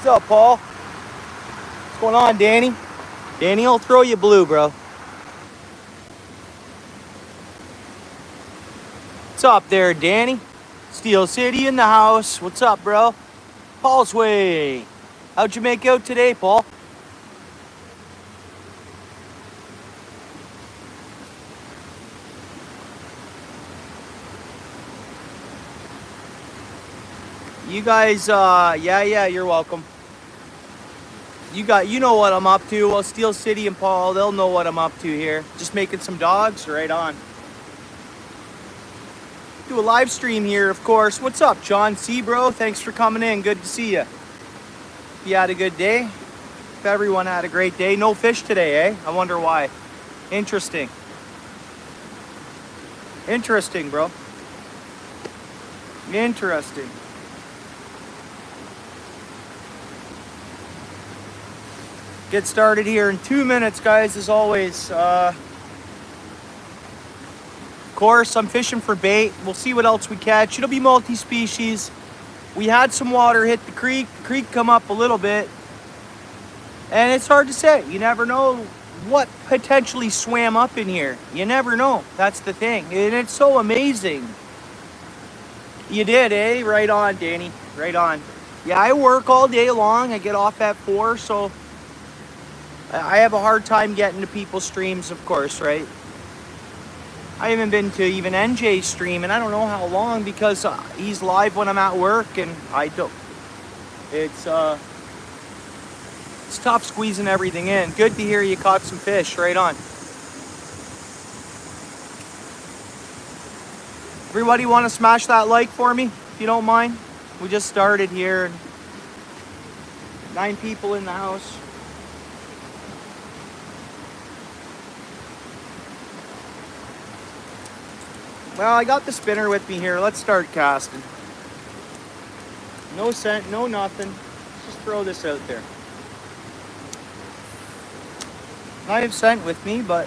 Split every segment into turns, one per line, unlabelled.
What's up, Paul? What's going on, Danny? Danny will throw you blue, bro. What's up there, Danny? Steel City in the house. What's up, bro? Paul's way. How'd you make out today, Paul? You guys, yeah, you're welcome. You know what I'm up to. Well, Steel City and Paul, they'll know what I'm up to here. Just making some dogs, right on. Do a live stream here, of course. What's up, John C, bro? Thanks for coming in. Good to see you. You had a good day? If everyone had a great day. No fish today, eh? I wonder why. Interesting. Interesting, bro. Interesting. Get started here in 2 minutes, guys, as always. Of course, I'm fishing for bait. We'll see what else we catch. It'll be multi-species. We had some water hit the creek. The creek come up a little bit. And it's hard to say. You never know what potentially swam up in here. You never know. That's the thing. And it's so amazing. You did, eh? Right on, Danny. Right on. Yeah, I work all day long. I get off at 4, so I have a hard time getting to people's streams, of course, right? I haven't been to even NJ's stream, and I don't know how long, because he's live when I'm at work, and I don't. It's tough squeezing everything in. Good to hear you caught some fish. Right on. Everybody want to smash that like for me, if you don't mind? We just started here. 9 people in the house. Well, I got the spinner with me here. Let's start casting. No scent, no nothing. Let's just throw this out there. I have scent with me, but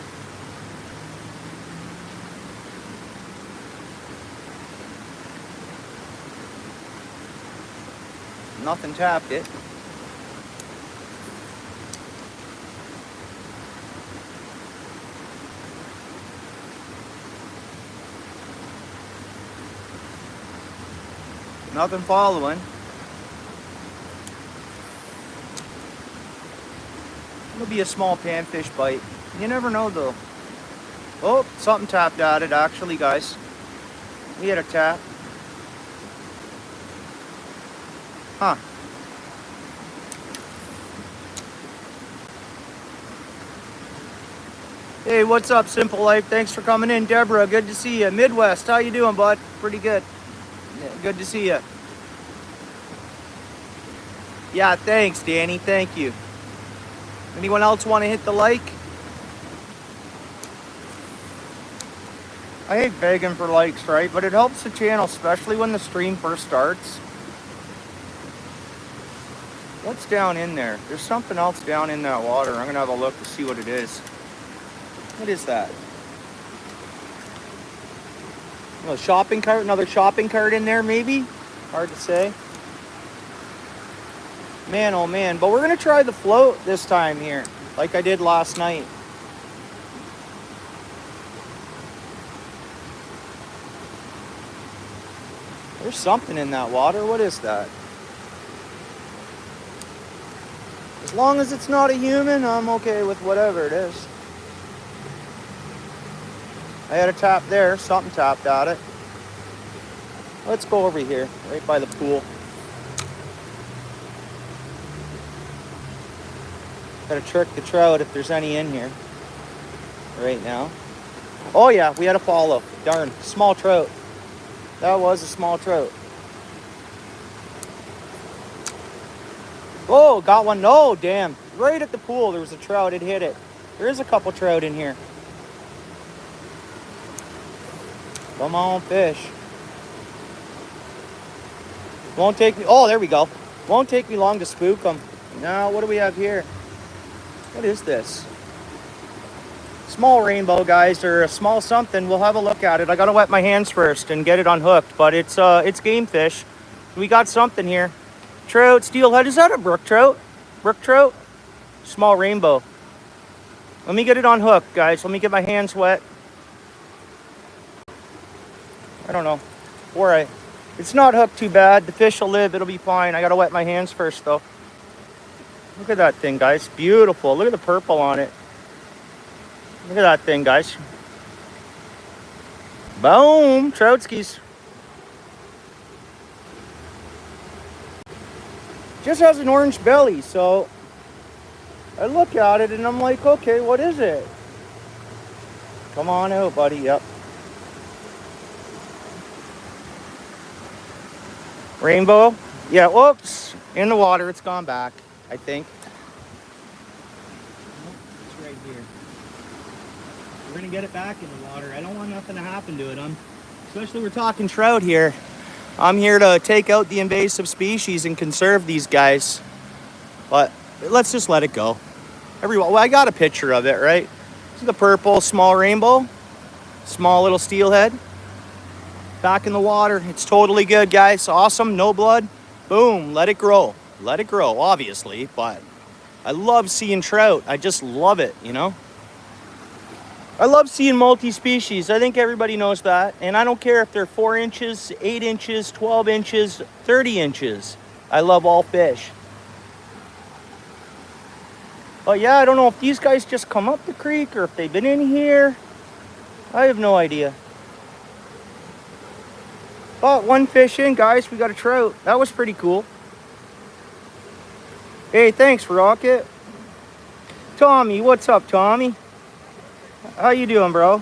nothing tapped it. Nothing following. It'll be a small panfish bite. You never know, though. Oh, something tapped at it, actually, guys. We had a tap. Huh. Hey, what's up, Simple Life? Thanks for coming in, Deborah. Good to see you. Midwest, how you doing, bud? Pretty good. Yeah, good to see you. Yeah, thanks, Danny. Thank you. Anyone else want to hit the like? I hate begging for likes, right? But it helps the channel, especially when the stream first starts. What's down in there? There's something else down in that water. I'm going to have a look to see what it is. What is that? A shopping cart? Another shopping cart in there, maybe? Hard to say. Man, oh man. But we're going to try the float this time here, like I did last night. There's something in that water. What is that? As long as it's not a human, I'm okay with whatever it is. I had a tap there. Something tapped at it. Let's go over here, right by the pool. Gotta trick the trout if there's any in here right now. Oh yeah, we had a follow. Darn, small trout. That was a small trout. Oh, got one. No, damn. Right at the pool, there was a trout. It hit it. There is a couple trout in here. Come on, fish. Won't take me. Oh, there we go. Won't take me long to spook them. Now, what do we have here? What is this? Small rainbow, guys, or a small something. We'll have a look at it. I gotta wet my hands first and get it unhooked, but it's game fish. We got something here. Trout, steelhead. Is that a brook trout? Brook trout? Small rainbow. Let me get it on hook, guys. Let me get my hands wet. I don't know. It's not hooked too bad. The fish will live. It'll be fine. I gotta wet my hands first, though. Look at that thing, guys. Beautiful. Look at the purple on it. Look at that thing, guys. Boom. Troutskis. Just has an orange belly, so I look at it and I'm like, okay, what is it? Come on out, buddy. Yep. Rainbow. Yeah, whoops. In the water. It's gone back, I think. It's right here. We're going to get it back in the water. I don't want nothing to happen to it. Especially we're talking trout here. I'm here to take out the invasive species and conserve these guys. But let's just let it go. Well, I got a picture of it, right? See the purple small rainbow? Small little steelhead. Back in the water. It's totally good, guys. Awesome. No blood. Boom. Let it grow. Let it grow, obviously. But I love seeing trout. I just love it, you know? I love seeing multi-species. I think everybody knows that. And I don't care if they're 4 inches, 8 inches, 12 inches, 30 inches. I love all fish. But yeah, I don't know if these guys just come up the creek or if they've been in here. I have no idea. But one fish in, guys. We got a trout. That was pretty cool. Hey, thanks, Rocket. Tommy, what's up, Tommy? How you doing, bro?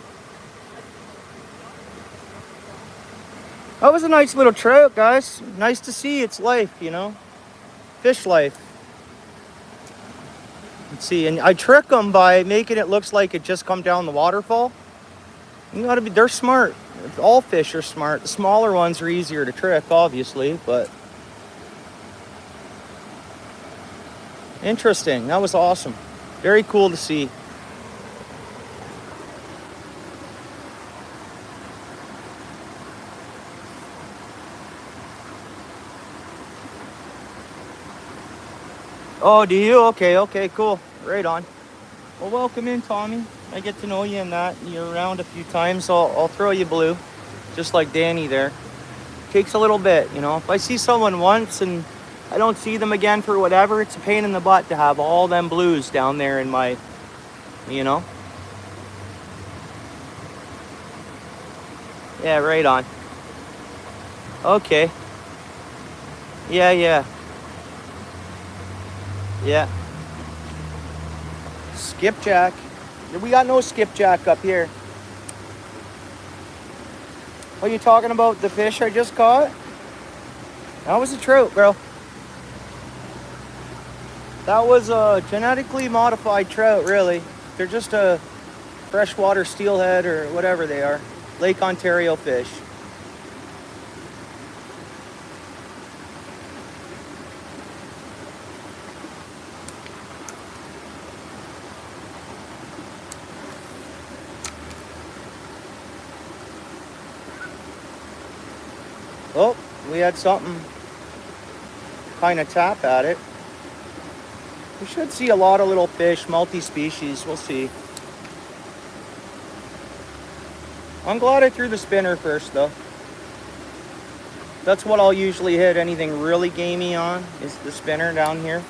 That was a nice little trout, guys. Nice to see its life, you know. Fish life. Let's see, and I trick them by making it looks like it just come down the waterfall. You gotta be, they're smart. All fish are smart. The smaller ones are easier to trick, obviously, but interesting. That was awesome. Very cool to see. Oh, do you? Okay, cool. Right on. Well, welcome in, Tommy. I get to know you and that. You're around a few times. I'll throw you blue, just like Danny there. Takes a little bit, you know. If I see someone once and I don't see them again for whatever, it's a pain in the butt to have all them blues down there in my, you know. Yeah, right on. Okay. Yeah. Skipjack. We got no skipjack up here. What are you talking about? The fish I just caught? That was a trout, bro. That was a genetically modified trout, really. They're just a freshwater steelhead or whatever they are. Lake Ontario fish. Oh, we had something kind of tap at it. We should see a lot of little fish, multi-species. We'll see. I'm glad I threw the spinner first, though. That's what I'll usually hit anything really gamey on, is the spinner down here.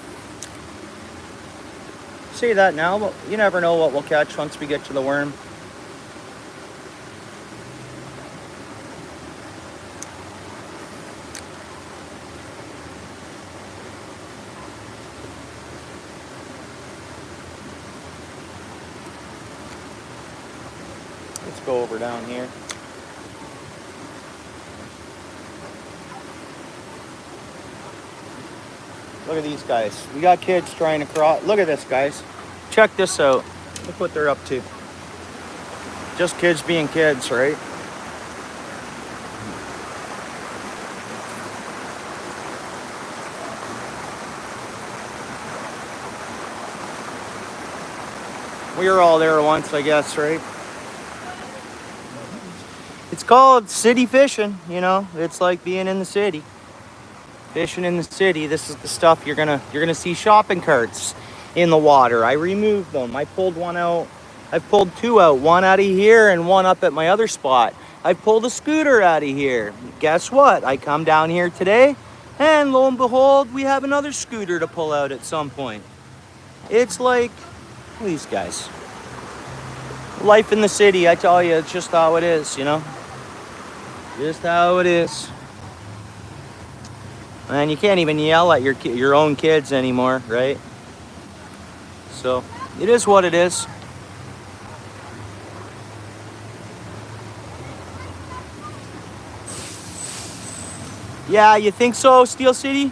Say that now, but you never know what we'll catch once we get to the worm. Go over down here. Look at these guys. We got kids trying to cross. Look at this, guys. Check this out. Look what they're up to. Just kids being kids, right? We were all there once, I guess, right? It's called city fishing, you know. It's like being in the city. Fishing in the city, this is the stuff you're gonna see. Shopping carts in the water. I removed them. I pulled one out. I've pulled two out, one out of here and one up at my other spot. I pulled a scooter out of here. Guess what? I come down here today, and lo and behold, we have another scooter to pull out at some point. It's like, these guys. Life in the city, I tell you, it's just how it is, you know? Just how it is. And you can't even yell at your own kids anymore, right? So, it is what it is. Yeah, you think so, Steel City?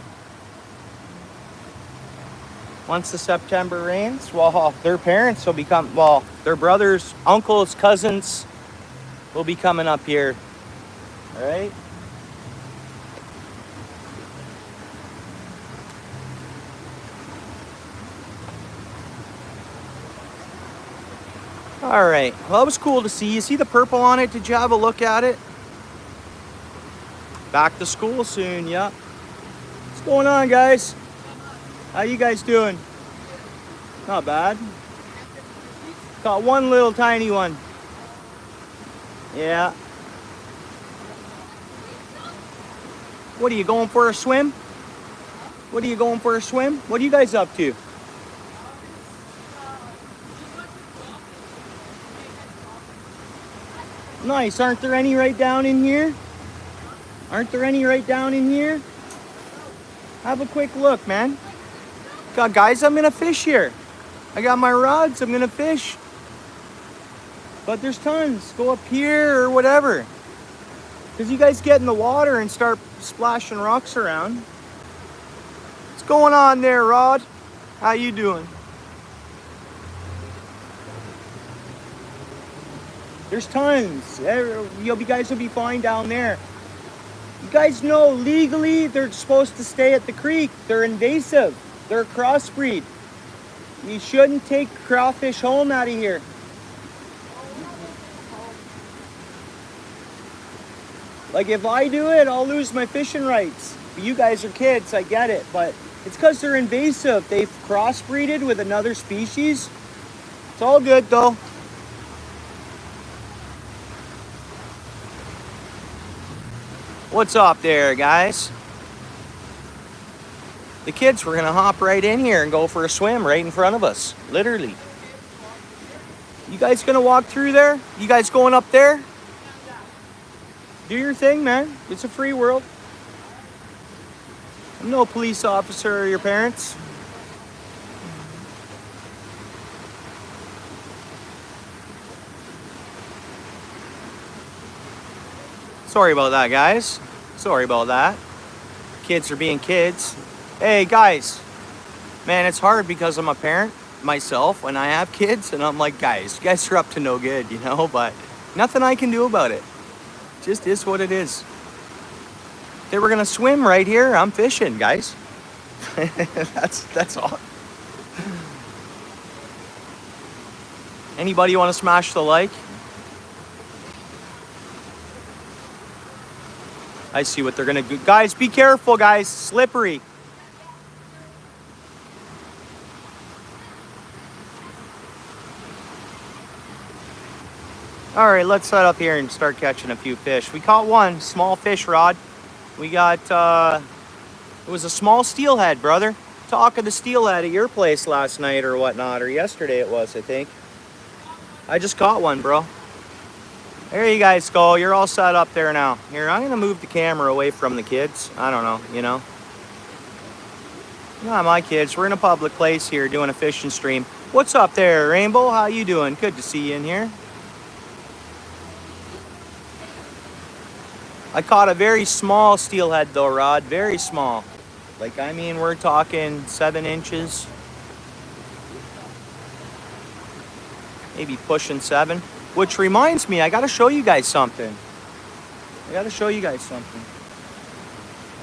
Once the September rains, well, their parents will become, well, their brothers, uncles, cousins will be coming up here. All right? All right. Well, it was cool to see. You see the purple on it? Did you have a look at it? Back to school soon, yeah. What's going on, guys? How you guys doing? Not bad. Caught one little tiny one. Yeah. What are you going for a swim? What are you going for a swim? What are you guys up to? Nice. Aren't there any right down in here? Aren't there any right down in here? Have a quick look, man. God, guys, I'm gonna fish here. I got my rods, I'm gonna fish. But there's tons. Go up here or whatever. Because you guys get in the water and start splashing rocks around. What's going on there, Rod? How you doing? There's tons. You guys will be fine down there. You guys know legally they're supposed to stay at the creek. They're invasive. They're a crossbreed. You shouldn't take crawfish home out of here. Like if I do it, I'll lose my fishing rights. You guys are kids, I get it, but it's because they're invasive. They've crossbreeded with another species. It's all good though. What's up there, guys? The kids were gonna hop right in here and go for a swim right in front of us, literally. You guys gonna walk through there? You guys going up there? Do your thing, man. It's a free world. I'm no police officer or your parents. Sorry about that, guys. Sorry about that. Kids are being kids. Hey, guys. Man, it's hard because I'm a parent myself when I have kids. And I'm like, guys, you guys are up to no good, you know? But nothing I can do about it. Just is what it is. They were going to swim right here. I'm fishing, guys. That's all. Anybody want to smash the like? I see what they're gonna do. Guys, be careful, guys. Slippery. All right, let's set up here and start catching a few fish. We caught one small fish rod. We got, it was a small steelhead, brother. Talk of the steelhead at your place last night or whatnot, or yesterday it was, I think. I just caught one, bro. There you guys go. You're all set up there now. Here, I'm going to move the camera away from the kids. I don't know, you know. Not my kids. We're in a public place here doing a fishing stream. What's up there, Rainbow? How you doing? Good to see you in here. I caught a very small steelhead though, Rod. Very small. Like, I mean, we're talking 7 inches. Maybe pushing 7. Which reminds me, I gotta show you guys something.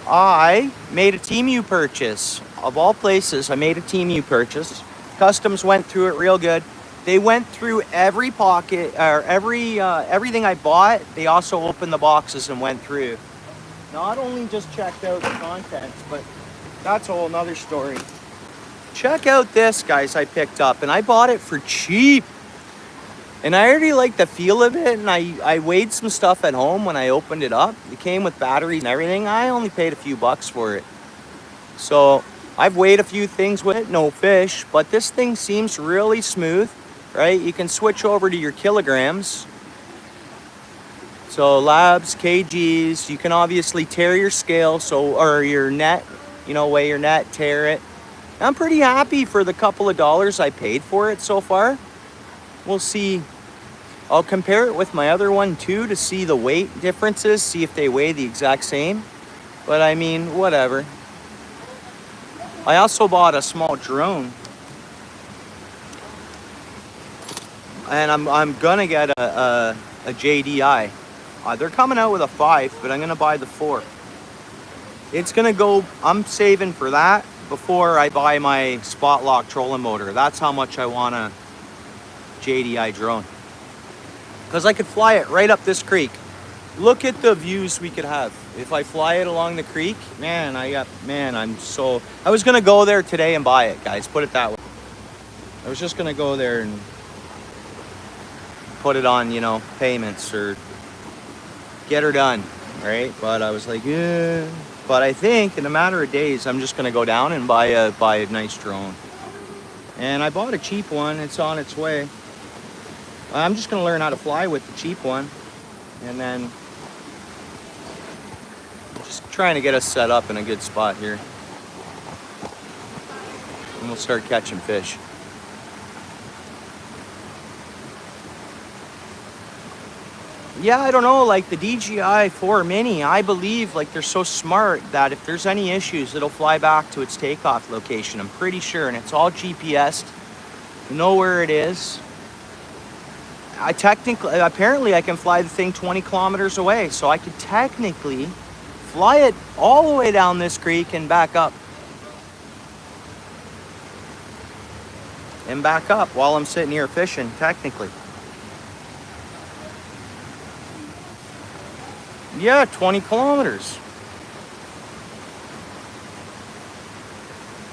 I made a Temu purchase. Of all places, I made a Temu purchase. Customs went through it real good. They went through every pocket, or everything I bought. They also opened the boxes and went through. not only just checked out the contents, but that's a whole nother story. Check out this, guys, I picked up, and I bought it for cheap. And I already like the feel of it, and I weighed some stuff at home when I opened it up. It came with batteries and everything. I only paid a few bucks for it. So I've weighed a few things with it, no fish, but this thing seems really smooth, right? You can switch over to your kilograms. So labs, kgs, you can obviously tear your scale, or your net, weigh your net, tear it. I'm pretty happy for the couple of dollars I paid for it so far. We'll see. I'll compare it with my other one too to see the weight differences, see if they weigh the exact same. But I mean, whatever. I also bought a small drone. And I'm gonna get a JDI. They're coming out with a 5, but I'm gonna buy the 4. It's gonna go, I'm saving for that before I buy my spot lock trolling motor. That's how much I want a JDI drone. Because I could fly it right up this creek. Look at the views we could have. If I fly it along the creek, I was gonna go there today and buy it, guys, put it that way. I was just gonna go there and put it on, payments or get her done, right? But I was like, yeah. But I think in a matter of days, I'm just gonna go down and buy a nice drone. And I bought a cheap one, it's on its way. I'm just gonna learn how to fly with the cheap one. And then just trying to get us set up in a good spot here. And we'll start catching fish. Yeah, I don't know, like the DJI 4 Mini, I believe like they're so smart that if there's any issues, it'll fly back to its takeoff location. I'm pretty sure, and it's all GPSed. You know where it is. Apparently I can fly the thing 20 kilometers away, so I could technically fly it all the way down this creek and back up. And back up while I'm sitting here fishing, technically. Yeah, 20 kilometers.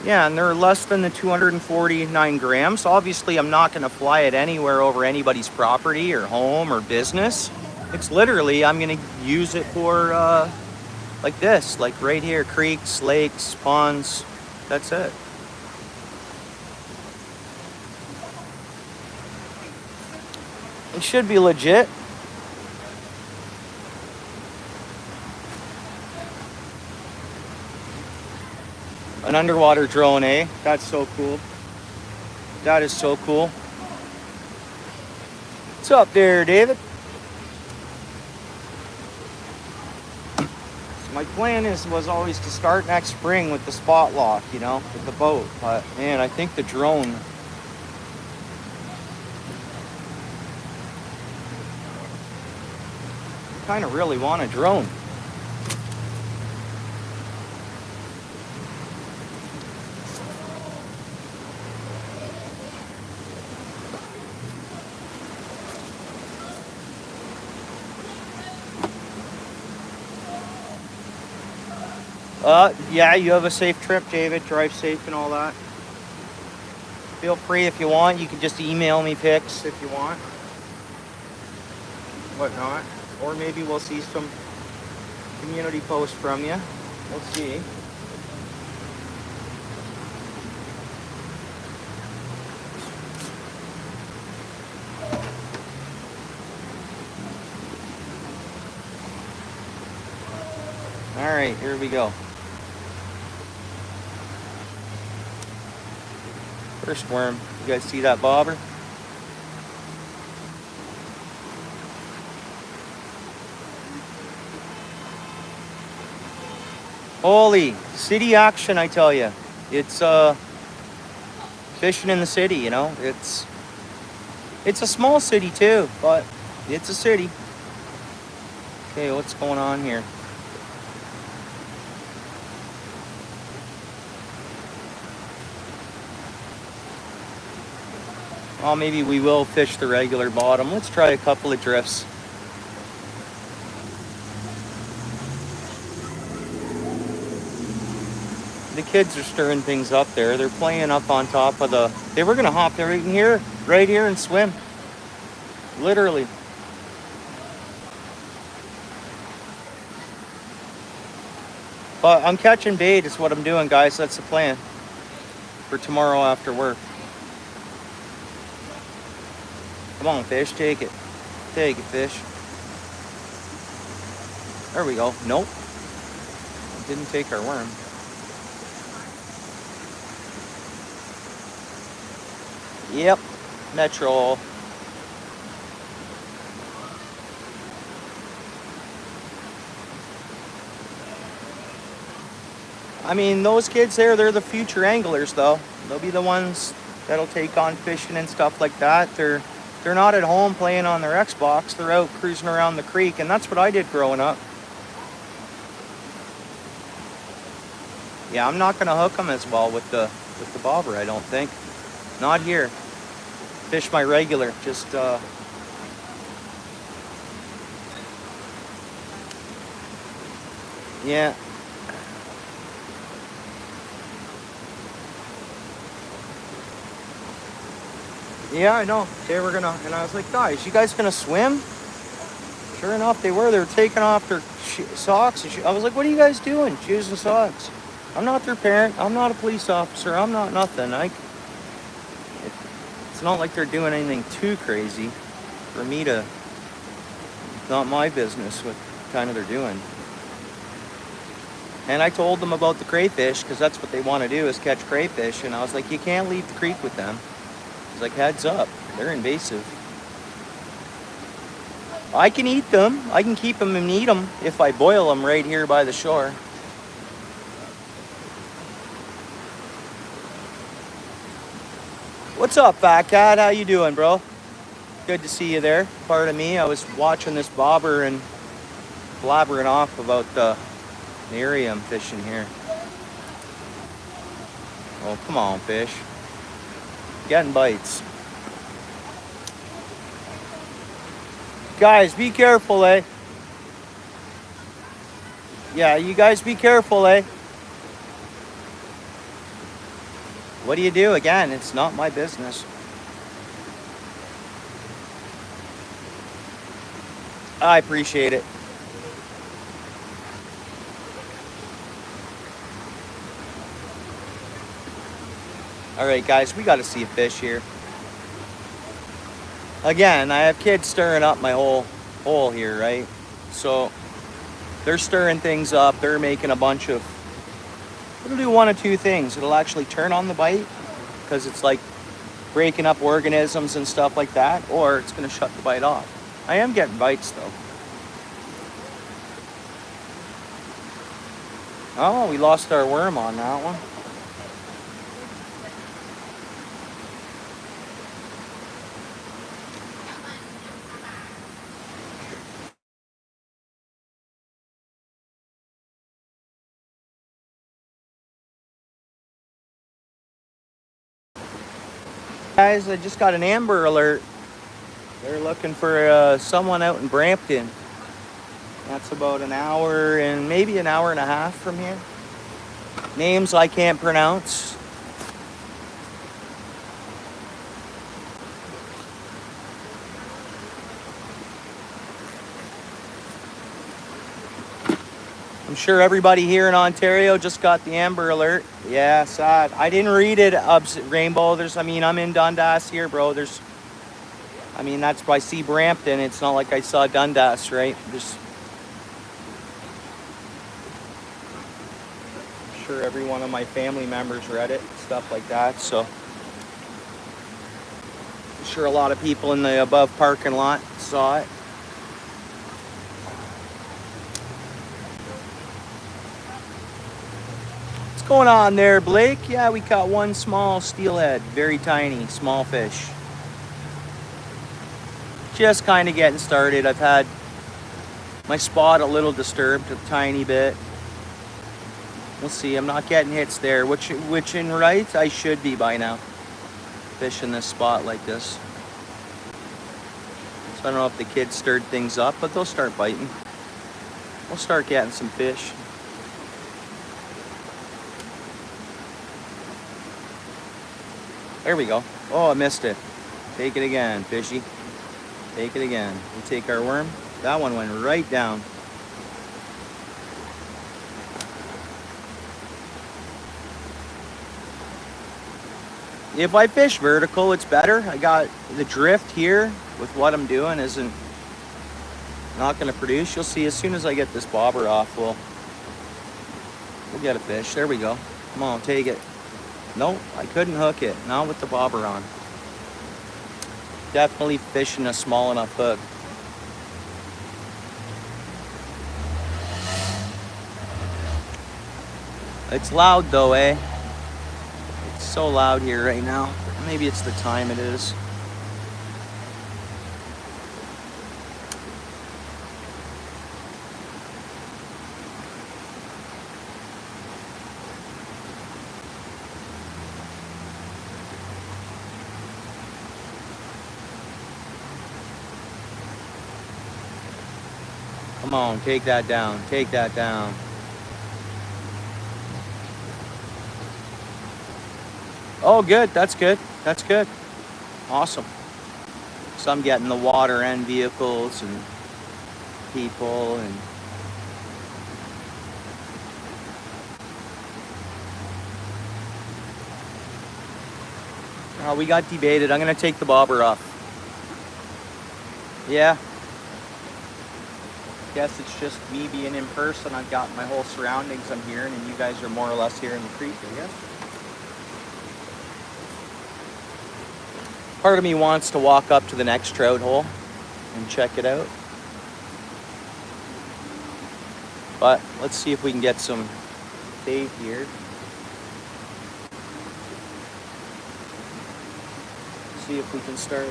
Yeah, and they're less than the 249 grams. Obviously, I'm not going to fly it anywhere over anybody's property or home or business. It's literally, I'm going to use it for like this, like right here, creeks, lakes, ponds. That's it. It should be legit. An underwater drone, eh? That's so cool. That is so cool. What's up there, David? So my plan was always to start next spring with the spot lock, with the boat. But man, I think the drone. I kind of really want a drone. Yeah, you have a safe trip, David. Drive safe and all that. Feel free if you want. You can just email me pics if you want. Whatnot. Or maybe we'll see some community posts from you. We'll see. All right, here we go. First worm. You guys see that bobber? Holy city action, I tell you. It's fishing in the city, It's a small city too, but it's a city. Okay, what's going on here? Oh, maybe we will fish the regular bottom. Let's try a couple of drifts. kids are stirring things up there. They're playing up on top of the... They were going to hop there in here, right here, and swim. Literally. But I'm catching bait is what I'm doing, guys. That's the plan for tomorrow after work. Come on, fish. Take it. Take it, fish. There we go. Nope. Didn't take our worm. Yep. Metro. I mean, those kids there, they're the future anglers, though. They'll be the ones that'll take on fishing and stuff like that. They're not at home playing on their Xbox. They're out cruising around the creek, and that's what I did growing up. Yeah, I'm not going to hook them as well with the bobber, I don't think. Not here. Fish my regular, just... Yeah. Yeah, I know. They were gonna, and I was like, guys, you guys gonna swim? Sure enough, they were. They were taking off their socks. And I was like, what are you guys doing? Shoes and socks. I'm not their parent. I'm not a police officer. I'm not nothing. It's not like they're doing anything too crazy for me to, it's not my business what kind of they're doing. And I told them about the crayfish because that's what they want to do is catch crayfish. And I was like, you can't leave the creek with them. It's like, heads up, they're invasive. I can eat them. I can keep them and eat them if I boil them right here by the shore. What's up, Fat Cat? How you doing, bro? Good to see you there. Pardon me, I was watching this bobber and blabbering off about the area I'm fishing here. Oh, come on, fish. Getting bites. Guys, be careful, eh? Yeah, you guys be careful, eh? What do you do? Again, it's not my business. I appreciate it. All right, guys, we got to see a fish here. Again, I have kids stirring up my whole hole here, right? So they're stirring things up. They're making a bunch of... It'll do one of two things. It'll actually turn on the bite because it's like breaking up organisms and stuff like that, or it's going to shut the bite off. I am getting bites, though. Oh, we lost our worm on that one. Guys, I just got an Amber Alert. They're looking for someone out in Brampton. That's about an hour and maybe an hour and a half from here. Names I can't pronounce. I'm sure everybody here in Ontario just got the Amber Alert. Yeah, sad. I didn't read it, Rainbow. I'm in Dundas here, bro. That's by C. Brampton. It's not like I saw Dundas, right? I'm sure every one of my family members read it, stuff like that. So I'm sure a lot of people in the above parking lot saw it. What's going on there, Blake? Yeah, we caught one small steelhead, very tiny, small fish. Just kind of getting started. I've had my spot a little disturbed a tiny bit. We'll see. I'm not getting hits there, which in right I should be by now. Fishing this spot like this. So I don't know if the kids stirred things up, but they'll start biting. We'll start getting some fish. There we go. Oh, I missed it. Take it again, fishy. Take it again. We take our worm. That one went right down. If I fish vertical, it's better. I got the drift here with what I'm doing isn't not going to produce. You'll see as soon as I get this bobber off, we'll get a fish. There we go. Come on, take it. Nope, I couldn't hook it. Not with the bobber on. Definitely fishing a small enough hook. It's loud though, eh? It's so loud here right now. Maybe it's the time it is. Come on, take that down. Take that down. Oh, good. That's good. That's good. Awesome. So I'm getting the water and vehicles and people and oh, we got debated. I'm gonna take the bobber off. Yeah. Guess it's just me being in person. I've got my whole surroundings I'm hearing, and you guys are more or less here in the creek, I guess. Part of me wants to walk up to the next trout hole and check it out. But let's see if we can get some bait here. See if we can start.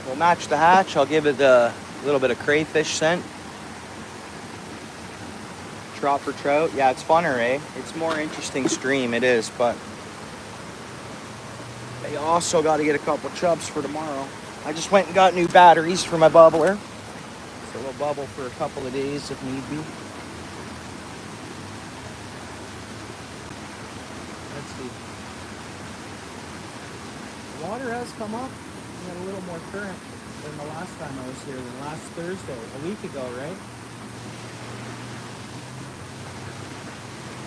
We'll match the hatch. I'll give it a little bit of crayfish scent. Drop for trout. Yeah, it's funner, eh? It's more interesting stream, it is, but I also got to get a couple chubs for tomorrow. I just went and got new batteries for my bubbler. So we'll bubble for a couple of days if need be. Let's see. The water has come up. We had a little more current than the last time I was here, than last Thursday, a week ago, right?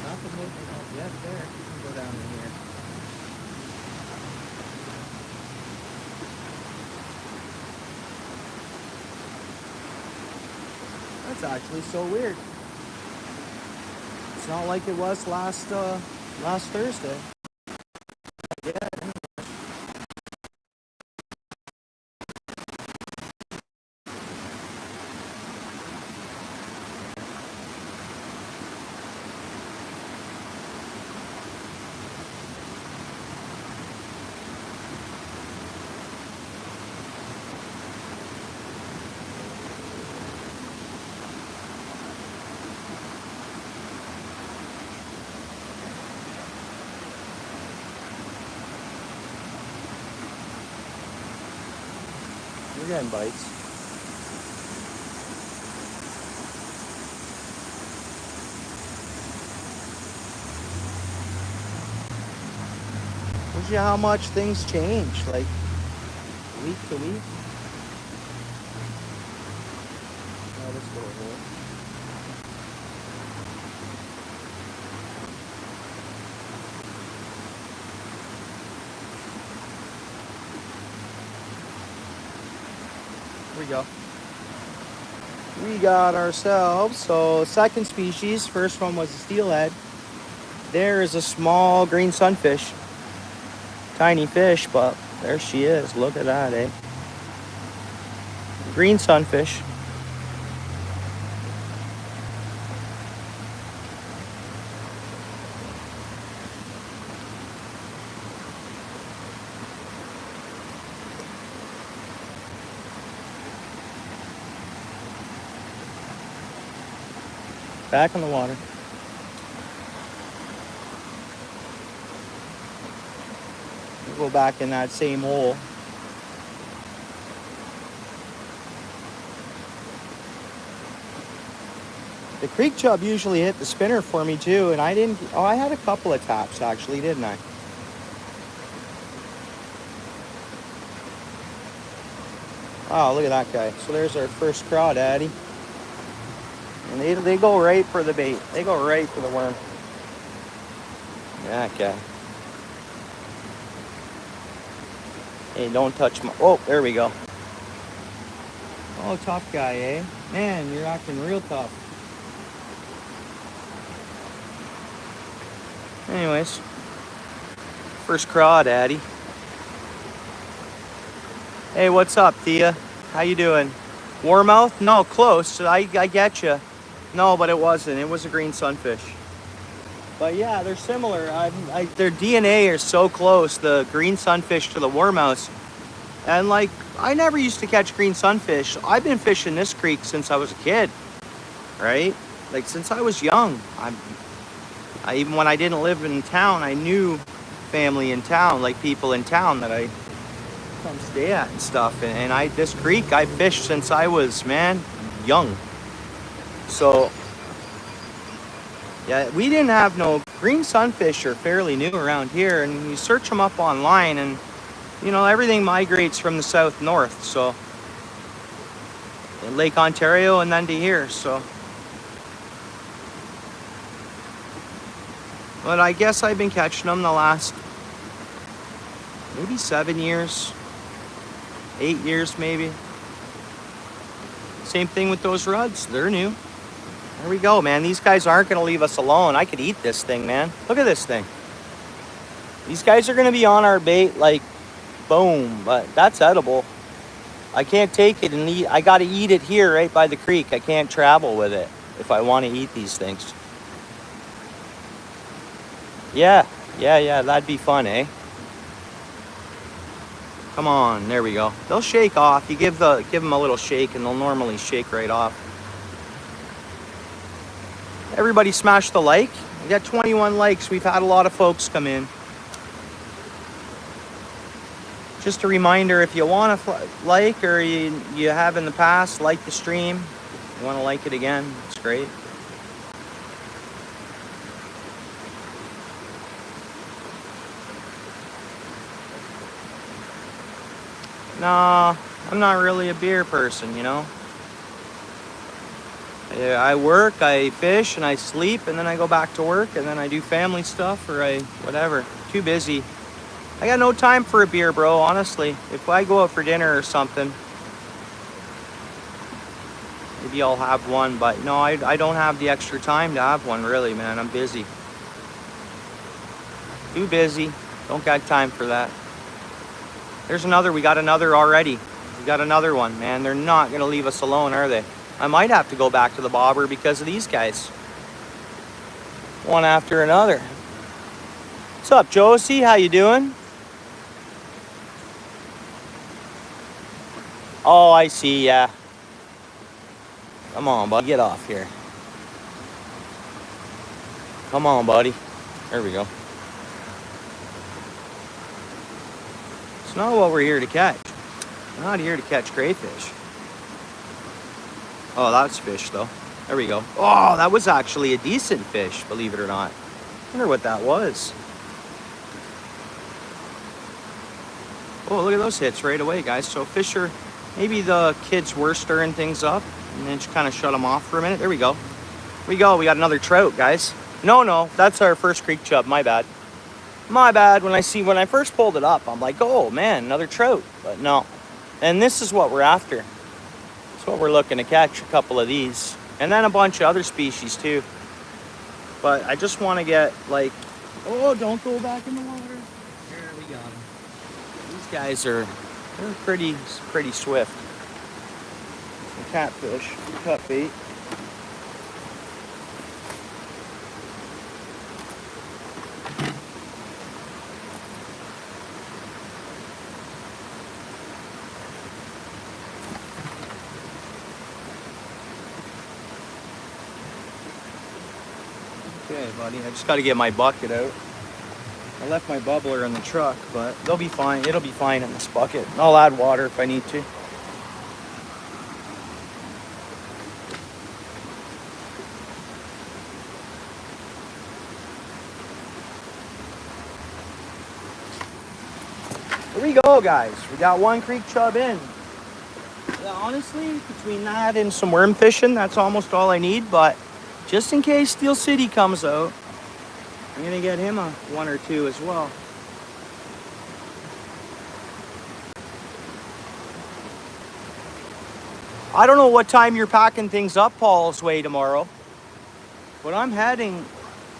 Nothing moving up yet there. You can go down in here. That's actually so weird. It's not like it was last Thursday. Yeah. We're getting bites. Shows you how much things change, like week to week. Oh, this little hole. Here we go. We got ourselves, so second species. First one was a steelhead. There is a small green sunfish. Tiny fish, but there she is. Look at that, eh? Green sunfish. Back in the water. We'll go back in that same hole. The creek chub usually hit the spinner for me too, and I didn't. Oh, I had a couple of taps actually, didn't I? Wow, look at that guy. So there's our first crawdaddy. And they go right for the bait. They go right for the worm. That guy. Hey, don't touch my... Oh, there we go. Oh, tough guy, eh? Man, you're acting real tough. Anyways. First crawdaddy. Hey, what's up, Thea? How you doing? Warmouth? No, close. I get you. No, but it wasn't. It was a green sunfish. But yeah, they're similar. Their DNA is so close, the green sunfish to the warmouths. And like, I never used to catch green sunfish. I've been fishing this creek since I was a kid, right? Like since I was young. Even when I didn't live in town, I knew family in town, like people in town that I come stay at and stuff. And this creek I fished since I was, man, young. So yeah, we didn't have no green sunfish are fairly new around here, and you search them up online and you know everything migrates from the south north, so in Lake Ontario and then to here. So but I guess I've been catching them the last maybe 7 years, 8 years maybe. Same thing with those ruds, they're new. There we go, man. These guys aren't going to leave us alone. I could eat this thing, man. Look at this thing. These guys are going to be on our bait like boom, but that's edible. I can't take it and eat. I got to eat it here right by the creek. I can't travel with it if I want to eat these things. Yeah, that'd be fun, eh? Come on, there we go. They'll shake off. You give them a little shake and they'll normally shake right off. Everybody smash the like. We got 21 likes. We've had a lot of folks come in. Just a reminder, if you want to like or you have in the past, like the stream. You want to like it again, it's great. No, I'm not really a beer person, you know. I work, I fish, and I sleep, and then I go back to work, and then I do family stuff, or whatever. Too busy. I got no time for a beer, bro, honestly. If I go out for dinner or something, maybe I'll have one, but no, I don't have the extra time to have one, really, man. I'm busy. Too busy. Don't got time for that. There's another. We got another already. We got another one, man. They're not going to leave us alone, are they? I might have to go back to the bobber because of these guys. One after another. What's up, Josie? How you doing? Oh, I see, yeah. Come on, buddy. Get off here. Come on, buddy. There we go. It's not what we're here to catch. We're not here to catch crayfish. Oh, that's fish, though. There we go. Oh, that was actually a decent fish, believe it or not. I wonder what that was. Oh, look at those hits right away, guys. So fish are, maybe the kids were stirring things up and then just kind of shut them off for a minute. There we go. Here we go. We got another trout, guys. No, that's our first creek chub. My bad. My bad. When I first pulled it up, I'm like, oh man, another trout. But no. And this is what we're after. That's what we're looking to catch, a couple of these. And then a bunch of other species too. But I just want to get like, oh, don't go back in the water. There we got them. These guys they're pretty swift. Some catfish, cut bait. Okay, buddy, I just got to get my bucket out. I left my bubbler in the truck, but they'll be fine. It'll be fine in this bucket. I'll add water if I need to. Here we go, guys. We got one creek chub in. honestly, between that and some worm fishing, that's almost all I need. But just in case Steel City comes out, I'm gonna get him a one or two as well. I don't know what time you're packing things up Paul's way tomorrow, but I'm heading,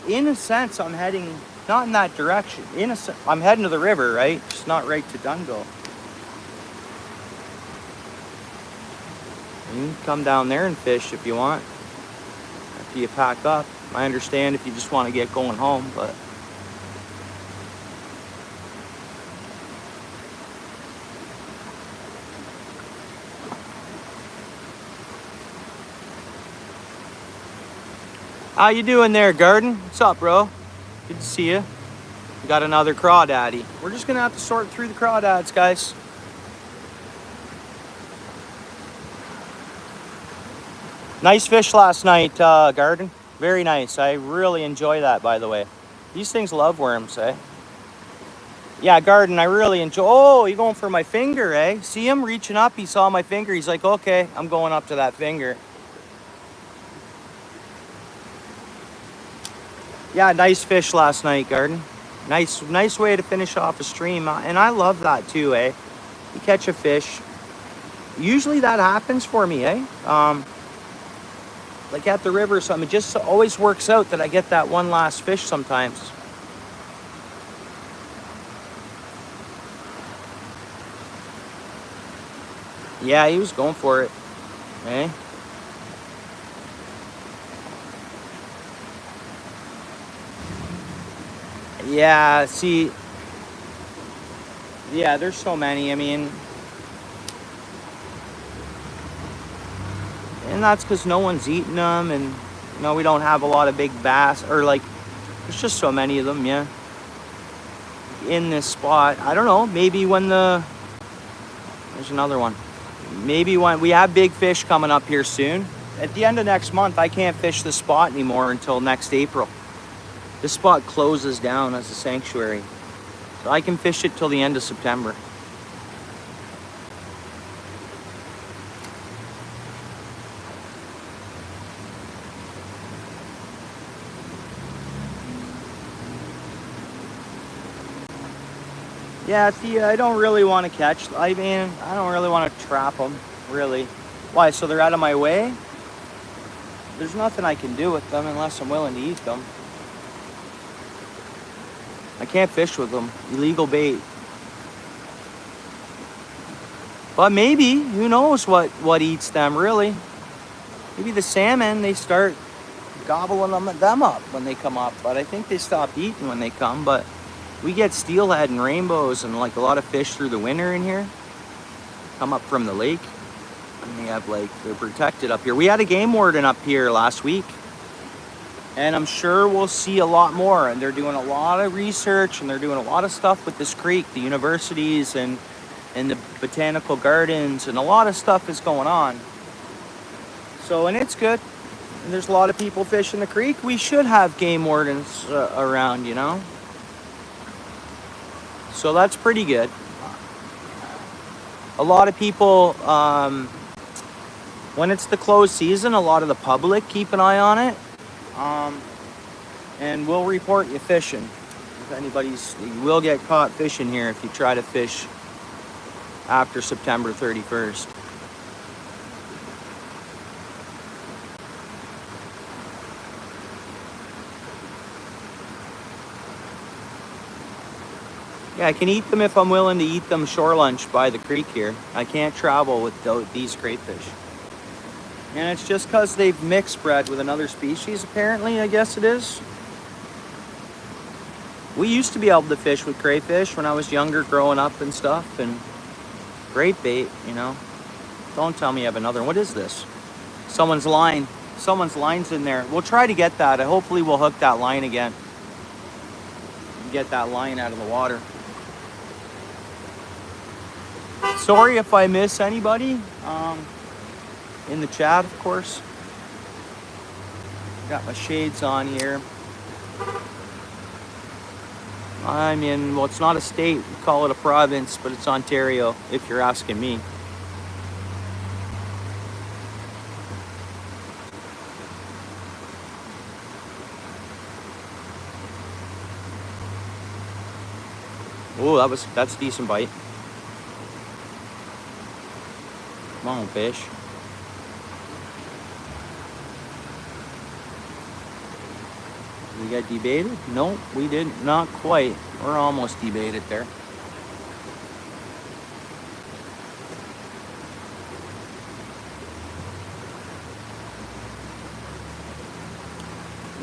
in a sense, I'm heading not in that direction. I'm heading to the river, right? Just not right to Dunville. You can come down there and fish if you want. After you pack up. I understand if you just want to get going home, but how you doing there, Garden? What's up, bro? Good to see you. We got another crawdaddy. We're just gonna have to sort through the crawdads, guys. Nice fish last night, Garden. Very nice. I really enjoy that, by the way. These things love worms, eh? Yeah, Garden, I really enjoy. Oh, you're going for my finger, eh? See him reaching up? He saw my finger. He's like, okay, I'm going up to that finger. Yeah, nice fish last night, Garden. Nice way to finish off a stream. And I love that too, eh? You catch a fish. Usually that happens for me, eh? Like at the river or something. It just always works out that I get that one last fish sometimes. Yeah, he was going for it, eh? Yeah, see, yeah, there's so many. I mean, and that's because no one's eating them, and we don't have a lot of big bass, or like, there's just so many of them, yeah. In this spot, I don't know. Maybe when there's another one. Maybe when we have big fish coming up here soon. At the end of next month, I can't fish the spot anymore until next April. This spot closes down as a sanctuary. So I can fish it till the end of September. Yeah, see, I don't really want to catch. I mean, I don't really want to trap them, really. Why, so they're out of my way? There's nothing I can do with them unless I'm willing to eat them. I can't fish with them. Illegal bait. But maybe, who knows what eats them, really. Maybe the salmon, they start gobbling them up when they come up. But I think they stop eating when they come. But we get steelhead and rainbows and like a lot of fish through the winter in here. Come up from the lake. And they have like, they're protected up here. We had a game warden up here last week. And I'm sure we'll see a lot more. And they're doing a lot of research and they're doing a lot of stuff with this creek, the universities and the botanical gardens, and a lot of stuff is going on. So, and it's good. And there's a lot of people fishing the creek. We should have game wardens around, So that's pretty good. A lot of people, when it's the closed season, a lot of the public keep an eye on it. And we'll report you fishing. If you will get caught fishing here if you try to fish after September 31st. Yeah, I can eat them if I'm willing to eat them shore lunch by the creek here. I can't travel with these crayfish. And it's just because they've mixed bred with another species, apparently, I guess it is. We used to be able to fish with crayfish when I was younger, growing up and stuff, and great bait, Don't tell me you have another one. What is this? Someone's line. Someone's line's in there. We'll try to get that. Hopefully we'll hook that line again. Get that line out of the water. Sorry if I miss anybody. In the chat, of course. Got my shades on here. I'm in, well, it's not a state, we call it a province, but it's Ontario, if you're asking me. Oh, that's a decent bite. Come on, fish. We got debaited? Nope, we didn't. Not quite. We're almost debaited there.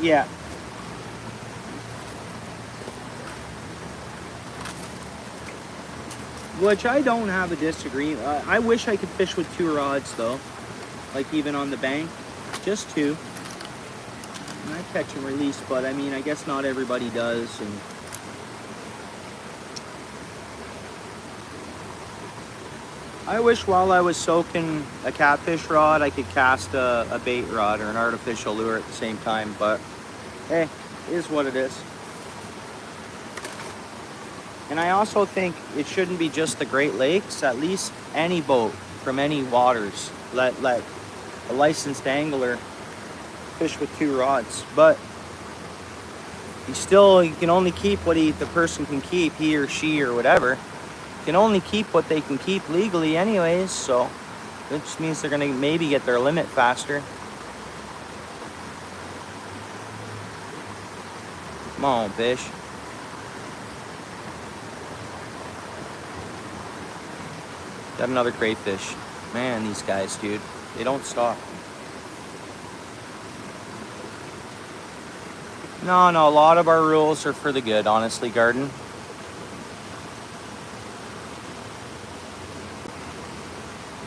Yeah. Which I don't have a disagreement. I wish I could fish with 2 rods though. Like even on the bank. Just 2. And I catch and release, but I mean, I guess not everybody does. And I wish while I was soaking a catfish rod, I could cast a bait rod or an artificial lure at the same time. But hey, it is what it is. And I also think it shouldn't be just the Great Lakes. At least any boat from any waters, let a licensed angler fish with 2 rods. But you can only keep what the person can keep, he or she or whatever. Can only keep what they can keep legally anyways, so it just means they're gonna maybe get their limit faster. Come on, fish. Got another crayfish. Man, these guys, dude, they don't stop. No, a lot of our rules are for the good, honestly, Garden.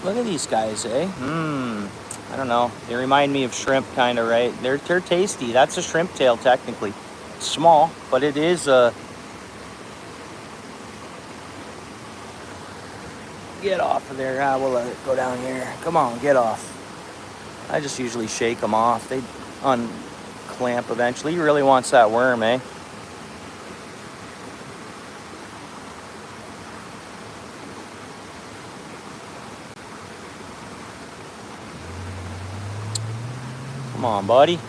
Look at these guys, eh? I don't know. They remind me of shrimp, kind of, right? They're tasty. That's a shrimp tail, technically. Small, but it is a... Get off of there. We'll let it go down here. Come on, get off. I just usually shake them off. They unclamp eventually. He really wants that worm, eh? Come on, buddy.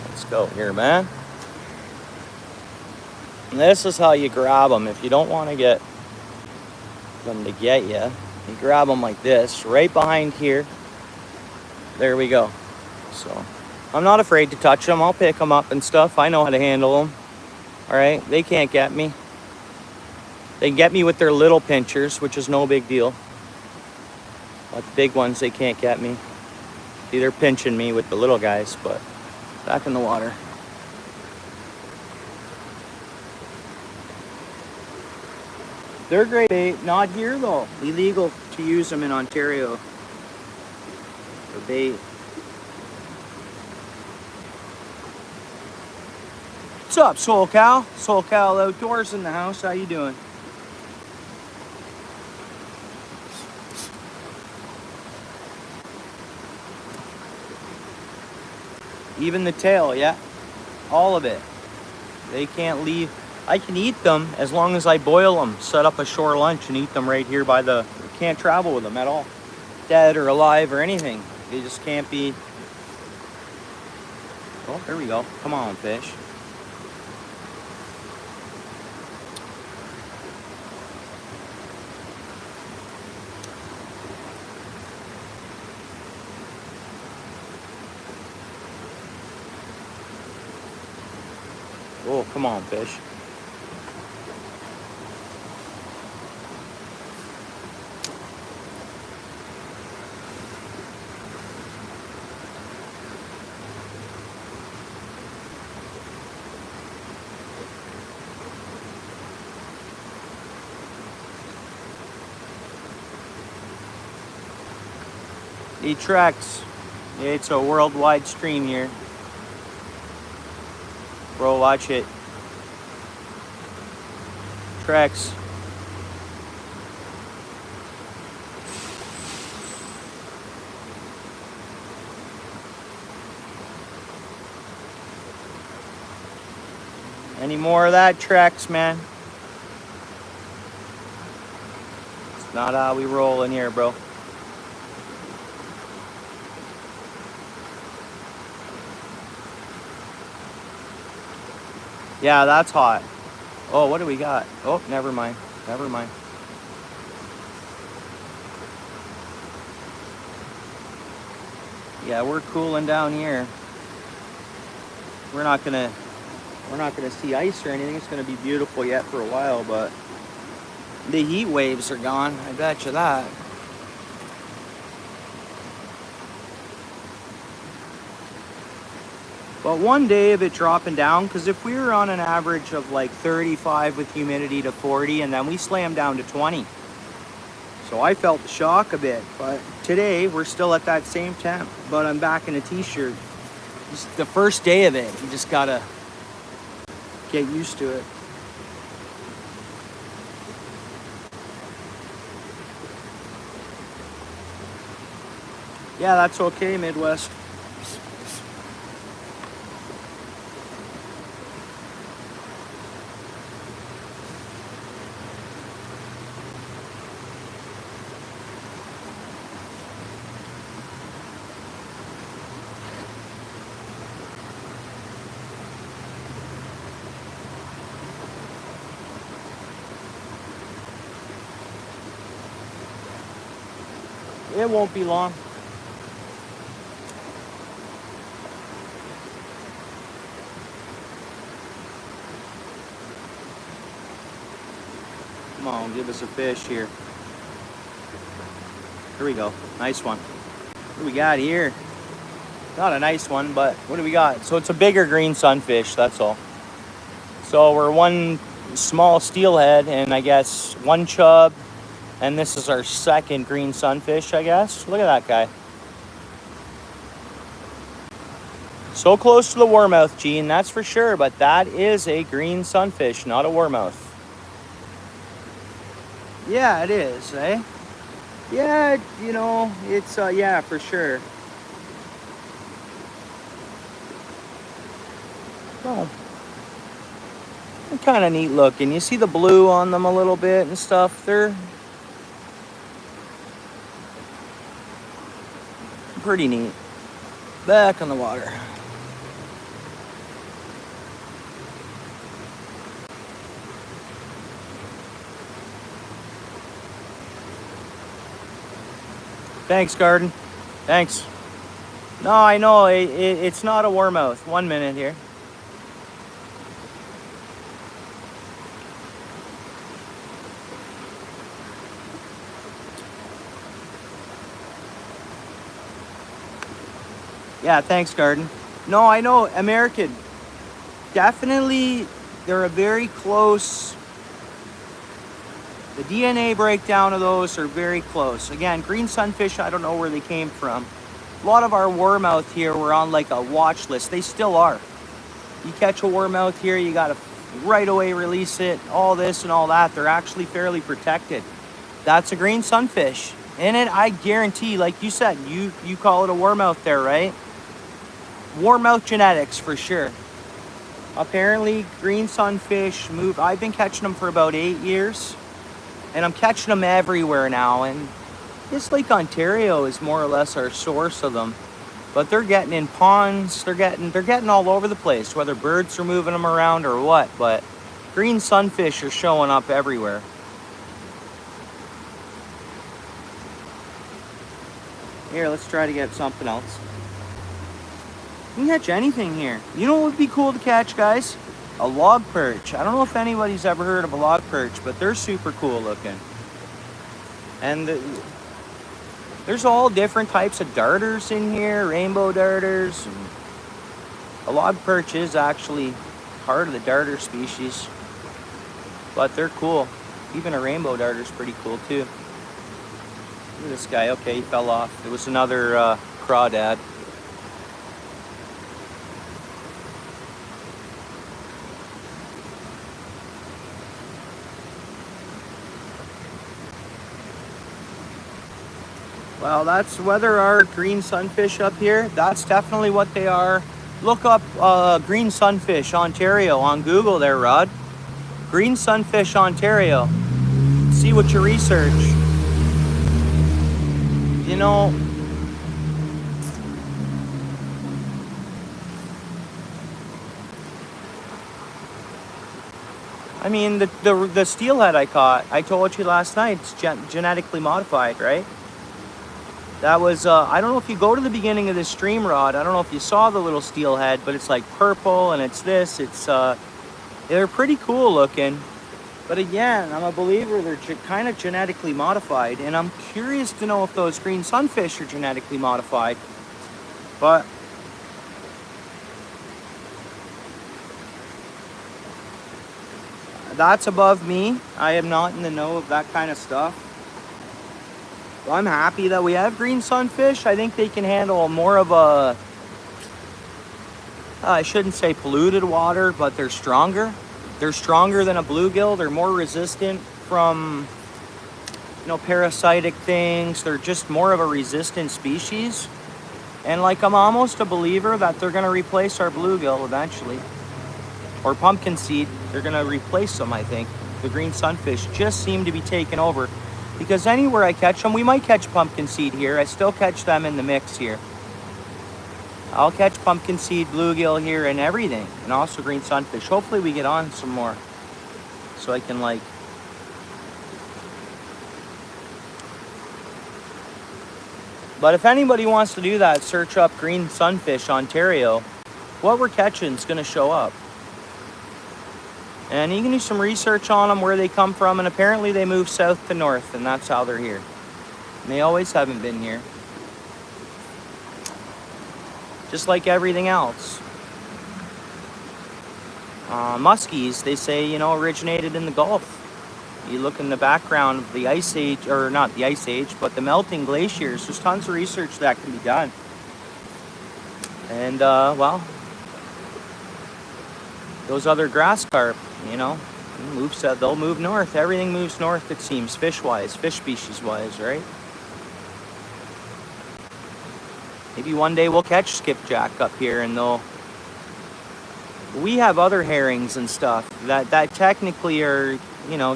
Let's go here, man. And this is how you grab them. If you don't want to get them to get you, you grab them like this, right behind here. There we go. So I'm not afraid to touch them. I'll pick them up and stuff. I know how to handle them. All right, they can't get me. They can get me with their little pinchers, which is no big deal. But the big ones, they can't get me. See, they're pinching me with the little guys, but back in the water. They're great bait. Not here though. Illegal to use them in Ontario for bait. What's up, Soul Cow? Soul Cow Outdoors in the house. How you doing? Even the tail, yeah. All of it. They can't leave. I can eat them as long as I boil them, set up a shore lunch and eat them right here by the... Can't travel with them at all. Dead or alive or anything. They just can't be... Oh, there we go. Come on, fish. Oh, come on, fish. He tracks. It's a worldwide stream here. Bro, watch it. Tracks. Any more of that, Trex, man? It's not how we roll in here, bro. Yeah, that's hot. Oh, what do we got? Oh, never mind. Never mind. Yeah, we're cooling down here. We're not gonna see ice or anything. It's gonna be beautiful yet for a while, but the heat waves are gone. I bet you that. But one day of it dropping down, because if we were on an average of like 35 with humidity to 40, and then we slammed down to 20. So I felt the shock a bit, but today we're still at that same temp, but I'm back in a t-shirt. Just the first day of it, you just gotta get used to it. Yeah, that's okay, Midwest. It won't be long. Come on, give us a fish here. Here we go. Nice one. What do we got here? Not a nice one, but what do we got? So it's a bigger green sunfish, that's all. So we're one small steelhead and I guess one chub. And this is our second green sunfish, I guess. Look at that guy. So close to the warmouth, Gene, that's for sure. But that is a green sunfish, not a warmouth. Yeah, it is, eh? Yeah, you know, it's, yeah, for sure. Well, they're kind of neat looking. You see the blue on them a little bit and stuff. They're pretty neat. Back on the water. Thanks, Garden. Thanks. No, I know. It's not a warmouth. 1 minute here. Yeah, thanks, Garden. No, I know. American. Definitely, they're a very close. The DNA breakdown of those are very close. Again, green sunfish, I don't know where they came from. A lot of our warmouth here were on like a watch list. They still are. You catch a warmouth here, you gotta right away release it, all this and all that. They're actually fairly protected. That's a green sunfish. And it, I guarantee, like you said, you call it a warmouth there, right? Warmouth genetics for sure. Apparently, green sunfish move. I've been catching them for about 8 years. And I'm catching them everywhere now. And this Lake Ontario is more or less our source of them. But they're getting in ponds. They're getting all over the place, whether birds are moving them around or what. But green sunfish are showing up everywhere. Here, let's try to get something else. You can catch anything here. You know what would be cool to catch, guys? A log perch. I don't know if anybody's ever heard of a log perch, but they're super cool looking. And there's all different types of darters in here, rainbow darters. And a log perch is actually part of the darter species, but they're cool. Even a rainbow darter is pretty cool too. Look at this guy. Okay, he fell off. It was another crawdad. Well, that's whether our green sunfish up here. That's definitely what they are. Look up green sunfish Ontario on Google there, Rod. Green sunfish Ontario. See what you research. You know, I mean, the steelhead I caught, I told you last night, it's genetically modified, right? That was, I don't know if you go to the beginning of this stream rod, I don't know if you saw the little steelhead, but it's like purple and it's this, they're pretty cool looking. But again, I'm a believer they're kind of genetically modified, and I'm curious to know if those green sunfish are genetically modified. But that's above me. I am not in the know of that kind of stuff. Well, I'm happy that we have green sunfish. I think they can handle more of a, I shouldn't say polluted water, but they're stronger. They're stronger than a bluegill. They're more resistant from, parasitic things. They're just more of a resistant species. And like, I'm almost a believer that they're gonna replace our bluegill eventually. Or pumpkin seed, they're gonna replace them, I think. The green sunfish just seem to be taking over. Because anywhere I catch them, we might catch pumpkin seed here. I still catch them in the mix here. I'll catch pumpkin seed, bluegill here, and everything. And also green sunfish. Hopefully we get on some more. So I can But if anybody wants to do that, search up green sunfish, Ontario. What we're catching is going to show up. And you can do some research on them, where they come from. And apparently they move south to north, and that's how they're here. And they always haven't been here. Just like everything else. Muskies, they say, originated in the Gulf. You look in the background of the ice age, or not the ice age, but the melting glaciers. There's tons of research that can be done. And, those other grass carp, they'll move north. Everything moves north, it seems, fish-wise, fish species-wise, right? Maybe one day we'll catch skipjack up here, and we have other herrings and stuff that technically are,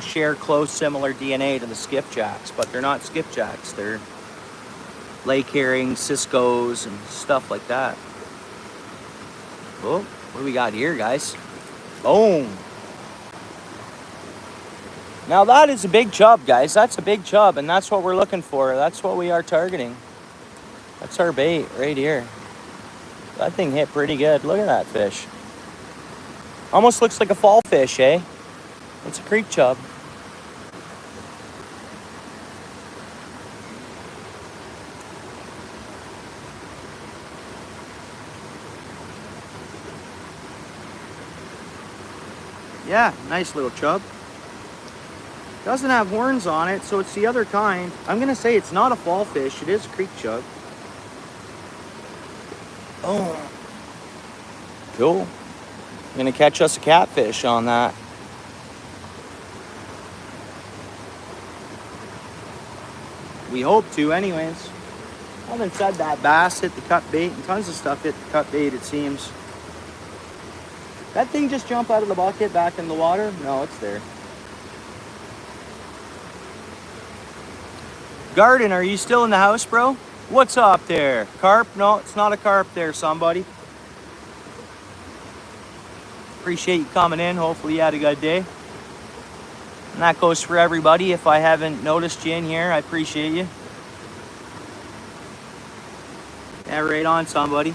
share close, similar DNA to the skipjacks, but they're not skipjacks. They're lake herrings, ciscos, and stuff like that. Oh, what do we got here, guys? Boom. Now that is a big chub, guys. That's a big chub, and that's what we're looking for. That's what we are targeting. That's our bait right here. That thing hit pretty good. Look at that fish. Almost looks like a fall fish, eh? It's a creek chub. Yeah, nice little chub. Doesn't have horns on it, so it's the other kind. I'm gonna say it's not a fall fish. It is a creek chub. Oh, cool. I'm gonna catch us a catfish on that. We hope to, anyways. Having said that, bass hit the cut bait, and tons of stuff hit the cut bait, it seems. That thing just jumped out of the bucket back in the water? No, it's there. Garden, are you still in the house, bro? What's up there? Carp? No, it's not a carp there, somebody. Appreciate you coming in. Hopefully you had a good day. And that goes for everybody. If I haven't noticed you in here, I appreciate you. Yeah, right on, somebody.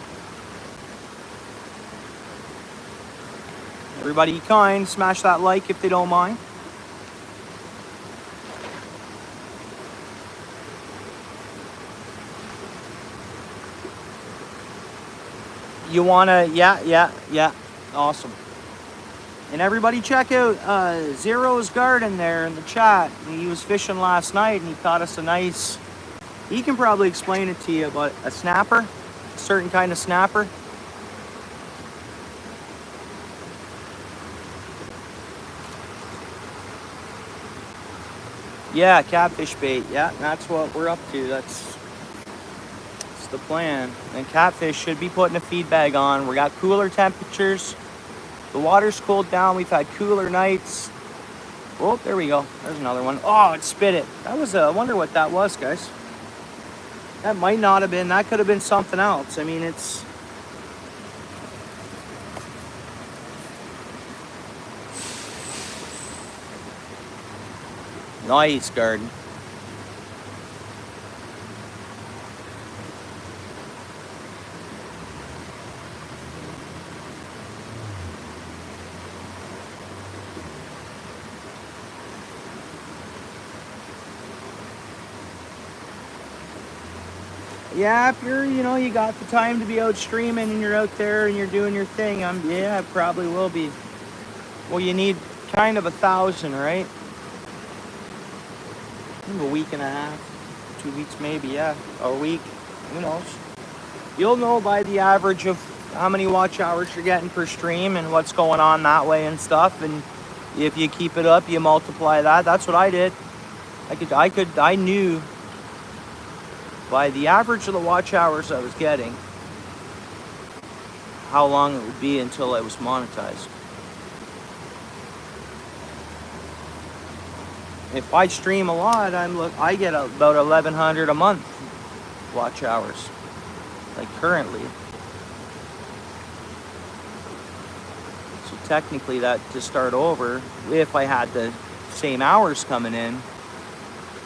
Everybody be kind. Smash that like if they don't mind. You wanna, yeah. Awesome. And everybody check out Zero's Garden there in the chat. He was fishing last night and he caught us a nice, he can probably explain it to you, but a snapper, a certain kind of snapper. Yeah, catfish bait. Yeah, that's what we're up to. That's the plan. And catfish should be putting a feed bag on. We got cooler temperatures. The water's cooled down. We've had cooler nights. Oh, there we go. There's another one. Oh, it spit it. That was I wonder what that was, guys. That might not have been. That could have been something else. I mean, it's... Nice garden. Yeah, if you're, you got the time to be out streaming and you're out there and you're doing your thing, yeah, I probably will be. Well, you need kind of 1,000, right? A week and a half, 2 weeks maybe, yeah, or a week, who knows? You'll know by the average of how many watch hours you're getting per stream and what's going on that way and stuff. And if you keep it up, you multiply that. That's what I did. I knew by the average of the watch hours I was getting how long it would be until I was monetized. If I stream a lot, I get about 1,100 a month watch hours, like currently. So technically, that to start over, if I had the same hours coming in,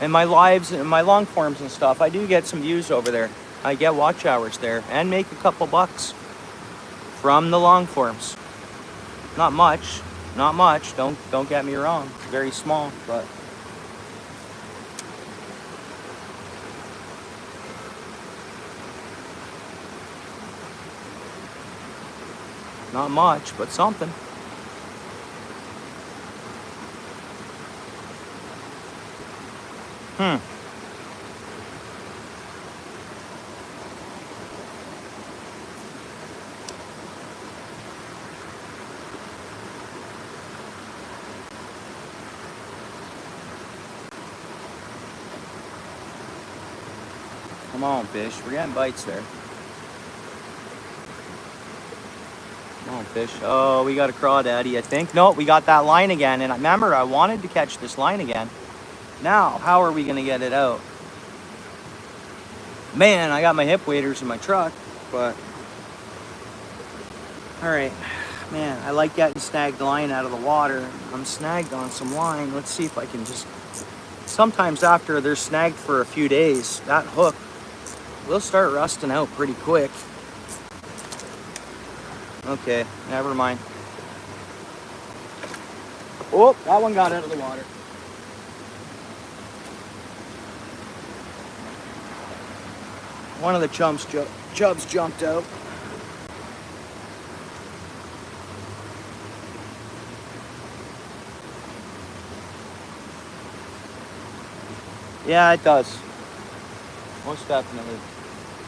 and my lives and my long forms and stuff, I do get some views over there. I get watch hours there and make a couple bucks from the long forms. Not much. Don't get me wrong. Very small, but. Not much, but something. Come on, fish. We're getting bites there. Come on, fish. Oh, we got a crawdaddy, I think. No, we got that line again. And remember, I wanted to catch this line again. Now, how are we going to get it out? Man, I got my hip waders in my truck, but... All right. Man, I like getting snagged line out of the water. I'm snagged on some line. Let's see if I can just... Sometimes after they're snagged for a few days, that hook will start rusting out pretty quick. Okay, never mind. Oh, that one got out of the water. One of the chubs jumped out. Yeah, it does. Most definitely.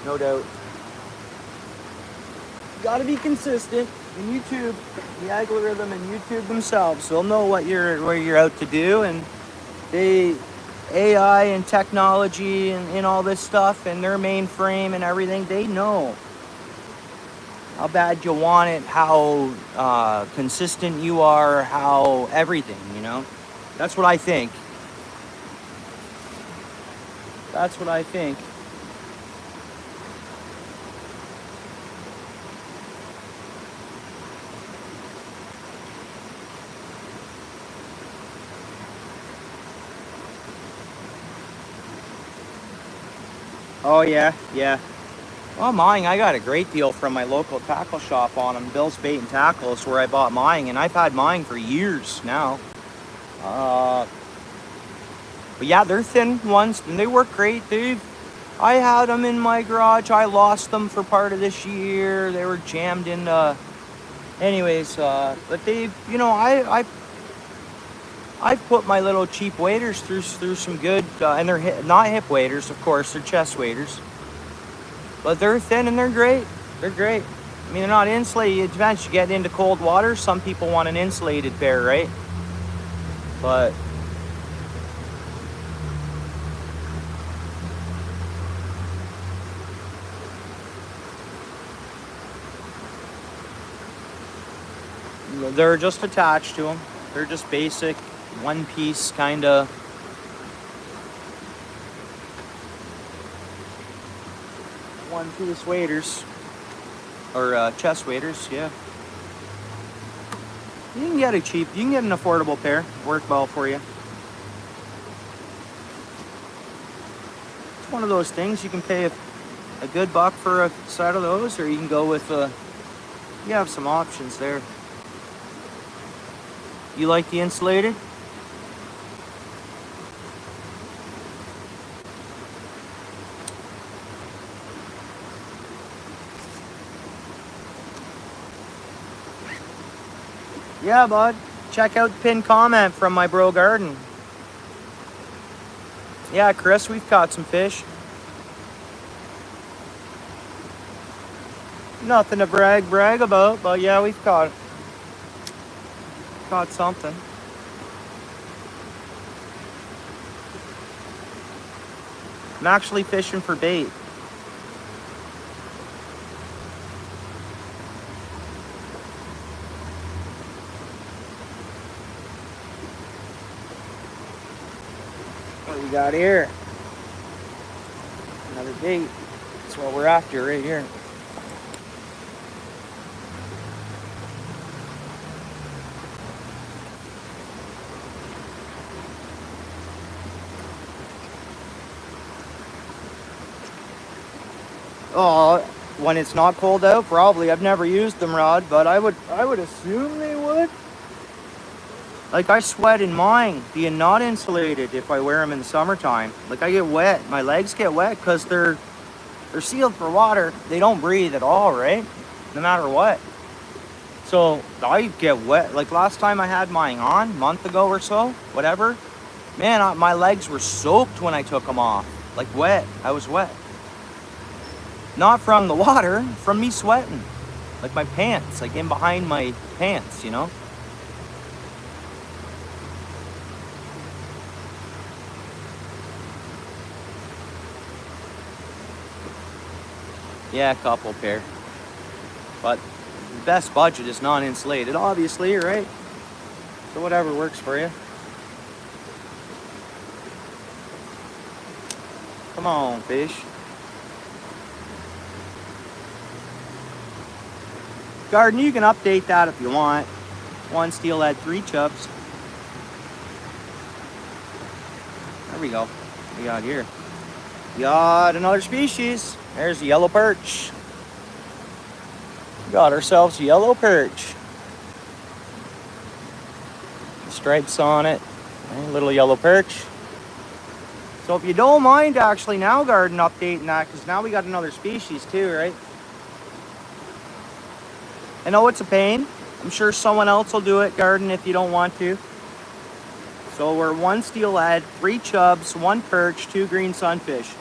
No doubt. Gotta be consistent. In YouTube, the algorithm and YouTube themselves, they'll know what you're out to do, and AI and technology and all this stuff and their mainframe and everything, they know how bad you want it, how consistent you are, how everything, That's what I think. That's what I think. Oh, yeah. Well, mine, I got a great deal from my local tackle shop on them. Bill's Bait and Tackle is where I bought mine, and I've had mine for years now. But yeah, they're thin ones, and they work great, dude. I had them in my garage. I lost them for part of this year. They were jammed into... Anyways, but they, I've put my little cheap waders through some good, and they're not hip waders, of course, they're chest waders. But they're thin and they're great. They're great. I mean, they're not insulated. It depends. You get into cold water, some people want an insulated pair, right? But they're just attached to them. They're just basic, one piece kind of. One-piece waders, or chest waders, yeah. You can get an affordable pair, work well for you. one of those things. You can pay a good buck for a set of those, or you can go with you have some options there. You like the insulated? Yeah, bud. Check out the pinned comment from my bro Garden. Yeah, Chris, we've caught some fish. Nothing to brag about, but yeah, we've caught something. I'm actually fishing for bait. What do we got here? Another bait. That's what we're after right here. Oh, when it's not cold out, probably. I've never used them, Rod, but I would assume they would. Like, I sweat in mine being not insulated if I wear them in the summertime. Like, I get wet. My legs get wet because they're sealed for water. They don't breathe at all, right? No matter what. So I get wet. Like last time I had mine on, a month ago or so, whatever. Man, my legs were soaked when I took them off. Like wet. I was wet. Not from the water, from me sweating. Like my pants, like in behind my pants, you know? Yeah, a couple pair. But the best budget is non-insulated, obviously, right? So whatever works for you. Come on, fish. Garden, you can update that if you want. One steelhead, 3 chubs. There we go. What we got here? We got another species. There's the yellow perch. Got ourselves a yellow perch. Stripes on it. A little yellow perch. So if you don't mind actually now, Garden, updating that, because now we got another species too, right? I know it's a pain. I'm sure someone else will do it, Garden, if you don't want to. So we're 1 steelhead, 3 chubs, 1 perch, 2 green sunfish.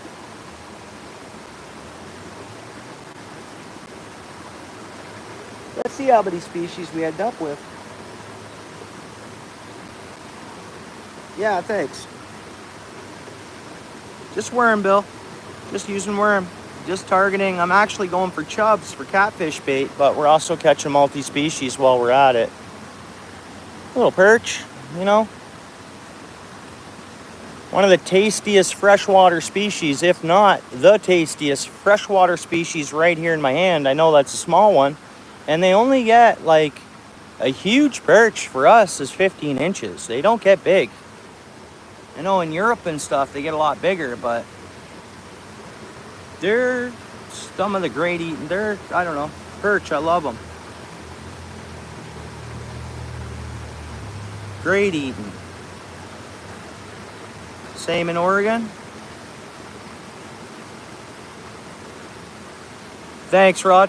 Let's see how many species we end up with. Yeah, thanks. Just worm, Bill. Just using worm. Just targeting. I'm actually going for chubs for catfish bait, but we're also catching multi-species while we're at it. A little perch, you know. One of the tastiest freshwater species, if not the tastiest freshwater species right here in my hand. I know that's a small one. And they only get like a huge perch for us is 15 inches. They don't get big. I know in Europe and stuff they get a lot bigger, but they're some of the great eating. They're, I don't know, perch. I love them. Great eating. Same in Oregon. Thanks, Rod.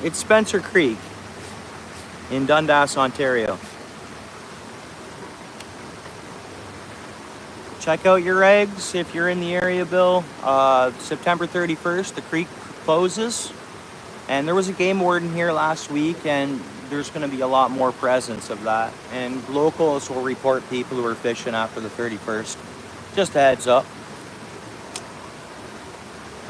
It's Spencer Creek in Dundas, Ontario. Check out your eggs if you're in the area, Bill. September 31st, the creek closes. And there was a game warden here last week, and there's going to be a lot more presence of that. And locals will report people who are fishing after the 31st. Just a heads up.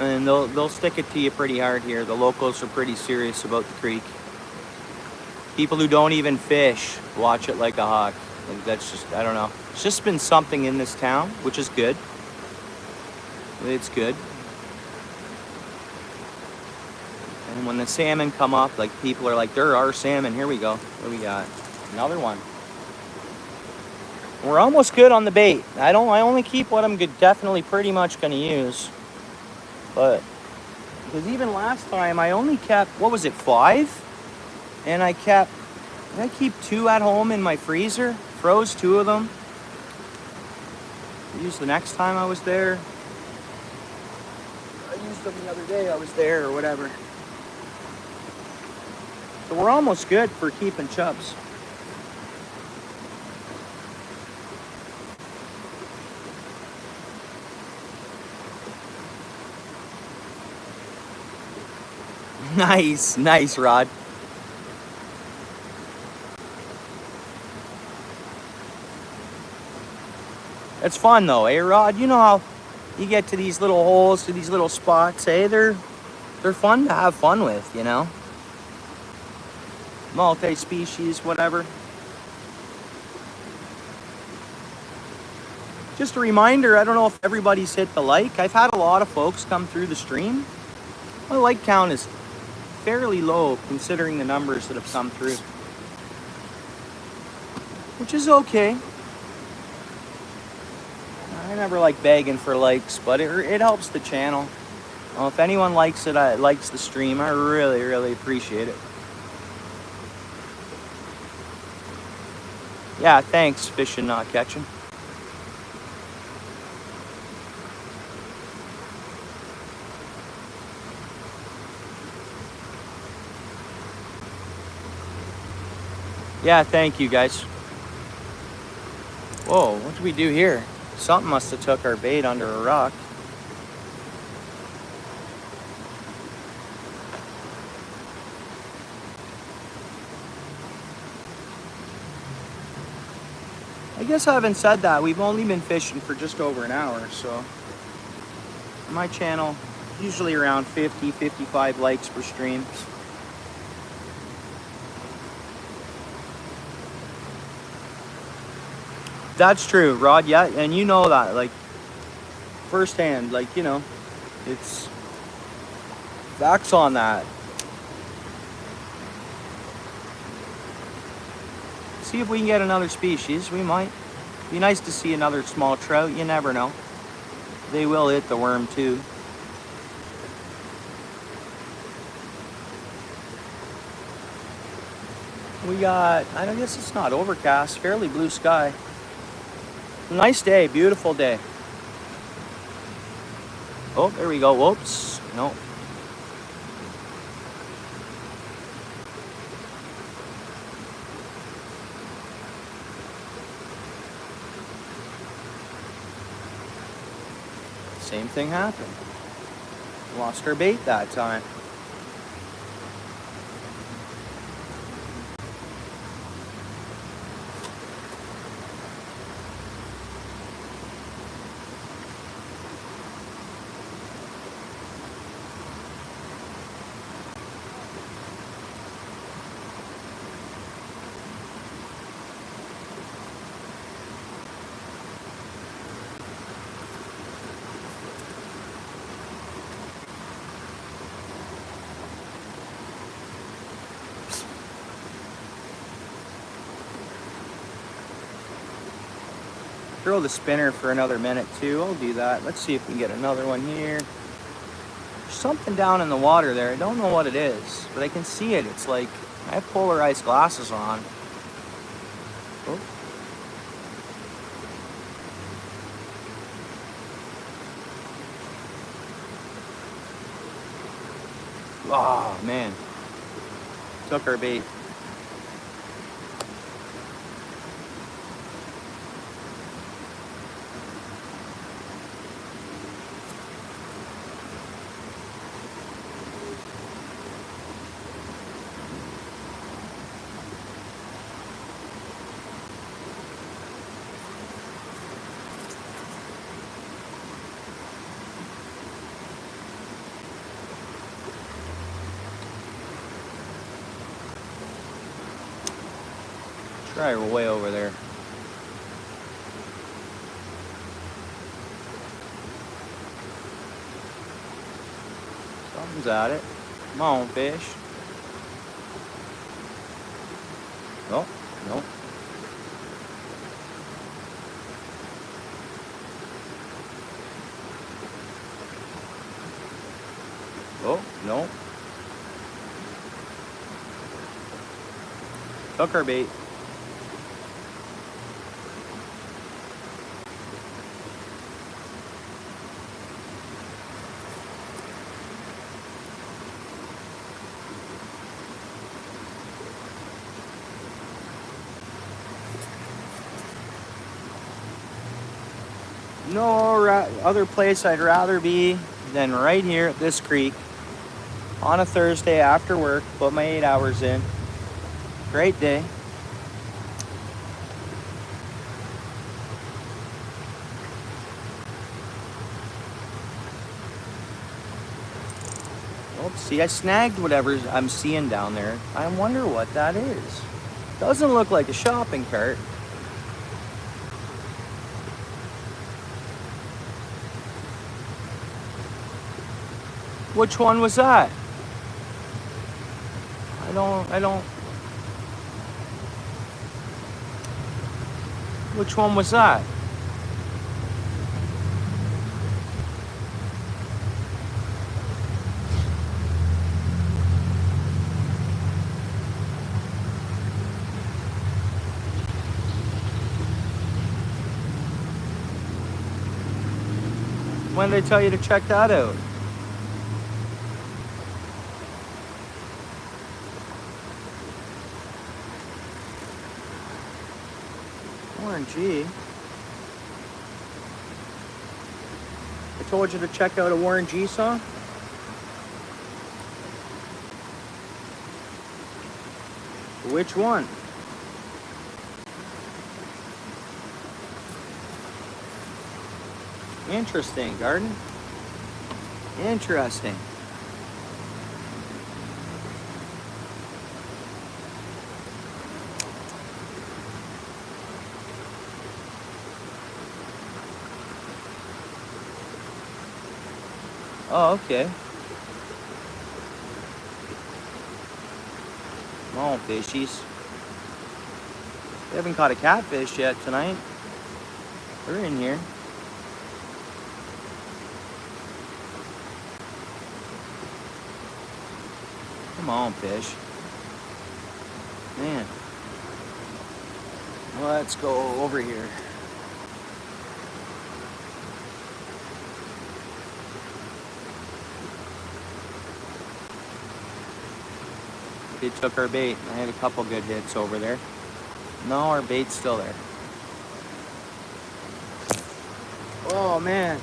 And they'll stick it to you pretty hard here. The locals are pretty serious about the creek. People who don't even fish watch it like a hawk. Like that's just, I don't know. It's just been something in this town, which is good. It's good. And when the salmon come up, like people are like, there are salmon. Here we go. What do we got? Another one. We're almost good on the bait. I only keep what I'm definitely pretty much gonna use. But because even last time I only kept, what was it, 5? And I keep 2 at home in my freezer. Froze 2 of them. Used the next time I was there. I used them the other day I was there or whatever. So we're almost good for keeping chubs. Nice, Rod. It's fun though, eh, Rod? You know how you get to these little holes, to these little spots, eh? They're fun to have fun with, you know? Multi-species, whatever. Just a reminder, I don't know if everybody's hit the like. I've had a lot of folks come through the stream. My like count is fairly low considering the numbers that have come through, which is okay. I never like begging for likes, but it helps the channel. Well, if anyone likes it, likes the stream, I really appreciate it. Yeah, thanks, fishing, not catching. Yeah, thank you guys. Whoa, what did we do here? Something must have took our bait under a rock. I guess I haven't said that. We've only been fishing for just over an hour, so my channel usually around 50, 55 likes per stream. That's true, Rod. Yeah, and you know that, like, firsthand. Like, you know, it's facts on that. See if we can get another species. We might. Be nice to see another small trout. You never know. They will hit the worm too. We got, I guess it's not overcast, fairly blue sky. Nice day, beautiful day. Oh, there we go. Whoops. No. Same thing happened. Lost our bait that time. Throw the spinner for another minute too. I'll do that. Let's see if we can get another one here. There's something down in the water there. I don't know what it is, but I can see it. It's like, I have polarized glasses on. Oh. Oh, man. Took our bait. Try her way over there. Something's at it. Come on, fish. Oh, no. Oh, no. Took our bait. No other place I'd rather be than right here at this creek on a Thursday after work. Put my 8 hours in. Great day. Oh, see, I snagged whatever I'm seeing down there. I wonder what that is. Doesn't look like a shopping cart. Which one was that? I don't. Which one was that? When did they tell you to check that out? Warren G. I told you to check out a Warren G song? Which one? Interesting, Garden. Interesting. Oh, okay. Come on, fishies. We haven't caught a catfish yet tonight. They're in here. Come on, fish. Man. Let's go over here. They took our bait. I had a couple good hits over there. No, our bait's still there. Oh, man.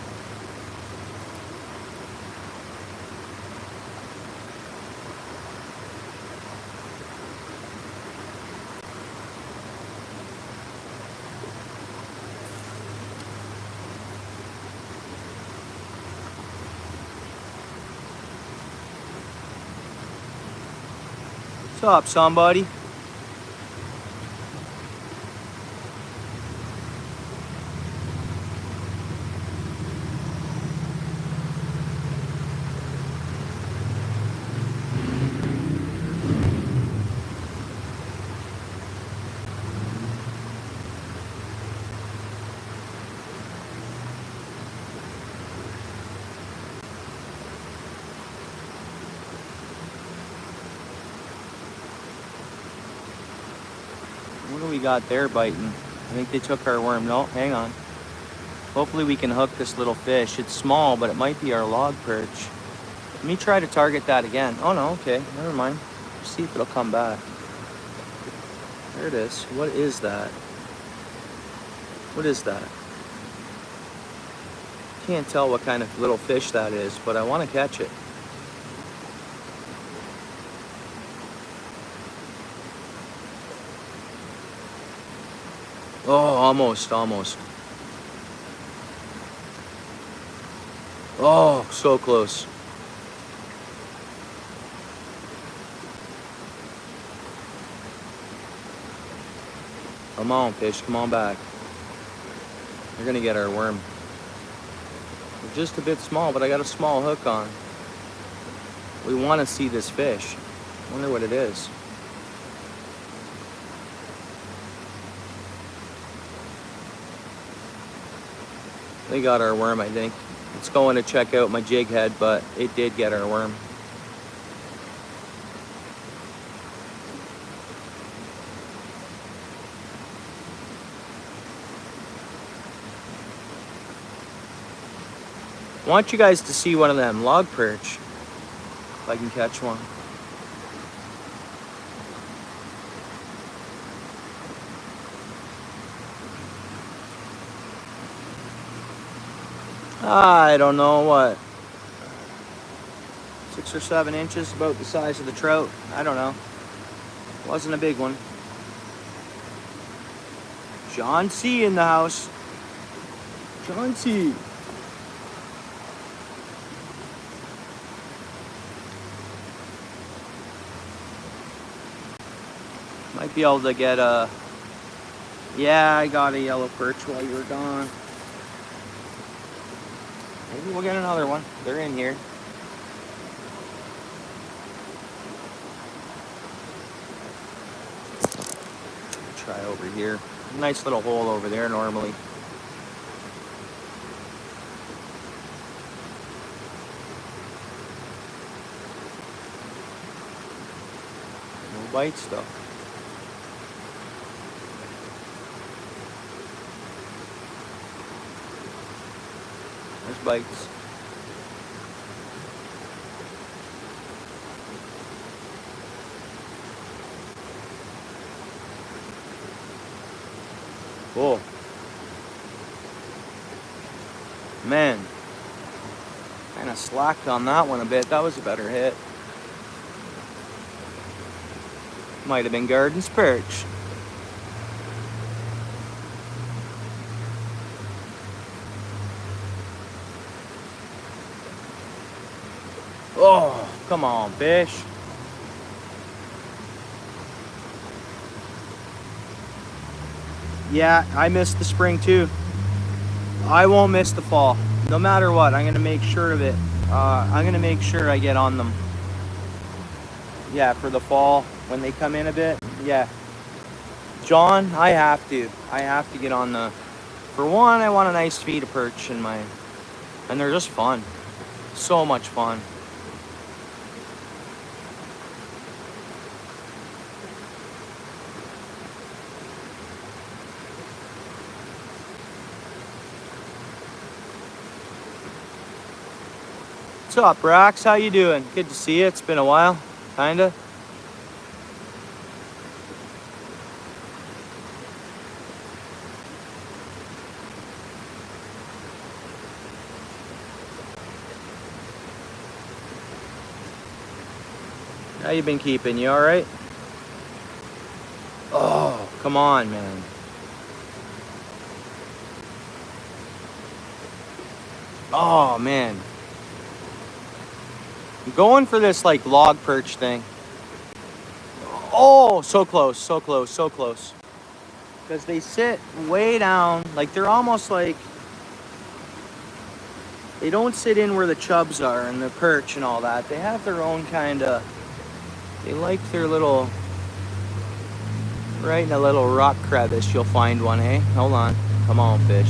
What's up, somebody? What do we got there biting? I think they took our worm. No, hang on. Hopefully we can hook this little fish. It's small, but it might be our log perch. Let me try to target that again. Oh no, okay, never mind. See if it'll come back. There it is. What is that? What is that? Can't tell what kind of little fish that is, but I want to catch it. Oh, almost. Oh, so close. Come on, fish, come on back. We're gonna get our worm. We're just a bit small, but I got a small hook on. We want to see this fish. Wonder what it is. They got our worm, I think. It's going to check out my jig head, but it did get our worm. I want you guys to see one of them log perch, if I can catch one. I don't know, what, 6 or 7 inches, about the size of the trout. I don't know. Wasn't a big one. John C. in the house. John C. Might be able to get a... Yeah, I got a yellow perch while you were gone. Maybe we'll get another one. They're in here. Try over here. Nice little hole over there normally. No bites though. There's bites. Cool. Man, kind of slacked on that one a bit. That was a better hit. Might have been Garden's perch. Oh, come on, fish. Yeah, I missed the spring too. I won't miss the fall. No matter what, I'm going to make sure of it. I'm going to make sure I get on them. Yeah, for the fall, when they come in a bit. Yeah. John, I have to. I have to get on the... For one, I want a nice feed of perch in my... And they're just fun. So much fun. What's up, Rax? How you doing? Good to see you. It's been a while, kinda. How you been keeping? You all right? Oh, come on, man. Oh, man. I'm going for this like log perch thing. Oh, so close, so close, so close. Because they sit way down, like they're almost like, they don't sit in where the chubs are and the perch and all that. They have their own kind of, they like their little, right in a little rock crevice, you'll find one, eh? Hold on, come on, fish.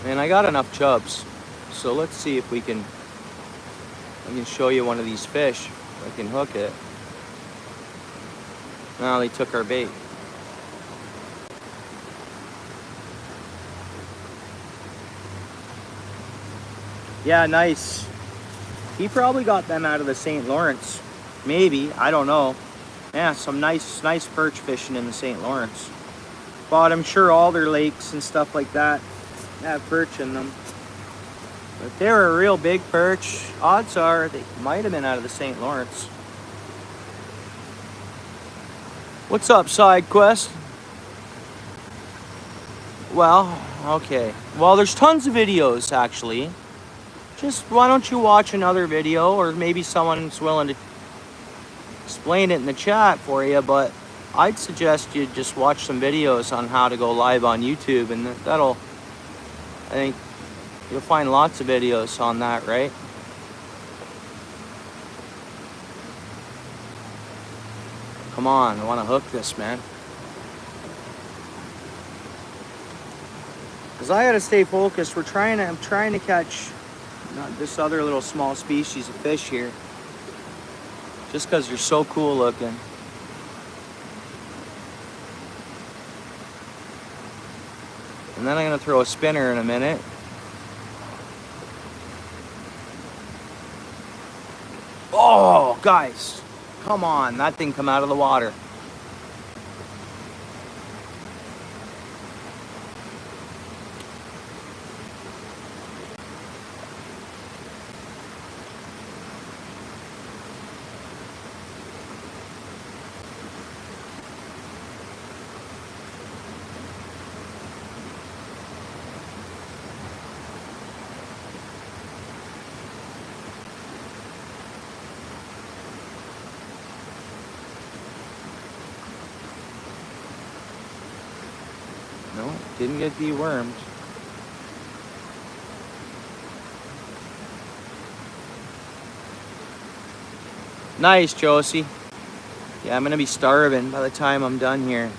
And I got enough chubs. So let's see if I can show you one of these fish. If I can hook it. Now they took our bait. Yeah, nice. He probably got them out of the St. Lawrence. Maybe, I don't know. Yeah, some nice perch fishing in the St. Lawrence. But I'm sure all their lakes and stuff like that have perch in them. If they were a real big perch, odds are they might have been out of the St. Lawrence. What's up, Side Quest? Well, okay. Well, there's tons of videos, actually. Just why don't you watch another video, or maybe someone's willing to explain it in the chat for you, but I'd suggest you just watch some videos on how to go live on YouTube, and that'll, I think, You'll find lots of videos on that, right? Come on, I want to hook this, man. Because I got to stay focused. I'm trying to catch this other little small species of fish here. Just because they're so cool looking. And then I'm going to throw a spinner in a minute. Oh, guys. Come on, that thing come out of the water. No, didn't get dewormed. Nice, Josie. Yeah, I'm gonna be starving by the time I'm done here.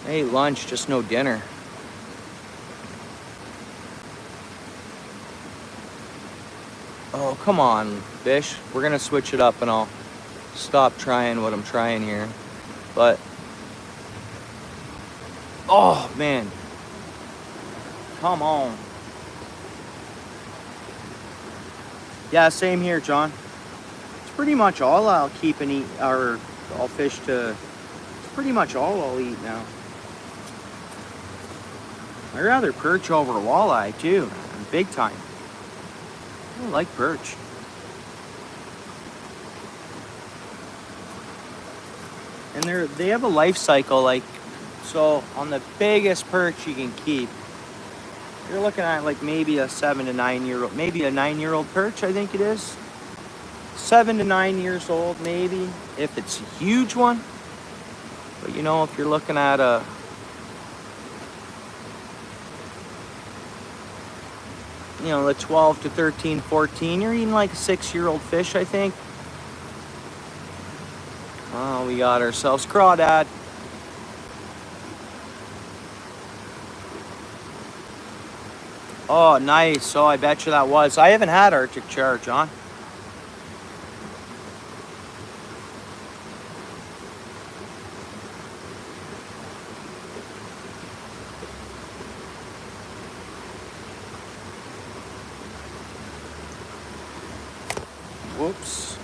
I ate lunch, just no dinner. Oh, come on, fish. We're gonna switch it up and I'll stop trying what I'm trying here. But, oh man. Come on. Yeah, same here, John. It's pretty much all I'll keep and eat, or I'll fish to, it's pretty much all I'll eat now. I'd rather perch over walleye too, big time. I like perch. And they have a life cycle, like, so on the biggest perch you can keep, you're looking at like maybe a 7 to 9 year old, maybe a 9-year-old perch, I think it is. 7 to 9 years old, maybe, if it's a huge one. But you know, if you're looking at a, you know, the 12 to 13, 14, you're eating like a 6-year-old fish, I think. Oh, we got ourselves crawdad. Oh, nice. Oh, I bet you that was. I haven't had Arctic char, John. Whoops.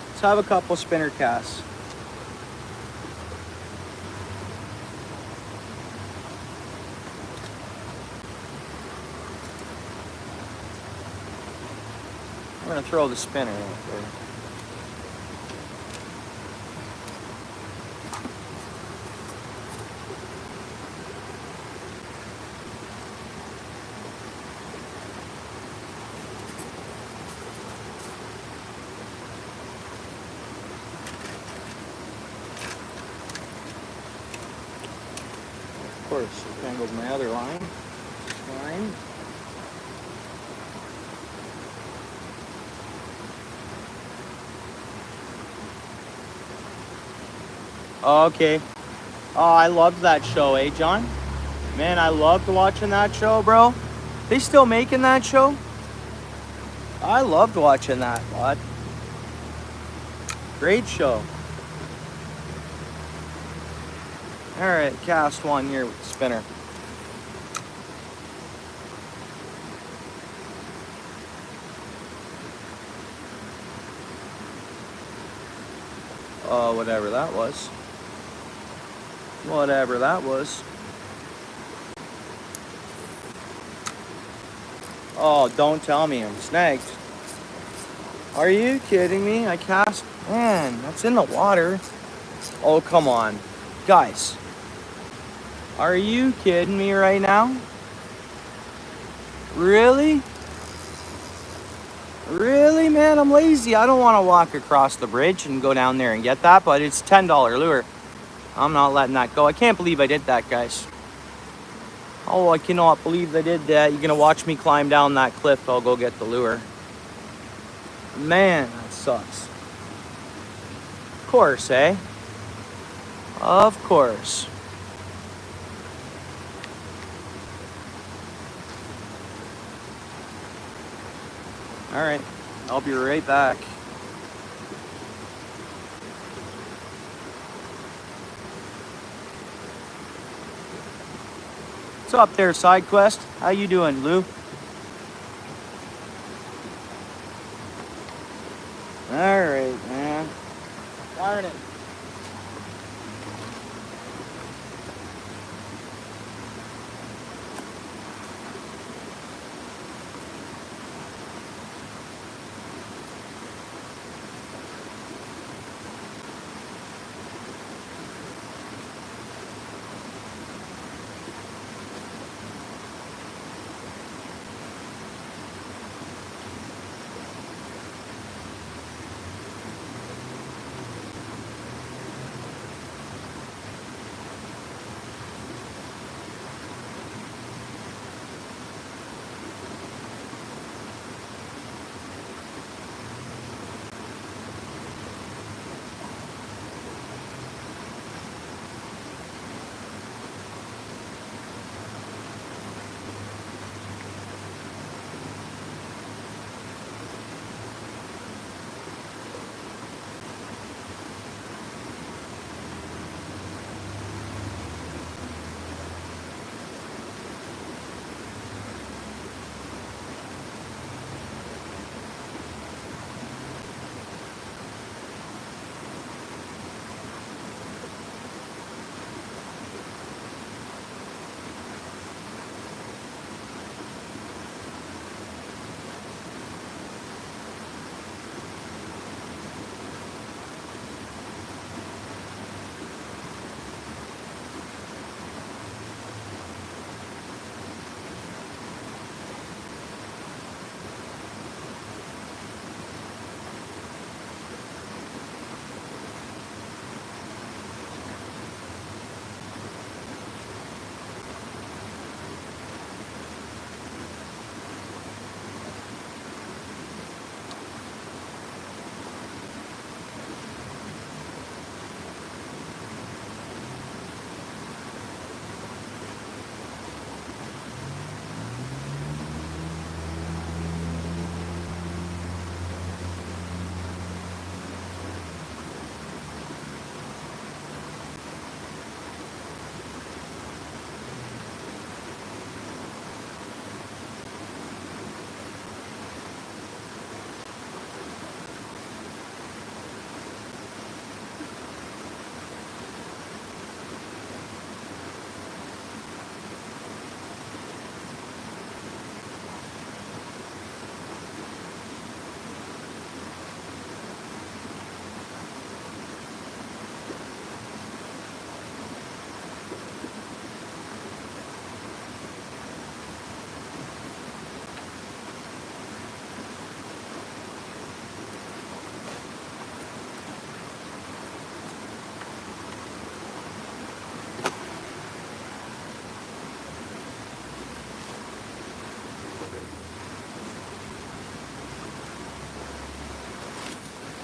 Let's have a couple spinner casts. I'm gonna throw the spinner in there. Of course, tangled my other line. Line. Okay. Oh, I loved that show, eh, John? Man, I loved watching that show, bro. They still making that show? I loved watching that, bud. Great show. All right, cast one here with the spinner. Oh, whatever that was. Whatever that was. Oh, don't tell me I'm snagged. Are you kidding me? I cast, man, that's in the water. Oh, come on. Guys, are you kidding me right now? Really? Really, man? I'm lazy. I don't want to walk across the bridge and go down there and get that, but it's $10 lure. I'm not letting that go. I can't believe I did that, guys. Oh, I cannot believe I did that. You're going to watch me climb down that cliff. I'll go get the lure. Man, that sucks. Of course, eh? Of course. All right. I'll be right back. What's up there, Side Quest? How you doing, Lou? All right, man. Darn it.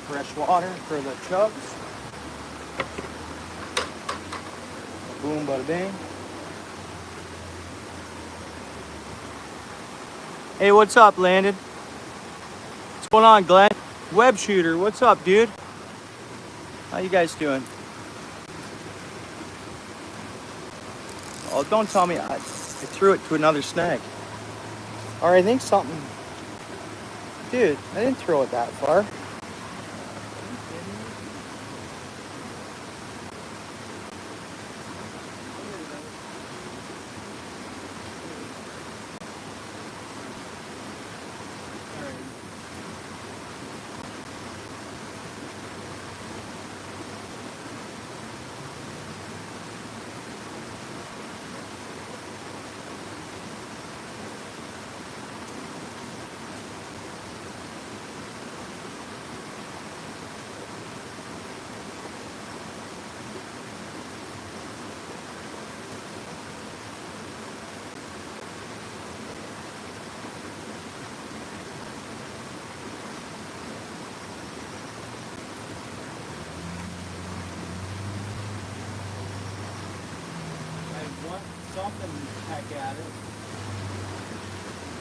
Fresh water for the chubs. Boom, bada bing. Hey, what's up, Landon? What's going on, Glenn? Web shooter, what's up, dude? How you guys doing? Oh, don't tell me I threw it to another snag. Or I think something. Dude, I didn't throw it that far. something heck at it.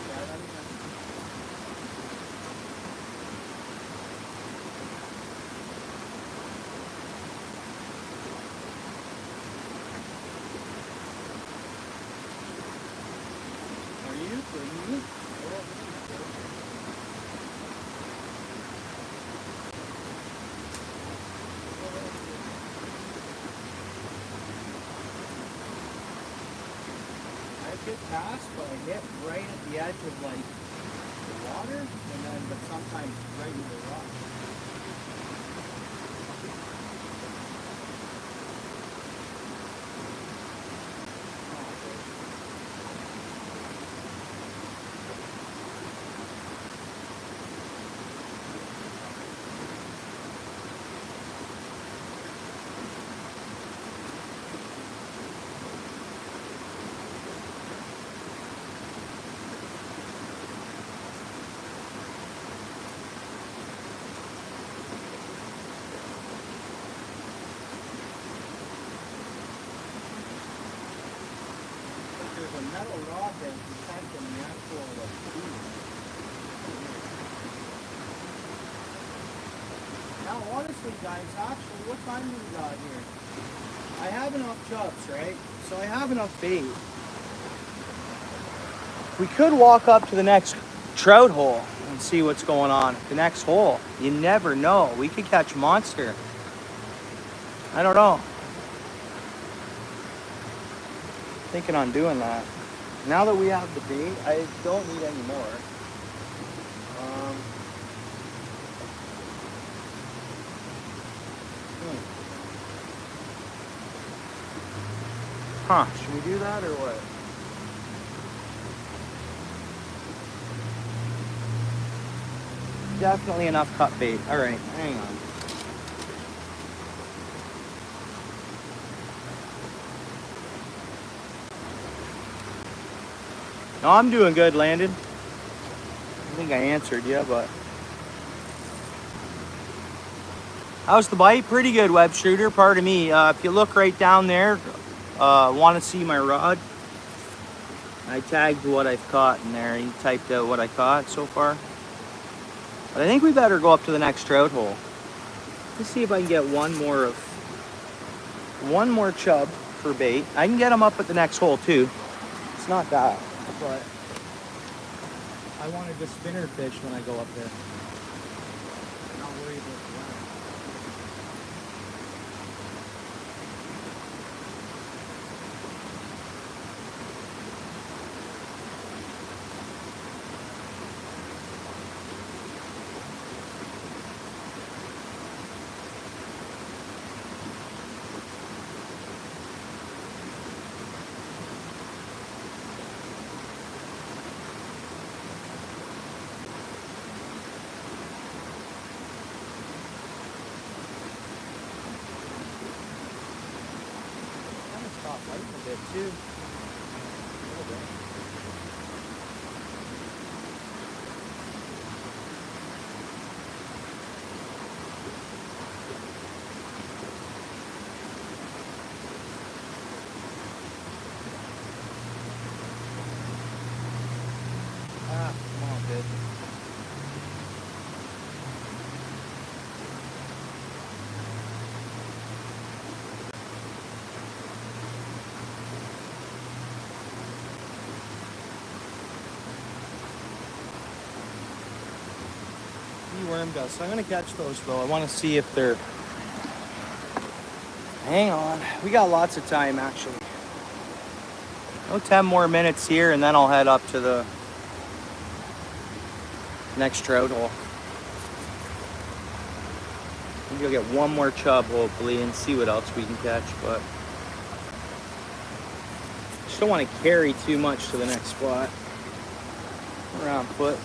Yeah, are you? Get past, but I hit right at the edge of like the water, and then but sometimes right in the rock. There's a metal rod there protecting the actual food. Now, honestly, guys, actually, what time do we got here? I have enough chubs, right? So I have enough bait. We could walk up to the next trout hole and see what's going on. The next hole. You never know. We could catch monster. I don't know. Thinking on doing that. Now that we have the bait, I don't need any more. Should we do that or what? Definitely enough cut bait. All right, hang on. No, I'm doing good, Landon. I think I answered you, but... How's the bite? Pretty good, web shooter. Pardon me. If you look right down there, want to see my rod? I tagged what I've caught in there. He typed out what I caught so far. But I think we better go up to the next trout hole. Let's see if I can get one more chub for bait. I can get them up at the next hole too. It's not that, but I wanted to spinner fish when I go up there. I'm not worried about the weather. Lighten a bit too. A little bit. Come on, kid. Worm dust. So I'm gonna catch those though. I want to see if they're. Hang on, we got lots of time actually. Oh, 10 more minutes here, and then I'll head up to the next trout hole. Maybe I'll get one more chub hopefully, and see what else we can catch. But just don't want to carry too much to the next spot. Around foot.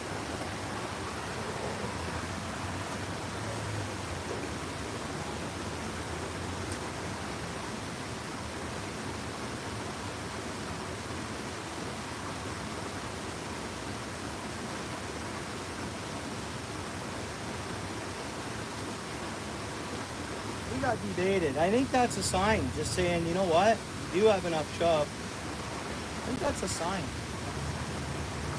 Got debaited. I think that's a sign, just saying, you know what, you do have enough chub. think that's a sign.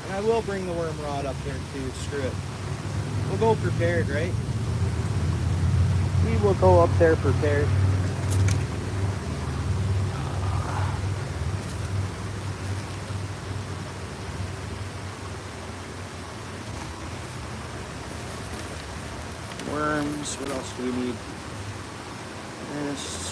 And I will bring the worm rod up there too. Screw it. We'll go prepared, right? We will go up there prepared. Worms. What else do we need? This.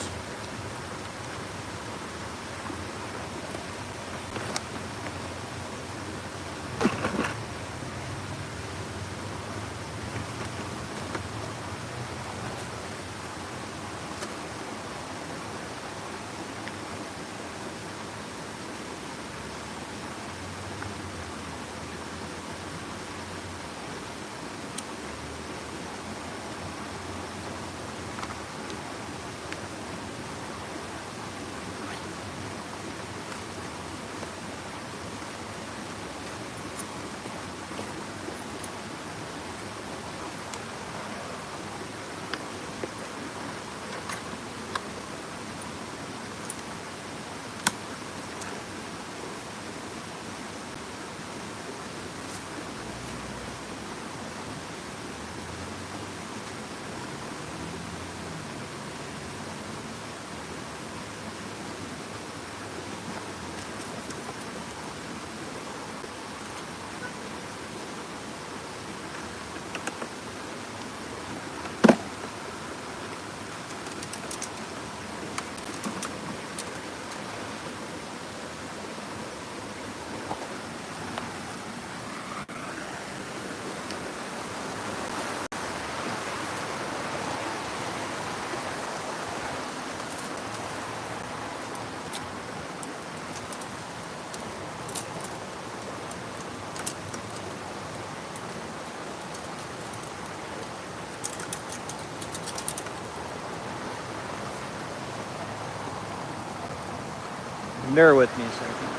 Bear with me a second.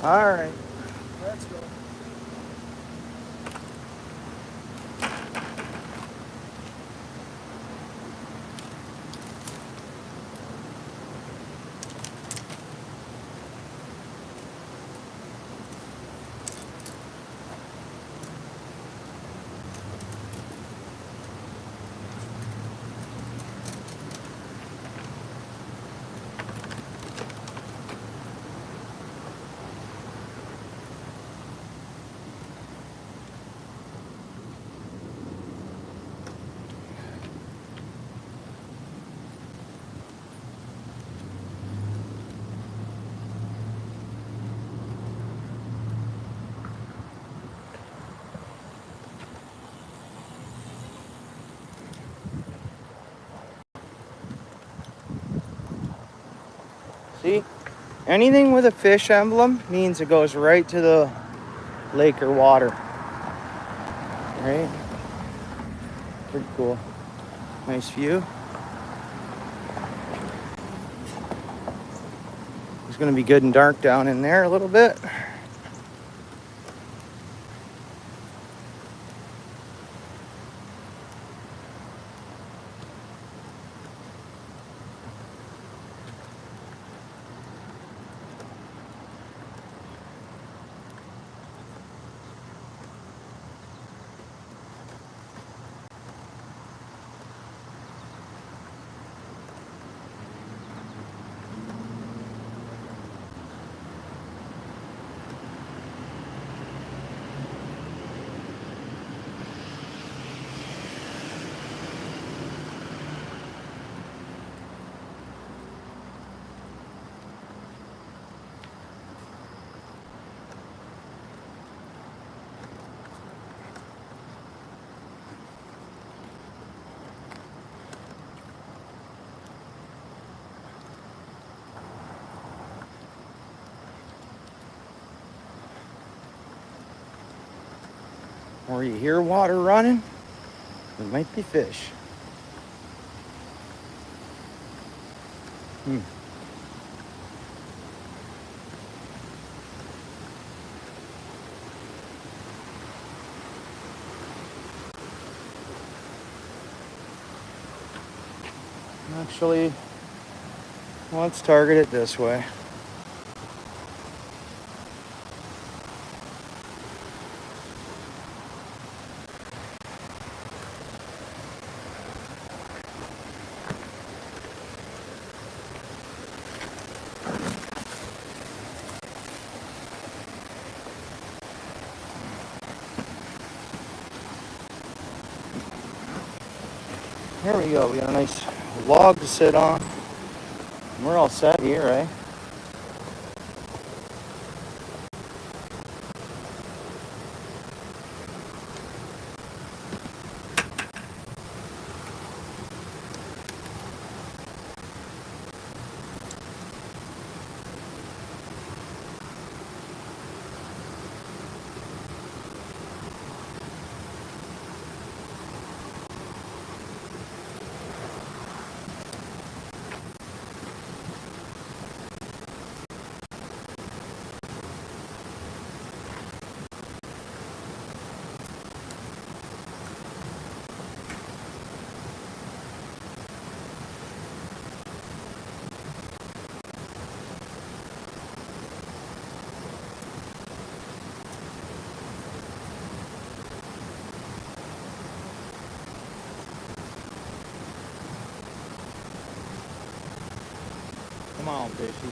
All right, let's go. See? Anything with a fish emblem means it goes right to the lake or water. Right? Pretty cool. Nice view. It's going to be good and dark down in there a little bit. Or you hear water running, there might be fish. Actually, let's target it this way. There we go. We got a nice log to sit on. We're all set here, eh? Come on, fishy.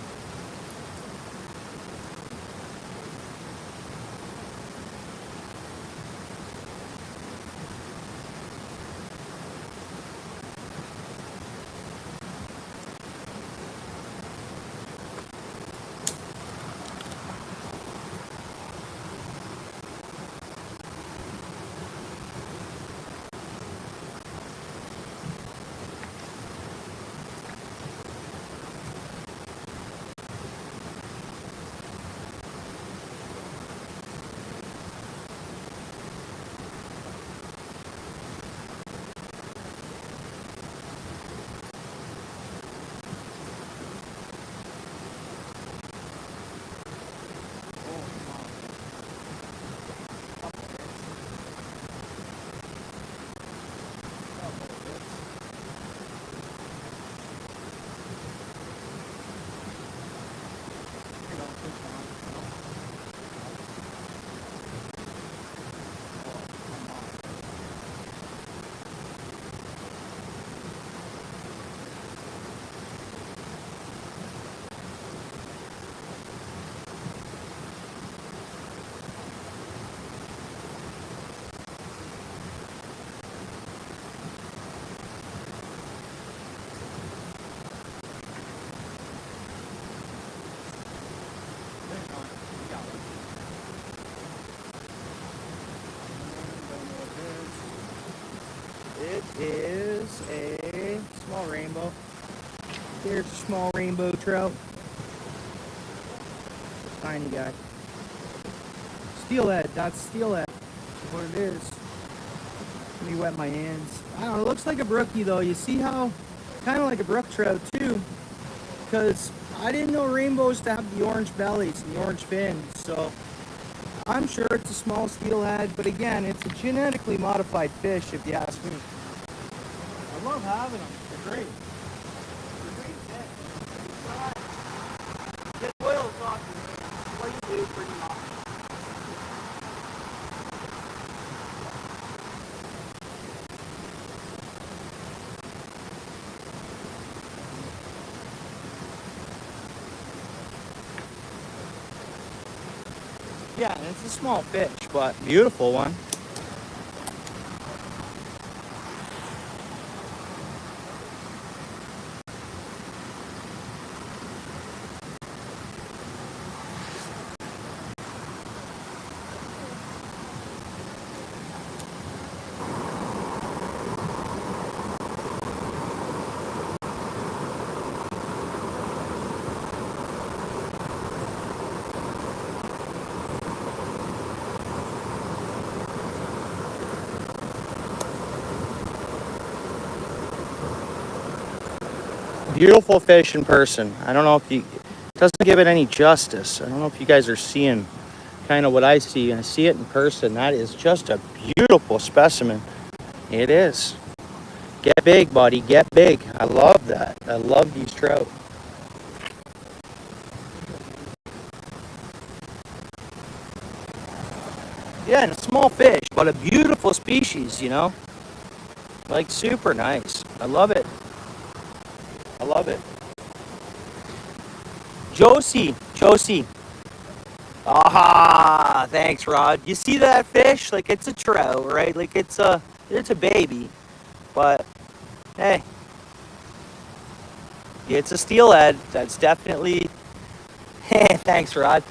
It is a small rainbow. There's a small rainbow trout. tiny guy. Steelhead, that's steelhead. That's what it is. Let me wet my hands. I don't know, it looks like a brookie though. You see how, kind of like a brook trout too. Because I didn't know rainbows to have the orange bellies and the orange fins. So I'm sure it's a small steelhead. But again, it's a genetically modified fish if you ask me. I love having them. They're great. They're great fish. Get oil talking. What you do pretty much. Yeah, and it's a small fish, but beautiful one. Beautiful fish in person. I don't know if you, it doesn't give it any justice. I don't know if you guys are seeing kind of what I see. I see it in person. That is just a beautiful specimen. It is. Get big, buddy. Get big. I love that. I love these trout. Yeah, and a small fish, but a beautiful species, you know? Like, super nice. I love it. I love it. Josie. Aha! Thanks, Rod. You see that fish? Like, it's a trout, right? Like, it's a baby. But, hey. It's a steelhead. That's definitely... Thanks, Rod.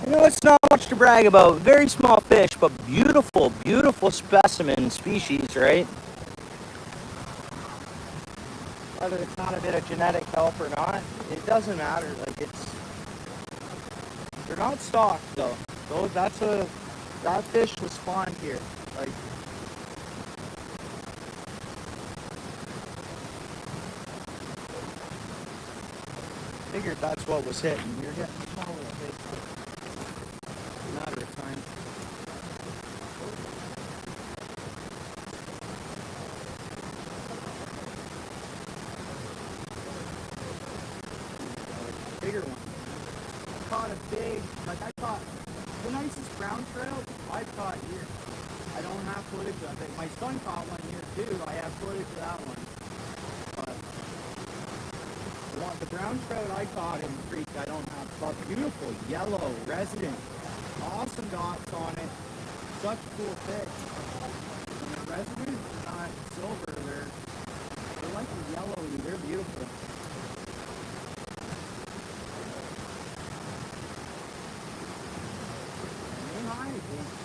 I know it's not much to brag about. Very small fish, but beautiful, beautiful specimen species, right? Whether it's not a bit of genetic help or not, it doesn't matter. Like, they're not stocked though. That fish was spawned here. Like, figured that's what was hitting. You're getting smaller fish. Matter of time. Bigger one. Caught a big, like I caught the nicest brown trout I've caught here. I don't have footage of it. My son caught one here too. I have footage of that one. But the brown trout I caught in the creek, I don't have. But beautiful, yellow, resident. Awesome dots on it. Such a cool fish. And the resident is not silver. They're like a yellowy. They're beautiful. They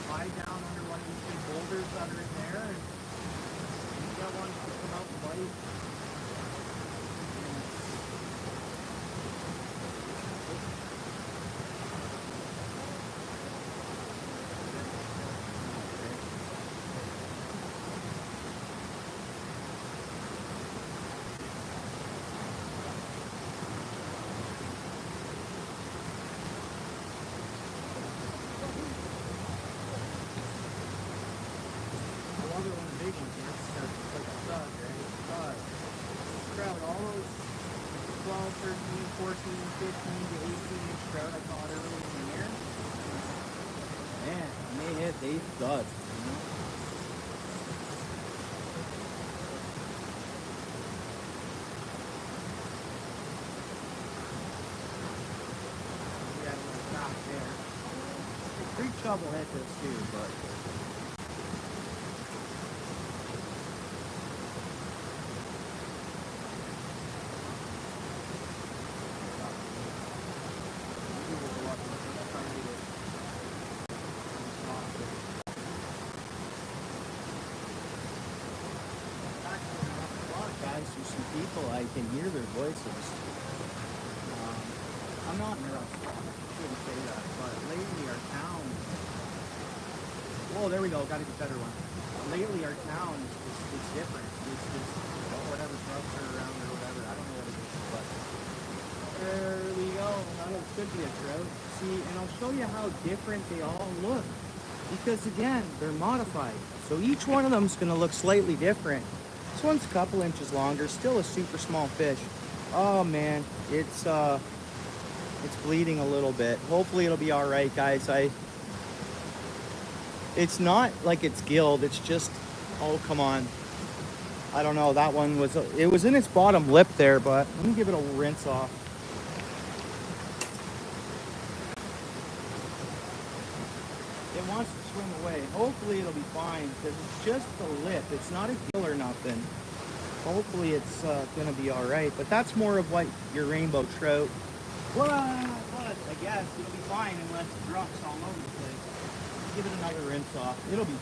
lie down under one of these big boulders that are in there, and you got one to come out and bite. They thud. Yeah, it's not there. Creek shovel hit this too, but people, I can hear their voices. I'm not in a rush. I shouldn't say that, but lately our town. Oh, there we go. Got a better one. Lately our town is different. It's just whatever drugs are around or whatever. I don't know what it is, but there we go. That should be a trout. See, and I'll show you how different they all look. Because again, they're modified. So each one of them is going to look slightly different. This one's a couple inches longer, still a super small fish. Oh man, it's bleeding a little bit. Hopefully it'll be all right, guys. It's not like it's gilled. It's just, oh come on. I don't know. That one it was in its bottom lip there, but let me give it a rinse off. It wants to swim away. Hopefully it'll be fine because it's just the lip. It's not a gill or nothing. Hopefully it's gonna be all right. But that's more of what your rainbow trout. But I guess it'll be fine unless it drops all over the place. Give it another rinse off. It'll be.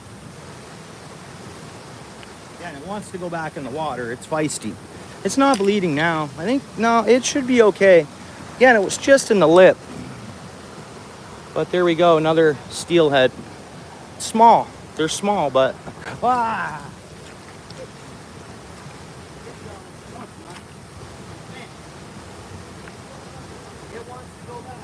Yeah, and it wants to go back in the water. It's feisty. It's not bleeding now. I think no, it should be okay. Again, it was just in the lip. But there we go, another steelhead. Small. They're small, but ah. It wants to go back.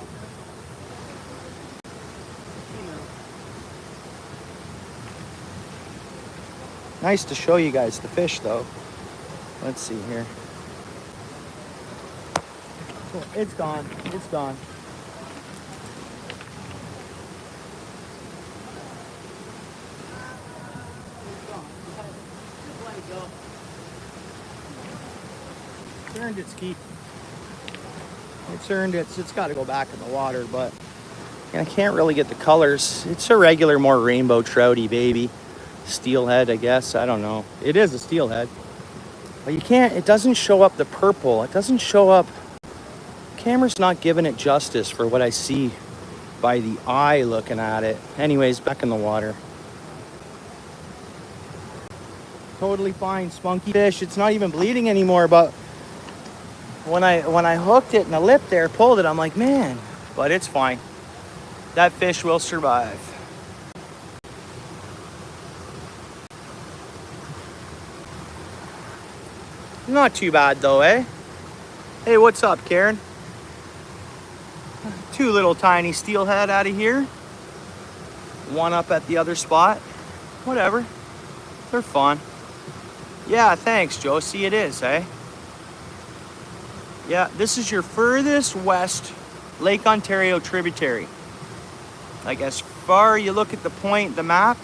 Nice to show you guys the fish though. Let's see here. Oh, it's gone. It's gone. It's earned its keep. It's earned its. It's got to go back in the water, but I can't really get the colors. It's a regular, more rainbow trouty baby. Steelhead, I guess. I don't know. It is a steelhead. But you can't, it doesn't show up the purple. It doesn't show up. Camera's not giving it justice for what I see by the eye looking at it. Anyways, back in the water. Totally fine, spunky fish. It's not even bleeding anymore, but when I hooked it in the lip there, pulled it, I'm like, man, but it's fine. That fish will survive. Not too bad though, eh? Hey, what's up, Karen? Two little tiny steelhead out of here. One up at the other spot. Whatever. They're fun. Yeah, thanks, Josie. It is, eh? Yeah, this is your furthest west Lake Ontario tributary. Like as far you look at the point, the map,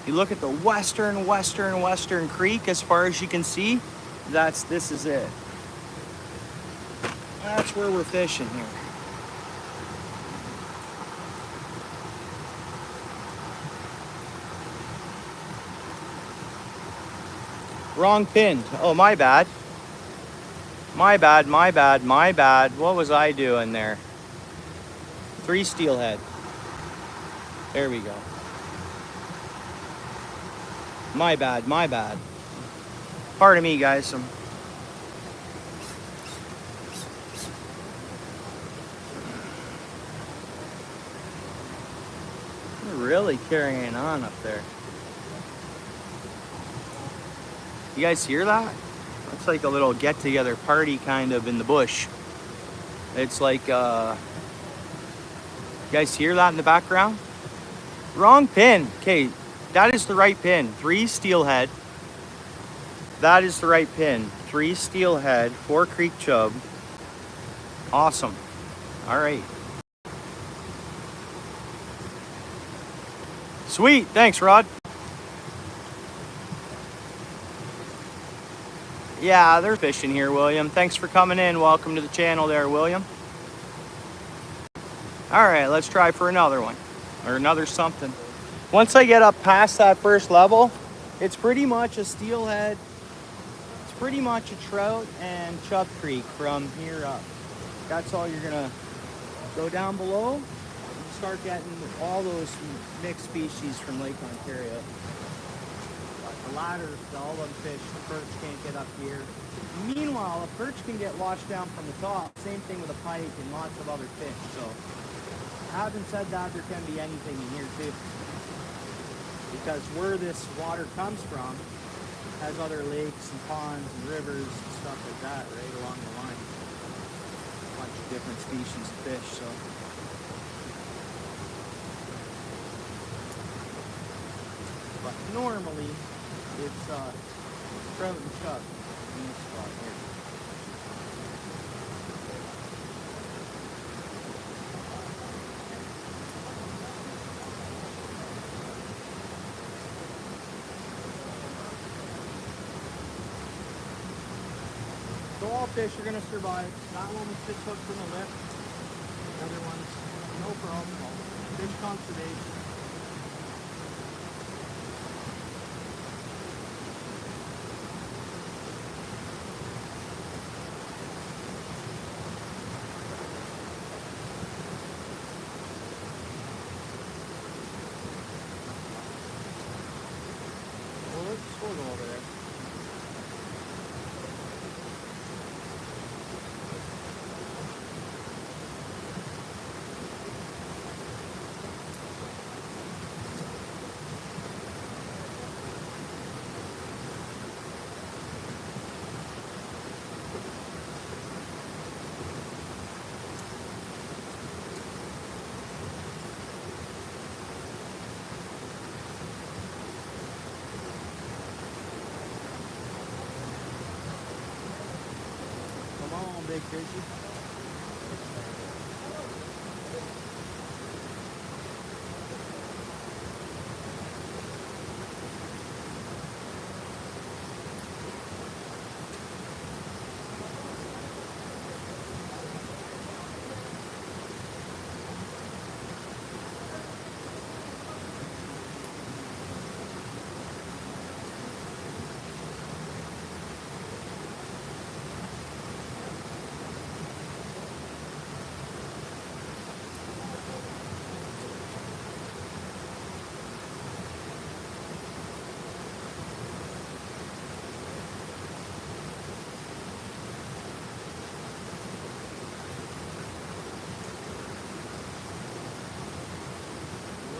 you look at the western creek as far as you can see, this is it. That's where we're fishing here. Wrong pin. Oh, my bad. My bad. What was I doing there? 3 steelhead. There we go. My bad. Pardon me, guys. They're really carrying on up there. You guys hear that? It's like a little get-together party kind of in the bush. It's like, you guys hear that in the background? Wrong pin. Okay, that is the right pin. 3 steelhead. That is the right pin. 3 steelhead, 4 creek chub. Awesome. All right. Sweet. Thanks, Rod. Yeah, they're fishing here, William. Thanks for coming in. Welcome to the channel there, William. All right, let's try for another one or another something. Once I get up past that first level, it's pretty much a steelhead. It's pretty much a trout and chub creek from here up. That's all you're gonna go down below and start getting all those mixed species from Lake Ontario. But the ladders to all them fish. The perch can't get up here. Meanwhile, a perch can get washed down from the top. Same thing with a pike and lots of other fish. So, having said that, there can be anything in here too. Because where this water comes from has other lakes and ponds and rivers and stuff like that right along the line. A bunch of different species of fish. So. But normally, it's trout and chub in this spot here. So all fish are going to survive. That one was just hooked from the lip. The other ones, no problem. Fish conservation. Well, let's go over there. Come on, big fishy.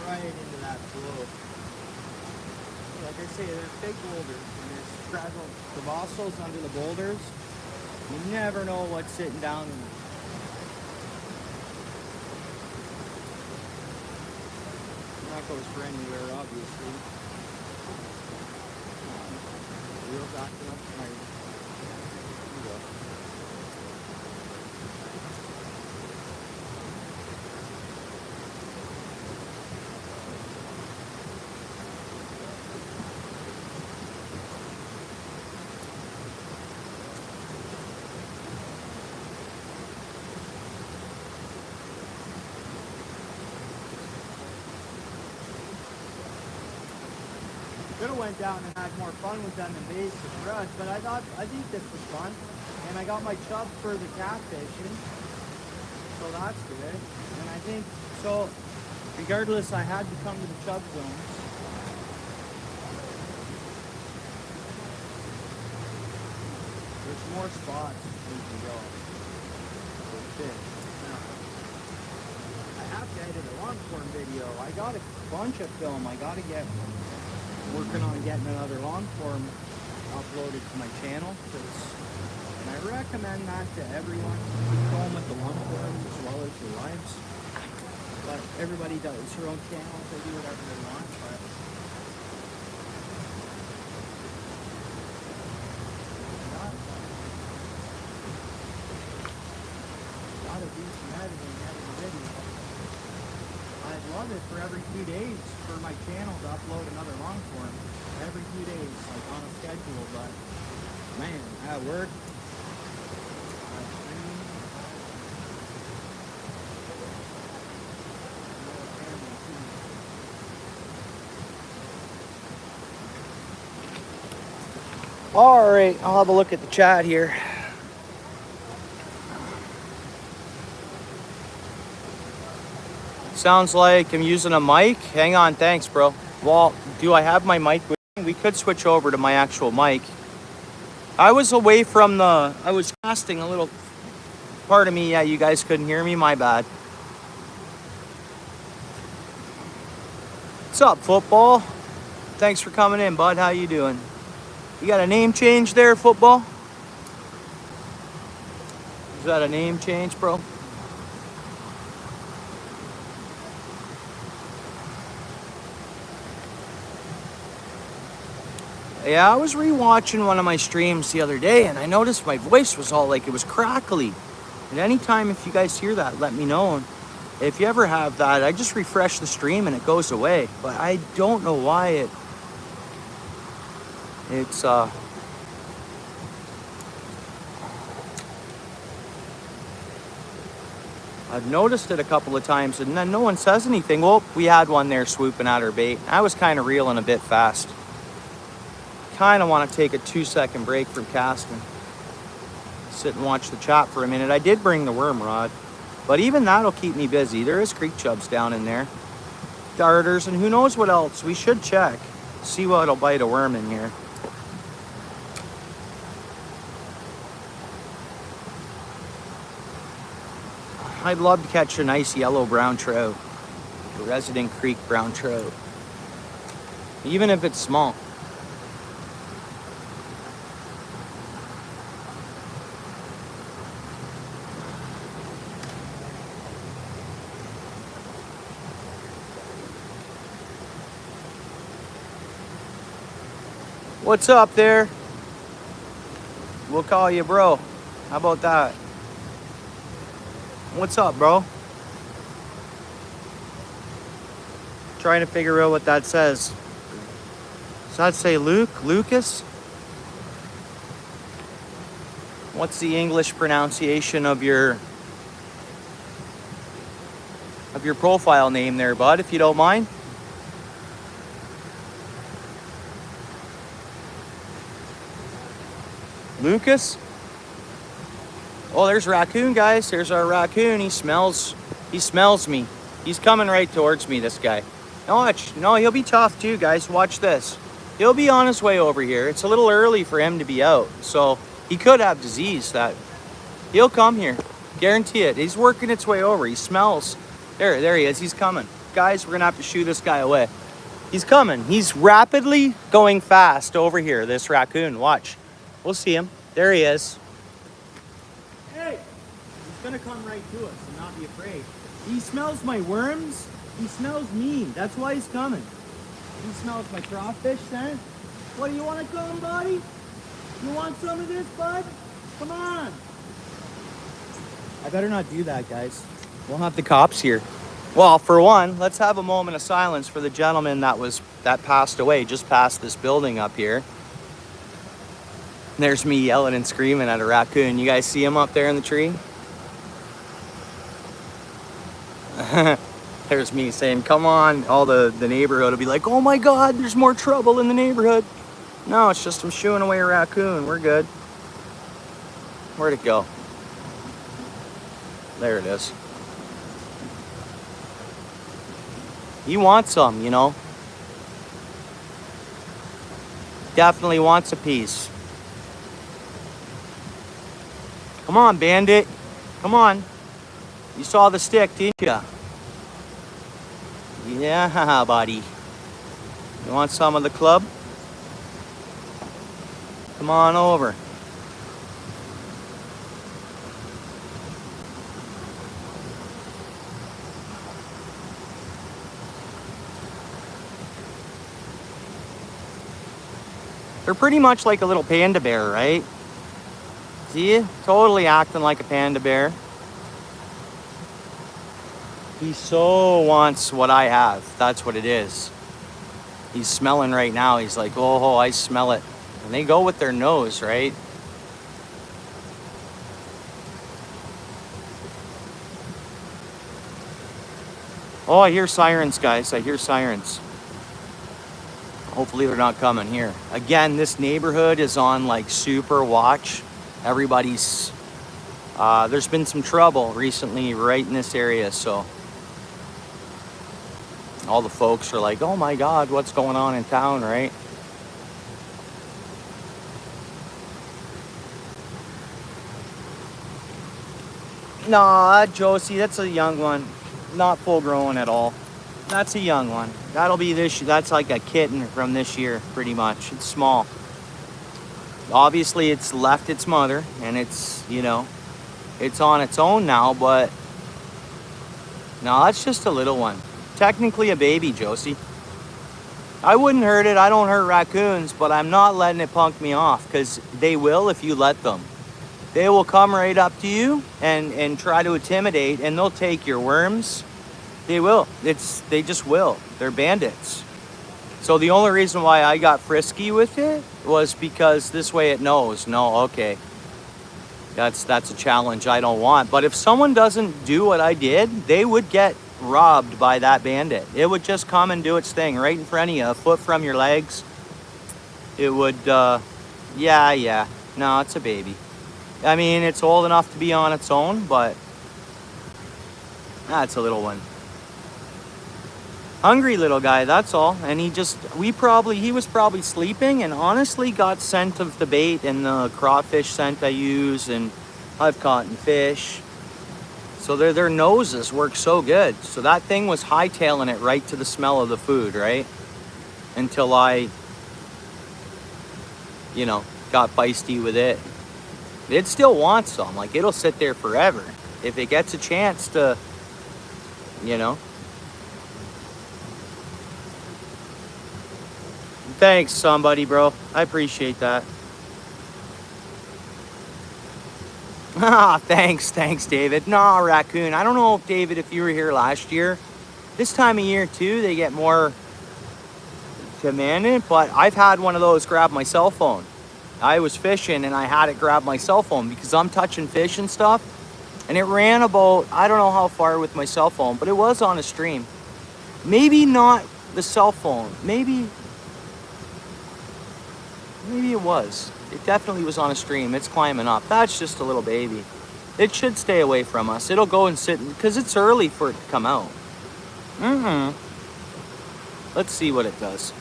Right into that flow. Like I say, they're big boulders and there's fragile crevassos under the boulders. You never know what's sitting down in them. And that goes for anywhere, obviously. Reels acting up tonight. Here we go. Could have went down and had more fun with them and baits and brush, but I think this was fun. And I got my chub for the catfishing, so that's good. And I think, so regardless, I had to come to the chub zones. There's more spots we can go for fish. Now, I have to edit a long form video. I got a bunch of film I got to get. Working on getting another long form uploaded to my channel, and I recommend that to everyone. Keep going with the long forms as well as your lives, but everybody does their own channels, they do whatever they want. But gotta do some editing every video. I'd love it for every 2 days for my channel to upload another long form. Every 2 days, like on a schedule, but man, at work, all right, I'll have a look at the chat here. Sounds like I'm using a mic. Hang on, thanks, bro. Well, do I have my mic with me? we could switch over to my actual mic. I was away from I was casting a little. Pardon me, yeah, you guys couldn't hear me, my bad. What's up, football? Thanks for coming in, bud. How you doing? You got a name change there, football? Is that a name change, bro? Yeah, I was rewatching one of my streams the other day, and I noticed my voice was all like it was crackly. And anytime if you guys hear that, let me know. And if you ever have that, I just refresh the stream and it goes away. But I don't know why it's I've noticed it a couple of times, and then no one says anything. Well, we had one there swooping at her bait. I was kind of reeling a bit fast. Kind of want to take a 2-second break from casting. Sit and watch the chat for a minute. I did bring the worm rod, but even that'll keep me busy. There is creek chubs down in there. Darters, and who knows what else. We should check. See what'll bite a worm in here. I'd love to catch a nice yellow brown trout. A resident creek brown trout. Even if it's small. What's up there? We'll call you bro. How about that? What's up, bro? Trying to figure out what that says. Does that say Luke? Lucas? What's the English pronunciation of your profile name there, bud, if you don't mind? Lucas? Oh, there's Raccoon, guys. There's our Raccoon. He smells me. He's coming right towards me, this guy. Watch. No, he'll be tough too, guys. Watch this. He'll be on his way over here. It's a little early for him to be out, so he could have disease. He'll come here. Guarantee it. He's working its way over. He smells. There he is. He's coming. Guys, we're gonna have to shoo this guy away. He's coming. He's rapidly going fast over here, this Raccoon. Watch. We'll see him. There he is. Hey! He's gonna come right to us and not be afraid. He smells my worms. He smells me. That's why he's coming. He smells my crawfish scent. What do you want to come, buddy? You want some of this, bud? Come on. I better not do that, guys. We'll have the cops here. Well, for one, let's have a moment of silence for the gentleman that passed away just past this building up here. There's me yelling and screaming at a raccoon. You guys see him up there in the tree? There's me saying, come on. All the neighborhood will be like, oh my God, there's more trouble in the neighborhood. No, it's just I'm shooing away a raccoon. We're good. Where'd it go? There it is. He wants some, you know. Definitely wants a piece. Come on, bandit. Come on. You saw the stick, didn't you? Yeah, buddy. You want some of the club? Come on over. They're pretty much like a little panda bear, right? See? Totally acting like a panda bear. He so wants what I have. That's what it is. He's smelling right now. He's like, oh, I smell it. And they go with their nose, right? Oh, I hear sirens, guys. I hear sirens. Hopefully they're not coming here. Again, this neighborhood is on like super watch. Everybody's, there's been some trouble recently right in this area, so all the folks are like, oh my God, what's going on in town, right? Nah, Josie, that's a young one. Not full grown at all. That's a young one. That'll be this, that's like a kitten from this year, pretty much. It's small. Obviously, it's left its mother, and it's, you know, it's on its own now, but no, that's just a little one. Technically a baby, Josie. I wouldn't hurt it. I don't hurt raccoons, but I'm not letting it punk me off, because they will if you let them. They will come right up to you and try to intimidate, and they'll take your worms. They will. They just will. They're bandits. So the only reason why I got frisky with it was because this way it knows, no, okay, that's a challenge I don't want. But if someone doesn't do what I did, they would get robbed by that bandit. It would just come and do its thing right in front of you, a foot from your legs. It would, yeah. No, it's a baby. I mean, it's old enough to be on its own, but it's a little one. Hungry little guy, that's all. And he was probably sleeping, and honestly got scent of the bait and the crawfish scent I use, and I've caught fish. So their noses work so good. So that thing was hightailing it right to the smell of the food, right? Until I, you know, got feisty with it. It still wants some. Like, it'll sit there forever. If it gets a chance to, you know. Thanks, somebody, bro. I appreciate that. Thanks, David. Nah, Raccoon. I don't know if, David, if you were here last year. This time of year, too, they get more demanding, but I've had one of those grab my cell phone. I was fishing, and I had it grab my cell phone because I'm touching fish and stuff, and it ran about, I don't know how far with my cell phone, but it was on a stream. Maybe not the cell phone. Maybe it was. It definitely was on a stream. It's climbing up. That's just a little baby. It should stay away from us. It'll go and sit, because it's early for it to come out. Let's see what it does.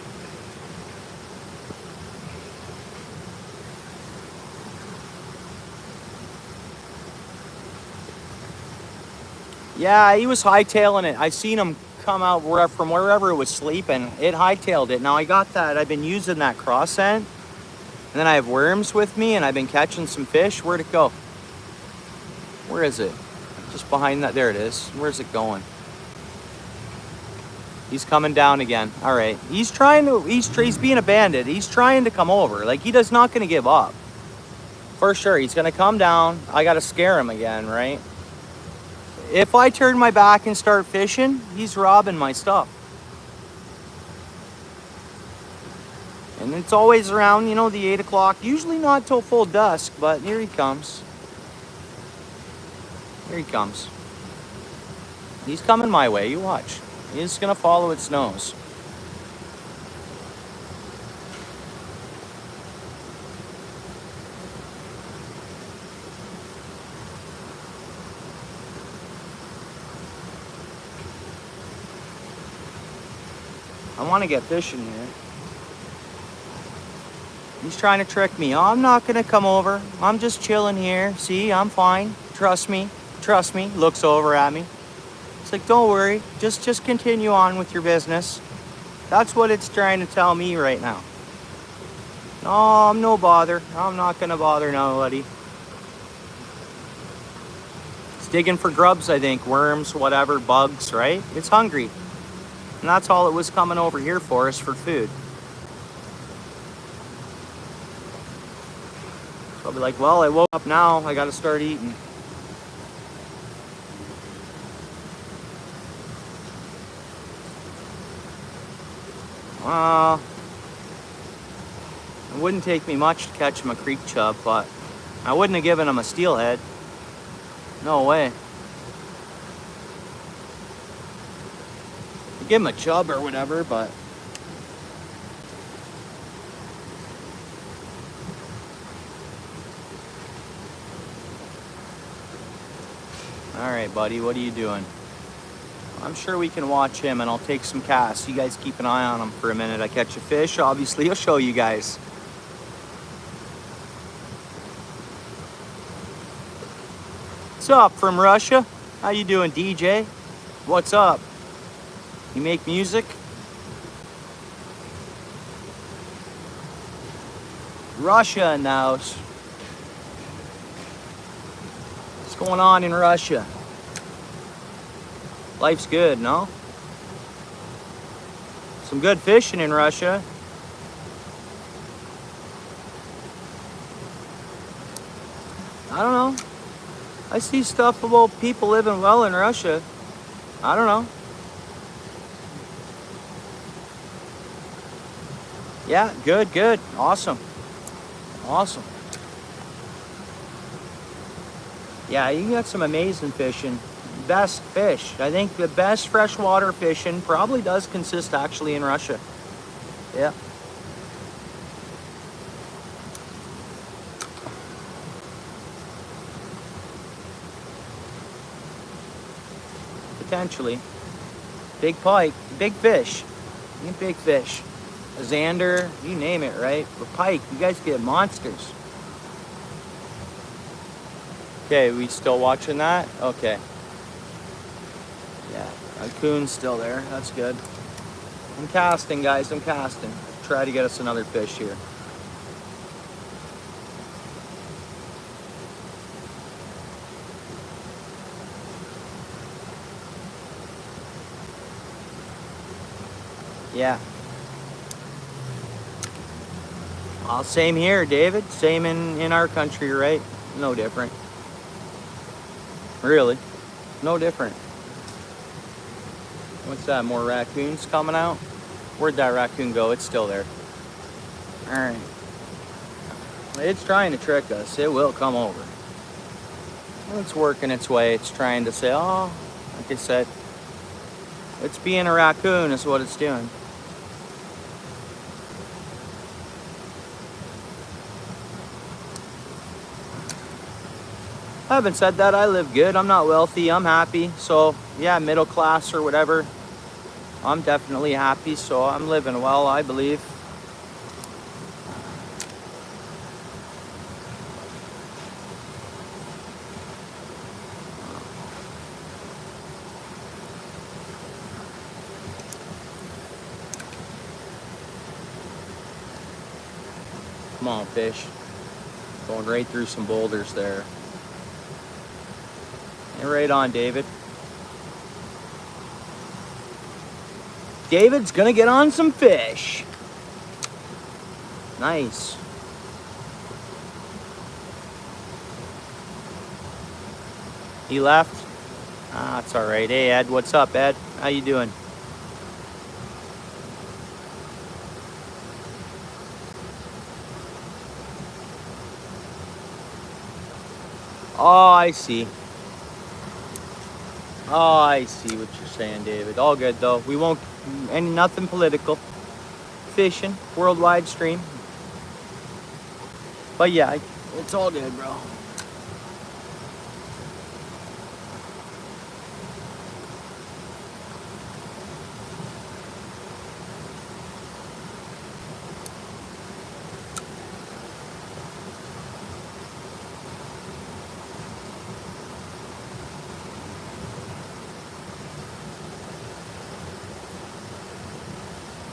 Yeah, he was hightailing it. I seen him come out from wherever it was sleeping. It hightailed it. Now I got that. I've been using that cross scent. And then I have worms with me, and I've been catching some fish. Where'd it go? Where is it? Just behind that. There it is. Where's it going? He's coming down again. All right. He's being a bandit. He's trying to come over. Like, he's not going to give up. For sure. He's going to come down. I got to scare him again, right? If I turn my back and start fishing, he's robbing my stuff. And it's always around, you know, the 8 o'clock. Usually not till full dusk, but here he comes. Here he comes. He's coming my way, you watch. He's gonna follow its nose. I want to get fishing here. He's trying to trick me. Oh, I'm not going to come over. I'm just chilling here. See, I'm fine. Trust me. Trust me. Looks over at me. It's like, don't worry. Just continue on with your business. That's what it's trying to tell me right now. No, I'm no bother. I'm not going to bother nobody. It's digging for grubs, I think. Worms, whatever, bugs, right? It's hungry. And that's all it was coming over here for, is for food. So I'll be like, well, I woke up now. I got to start eating. It wouldn't take me much to catch him a creek chub, but I wouldn't have given him a steelhead. No way. I'd give him a chub or whatever, but all right, buddy, what are you doing? I'm sure we can watch him, and I'll take some casts. You guys keep an eye on him for a minute. I catch a fish, obviously, I'll show you guys. What's up from Russia? How you doing, DJ? What's up? You make music? Russia in the house. What's going on in Russia? Life's good, no? Some good fishing in Russia. I don't know. I see stuff about people living well in Russia. I don't know. Yeah, good, good. Awesome. Awesome. Yeah, you got some amazing fishing. Best fish. I think the best freshwater fishing probably does consist actually in Russia. Yeah. Potentially. Big pike, big fish. Big fish. A zander, you name it, right? But pike, you guys get monsters. Okay, we still watching that? Okay. Yeah, Raccoon's still there. That's good. I'm casting, guys. I'm casting. Try to get us another fish here. Yeah. Well, same here, David. Same in our country, right? No different. Really. No different. What's that? More raccoons coming out? Where'd that raccoon go? It's still there. Alright. It's trying to trick us. It will come over. It's working its way. It's trying to say, oh, like I said, it's being a raccoon is what it's doing. Having said that, I live good. I'm not wealthy. I'm happy. So, yeah, middle class or whatever. I'm definitely happy. So, I'm living well, I believe. Come on, fish. Going right through some boulders there. And right on, David. David's gonna get on some fish. Nice. He left? Ah, it's all right. Hey, Ed, what's up, Ed? How you doing? Oh, I see. Oh, I see what you're saying, David. All good, though. We won't... nothing political. Fishing. Worldwide stream. But yeah, it's all good, bro.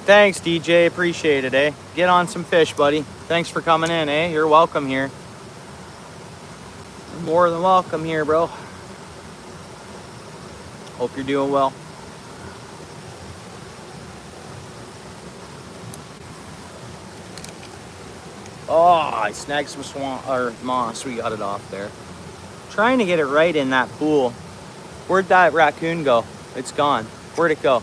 Thanks, DJ. Appreciate it, eh? Get on some fish, buddy. Thanks for coming in, eh? You're welcome here. You're more than welcome here, bro. Hope you're doing well. Oh, I snagged some swamp or moss. We got it off there. Trying to get it right in that pool. Where'd that raccoon go? It's gone. Where'd it go?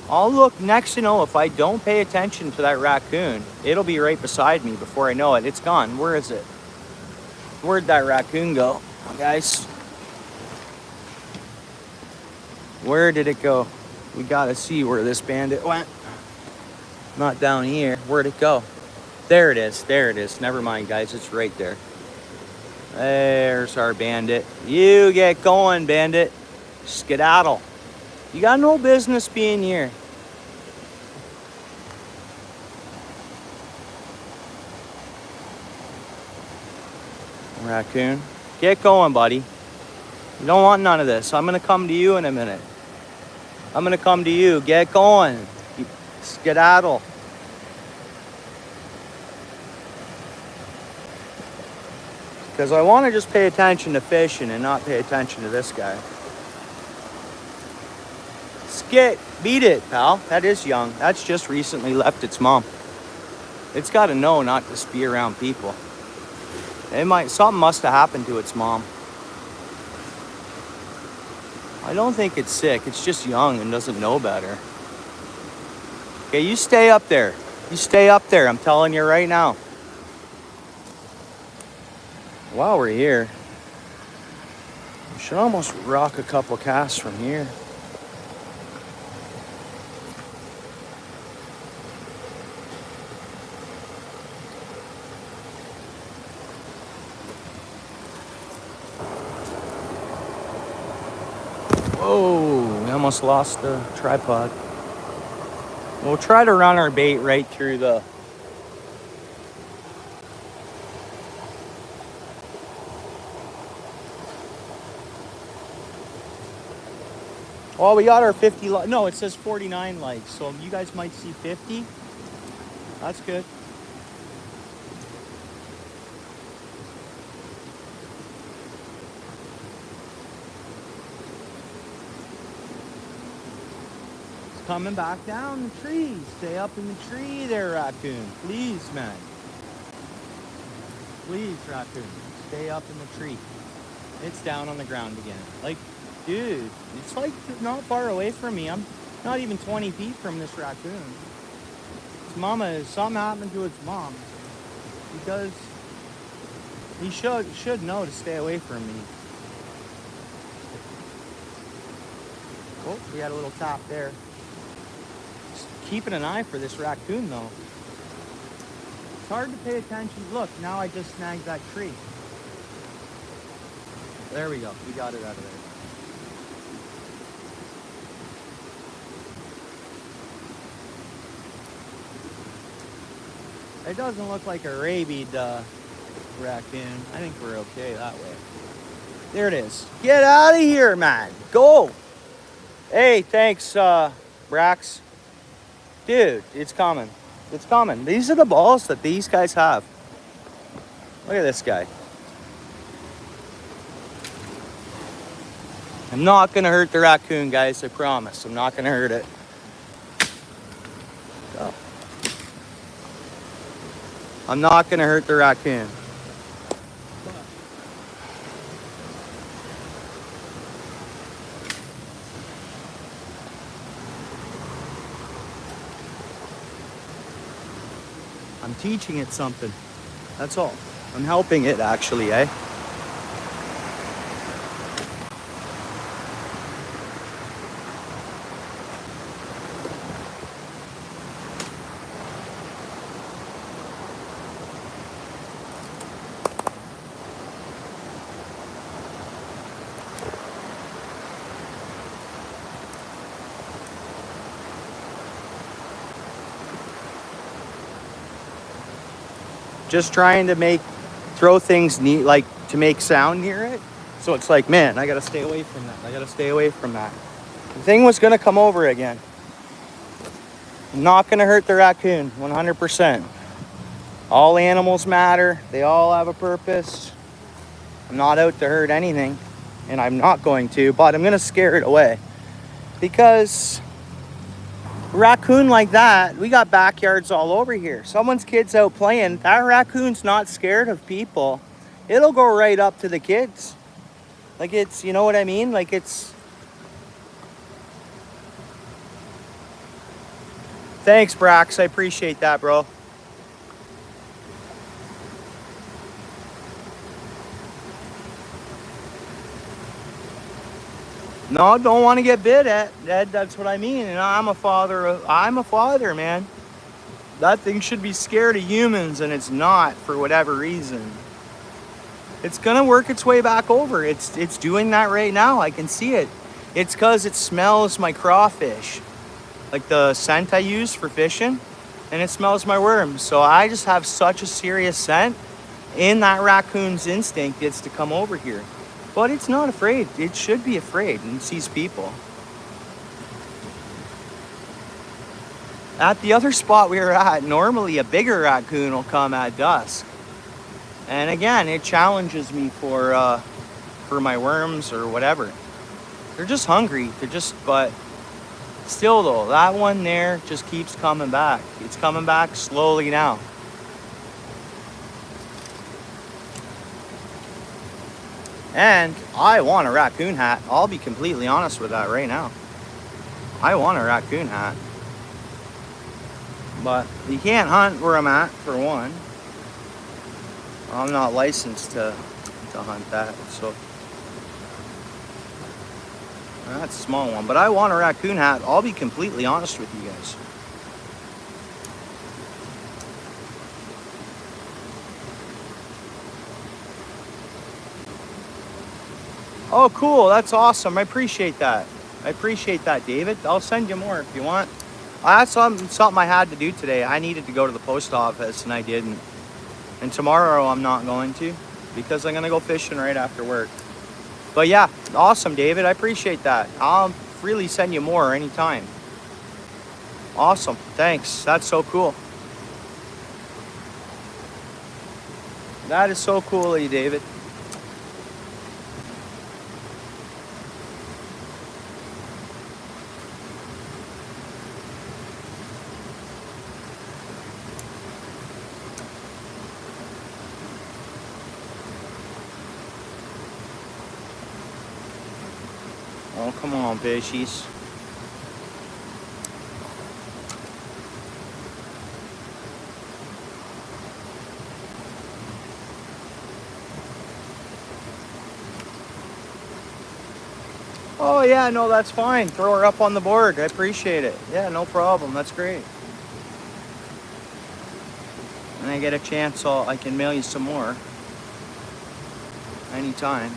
I'll look next to know if I don't pay attention to that raccoon. It'll be right beside me before I know it. It's gone. Where is it? Where'd that raccoon go, guys? Where did it go? We gotta see where this bandit went. Not down here. Where'd it go? There it is. There it is. Never mind, guys. It's right there. There's our bandit. You get going, bandit. Skedaddle. You got no business being here. Raccoon. Get going, buddy. You don't want none of this. I'm gonna come to you in a minute. I'm gonna come to you. Get going. Skedaddle. Because I want to just pay attention to fishing and not pay attention to this guy. Skit, beat it, pal. That is young. That's just recently left its mom. It's got to know not to be around people. Something must have happened to its mom. I don't think it's sick. It's just young and doesn't know better. Okay, you stay up there. You stay up there. I'm telling you right now. While we're here, we should almost rock a couple casts from here. Whoa, we almost lost the tripod. We'll try to run our bait right through the... Well, we got our 50, no, it says 49 likes, so you guys might see 50. That's good. It's coming back down the tree. Stay up in the tree there, Raccoon. Please, man. Please, Raccoon. Stay up in the tree. It's down on the ground again. Like, dude, it's like not far away from me. I'm not even 20 feet from this raccoon. Its mama, something happened to its mom. Because he should know to stay away from me. Oh, we had a little tap there. Just keeping an eye for this raccoon though. It's hard to pay attention. Look, now I just snagged that tree. There we go. We got it out of there. It doesn't look like a rabied raccoon. I think we're okay that way. There it is. Get out of here, man. Go. Hey, thanks, Brax. Dude, it's coming. It's coming. These are the balls that these guys have. Look at this guy. I'm not going to hurt the raccoon, guys. I promise. I'm not going to hurt it. Go. I'm not going to hurt the raccoon. I'm teaching it something. That's all. I'm helping it, actually, eh? Just trying to throw things neat, like to make sound near it. So it's like, man, I gotta stay away from that. I gotta stay away from that. The thing was gonna come over again. I'm not gonna hurt the raccoon, 100%. All animals matter. They all have a purpose. I'm not out to hurt anything, and I'm not going to, but I'm gonna scare it away. Because raccoon like that, we got backyards all over here. Someone's kid's out playing. That raccoon's not scared of people. It'll go right up to the kids. Like it's, you know what I mean? Like it's... Thanks, Brax. I appreciate that, bro. No, don't want to get bit at. That's what I mean. And I'm a father, man. That thing should be scared of humans, and it's not for whatever reason. It's gonna work its way back over. It's doing that right now. I can see it. It's because it smells my crawfish, like the scent I use for fishing, and it smells my worms. So I just have such a serious scent in that raccoon's instinct, it's to come over here. But it's not afraid. It should be afraid and sees people. At the other spot we were at, normally a bigger raccoon will come at dusk. And again, it challenges me for my worms or whatever. They're just hungry. But still though, that one there just keeps coming back. It's coming back slowly now. And I want a raccoon hat. I'll be completely honest with that right now. I want a raccoon hat. But you can't hunt where I'm at, for one. I'm not licensed to hunt that, so. That's a small one, but I want a raccoon hat. I'll be completely honest with you guys. Oh, cool. That's awesome. I appreciate that. I appreciate that, David. I'll send you more if you want. That's something I had to do today. I needed to go to the post office, and I didn't. And tomorrow I'm not going to, because I'm going to go fishing right after work. But yeah, awesome, David. I appreciate that. I'll freely send you more anytime. Awesome. Thanks. That's so cool. That is so cool of you, David. Oh, come on, fishies. Oh, yeah, no, that's fine. Throw her up on the board. I appreciate it. Yeah, no problem. That's great. When I get a chance, I can mail you some more. Anytime.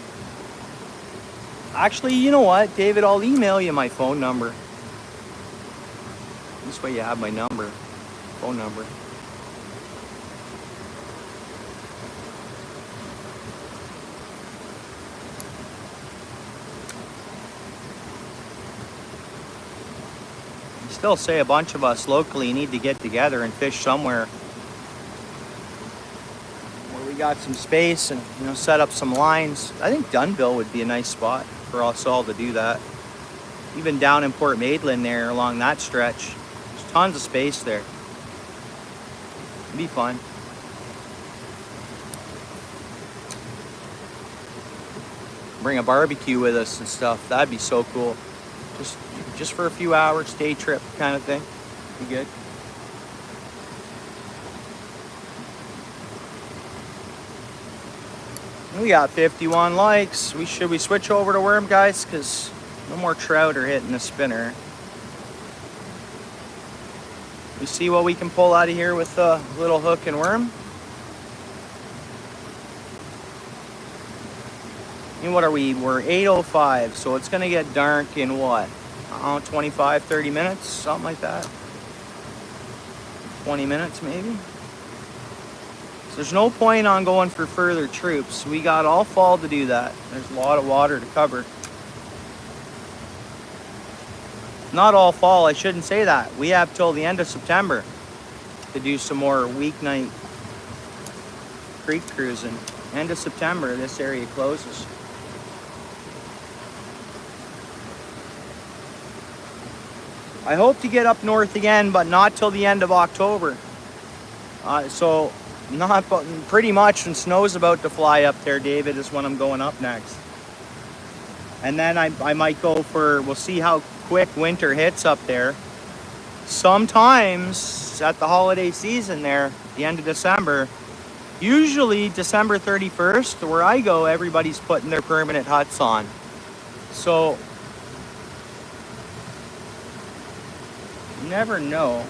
Actually, you know what, David? I'll email you my phone number. This way you have my number. Phone number. I still say a bunch of us locally need to get together and fish somewhere where we got some space and, you know, set up some lines. I think Dunville would be a nice spot for us all to do that. Even down in Port Maitland there along that stretch, there's tons of space there. It'd be fun. Bring a barbecue with us and stuff. That'd be so cool. Just for a few hours, day trip kind of thing. Be good. We got 51 likes. Should we switch over to worm, guys? Because no more trout are hitting the spinner. We see what we can pull out of here with a little hook and worm. And what are we? We're 8:05, so it's gonna get dark in what? 25, 30 minutes, something like that. 20 minutes maybe. So there's no point on going for further troops. We got all fall to do that. There's a lot of water to cover. Not all fall, I shouldn't say that. We have till the end of September to do some more weeknight creek cruising. End of September, this area closes. I hope to get up north again, but not till the end of October. So not pretty much when snow's about to fly up there, David, is when I'm going up next. And then I might go for, we'll see how quick winter hits up there. Sometimes at the holiday season there, the end of December, usually December 31st, where I go, everybody's putting their permanent huts on. So you never know.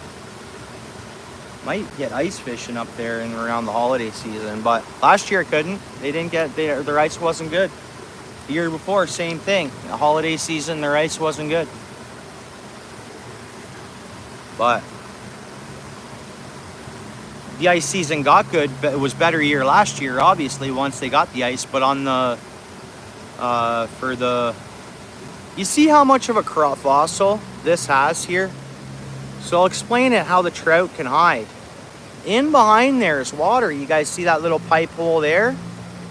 Might get ice fishing up there and around the holiday season, but last year I couldn't. They didn't get, their ice wasn't good. The year before, same thing. The holiday season, their ice wasn't good. But the ice season got good, but it was better year last year, obviously, once they got the ice. But on the, you see how much of a fossil this has here? So I'll explain it how the trout can hide. In behind there is water. You guys see that little pipe hole there?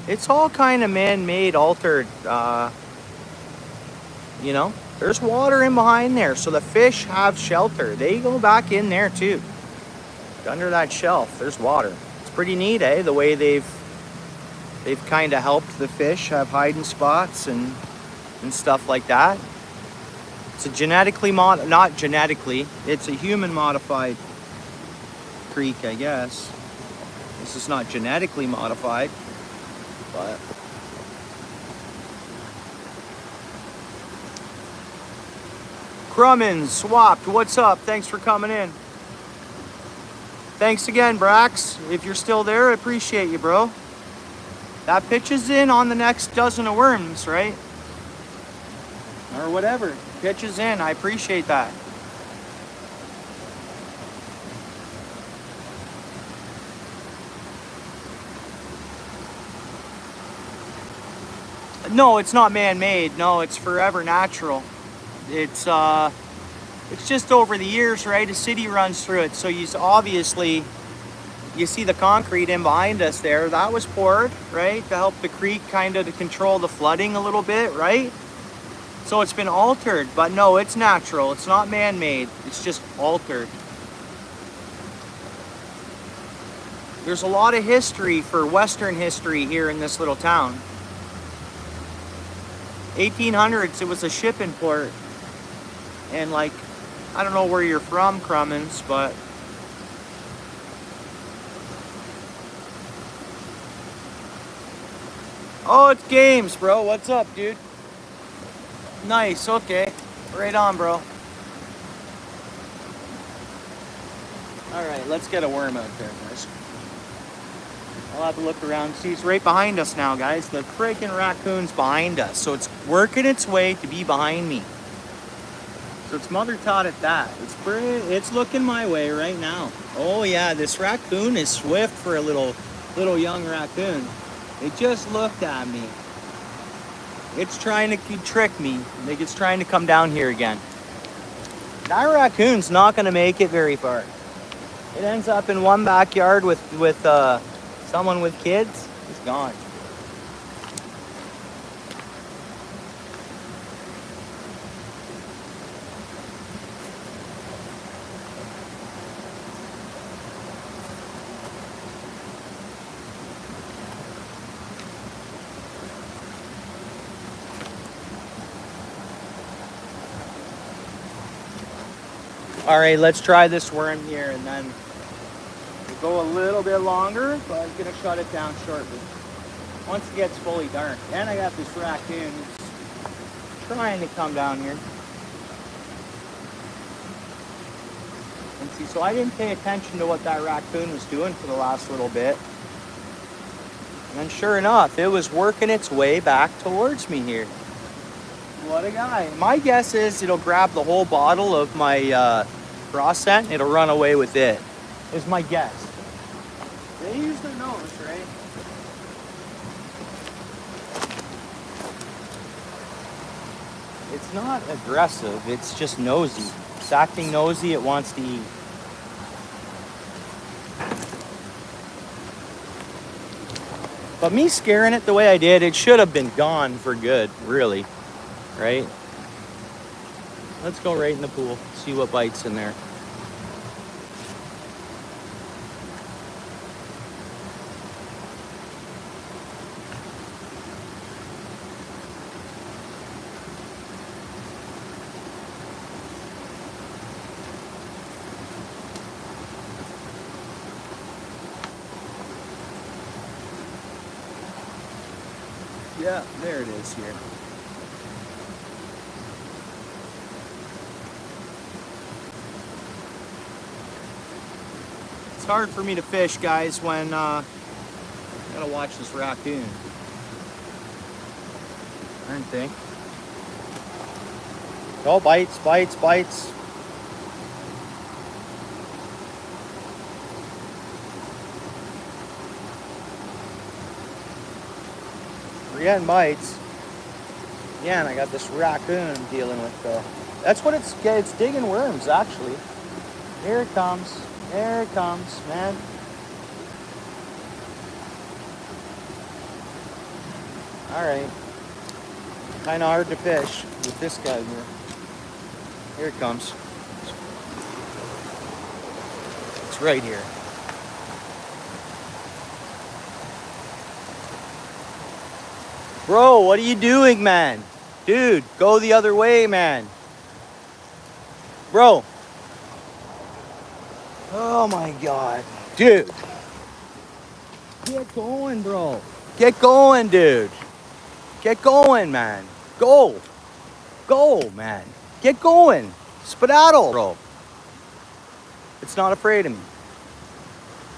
It's all kind of man-made, altered, you know? There's water in behind there, so the fish have shelter. They go back in there too. Under that shelf, there's water. It's pretty neat, eh? The way they've kind of helped the fish have hiding spots and stuff like that. It's a genetically not genetically. It's a human modified creek, I guess. This is not genetically modified, but Crummins swapped. What's up? Thanks for coming in. Thanks again, Brax. If you're still there, I appreciate you, bro. That pitches in on the next dozen of worms, right? Or whatever. Pitches in. I appreciate that. No, it's not man-made. No, it's forever natural. It's just over the years, right? A city runs through it. So you obviously, you see the concrete in behind us there. That was poured, right? To help the creek kind of to control the flooding a little bit, right? So it's been altered, but no, it's natural. It's not man-made. It's just altered. There's a lot of history for Western history here in this little town. 1800s, it was a shipping port. And like, I don't know where you're from, Crummins, but oh, it's Games, bro. What's up, dude? Nice, okay. Right on, bro. Alright, let's get a worm out there, guys. I'll have to look around. See, it's right behind us now, guys. The freaking raccoon's behind us. So it's working its way to be behind me. So it's mother taught it that. It's looking my way right now. Oh yeah, this raccoon is swift for a little young raccoon. It just looked at me. It's trying to trick me. Like it's trying to come down here again. That raccoon's not gonna make it very far. It ends up in one backyard with someone with kids. It's gone. All right, let's try this worm here and then we'll go a little bit longer, but I'm gonna shut it down shortly. Once it gets fully dark. And I got this raccoon who's trying to come down here. And see, so I didn't pay attention to what that raccoon was doing for the last little bit. And then sure enough, it was working its way back towards me here. What a guy. My guess is it'll grab the whole bottle of my raw scent and it'll run away with it, is my guess. They use their nose, right? It's not aggressive, it's just nosy. It's acting nosy, it wants to eat. But me scaring it the way I did, it should have been gone for good, really. Right? Let's go right in the pool, see what bites in there. Yeah, there it is here. It's hard for me to fish, guys, when I gotta watch this raccoon. Aren't they? Oh, bites, bites, bites. getting bites. Yeah, and I got this raccoon I'm dealing with though. That's what it's digging worms actually. Here it comes. There it comes, man. All right. Kind of hard to fish with this guy here. Here it comes. It's right here. Bro, what are you doing, man? Dude, go the other way, man. Bro. Oh my God. Dude. Get going, bro. Get going, dude. Get going, man. Go. Go, man. Get going. Skedaddle, bro. It's not afraid of me.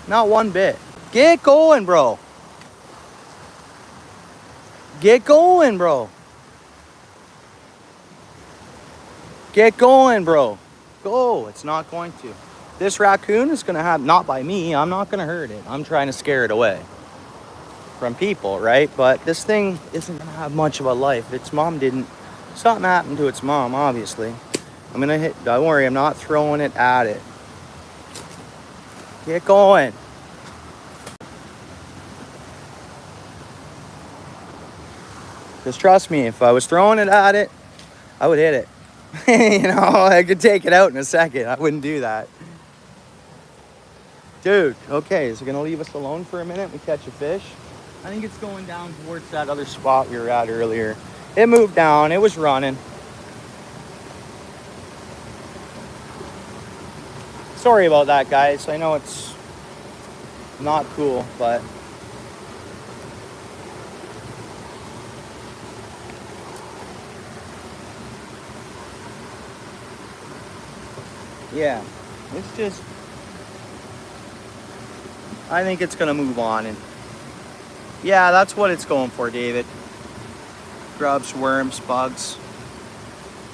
Not one bit. Get going, bro. Get going, bro. Get going, bro. Go. It's not going to. This raccoon is going to have, not by me, I'm not going to hurt it. I'm trying to scare it away from people, right? But this thing isn't going to have much of a life. Its mom didn't. Something happened to its mom, obviously. I'm going to hit, don't worry, I'm not throwing it at it. Get going. Because trust me, if I was throwing it at it, I would hit it. You know, I could take it out in a second. I wouldn't do that. Dude, okay, is it going to leave us alone for a minute? We catch a fish? I think it's going down towards that other spot we were at earlier. It moved down. It was running. Sorry about that, guys. I know it's not cool, but... yeah, it's just... I think it's going to move on. And yeah, that's what it's going for, David. Grubs, worms, bugs.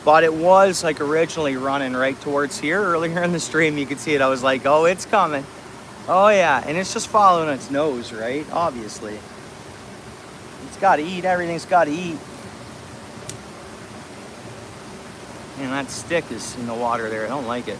But it was like originally running right towards here. Earlier in the stream, you could see it. I was like, oh, it's coming. Oh, yeah. And it's just following its nose, right? Obviously. It's got to eat. Everything's got to eat. And that stick is in the water there. I don't like it.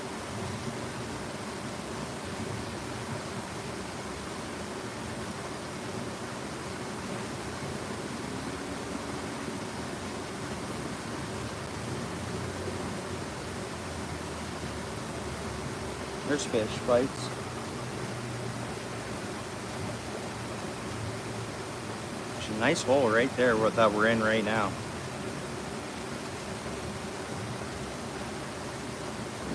There's fish bites. There's a nice hole right there that we're in right now.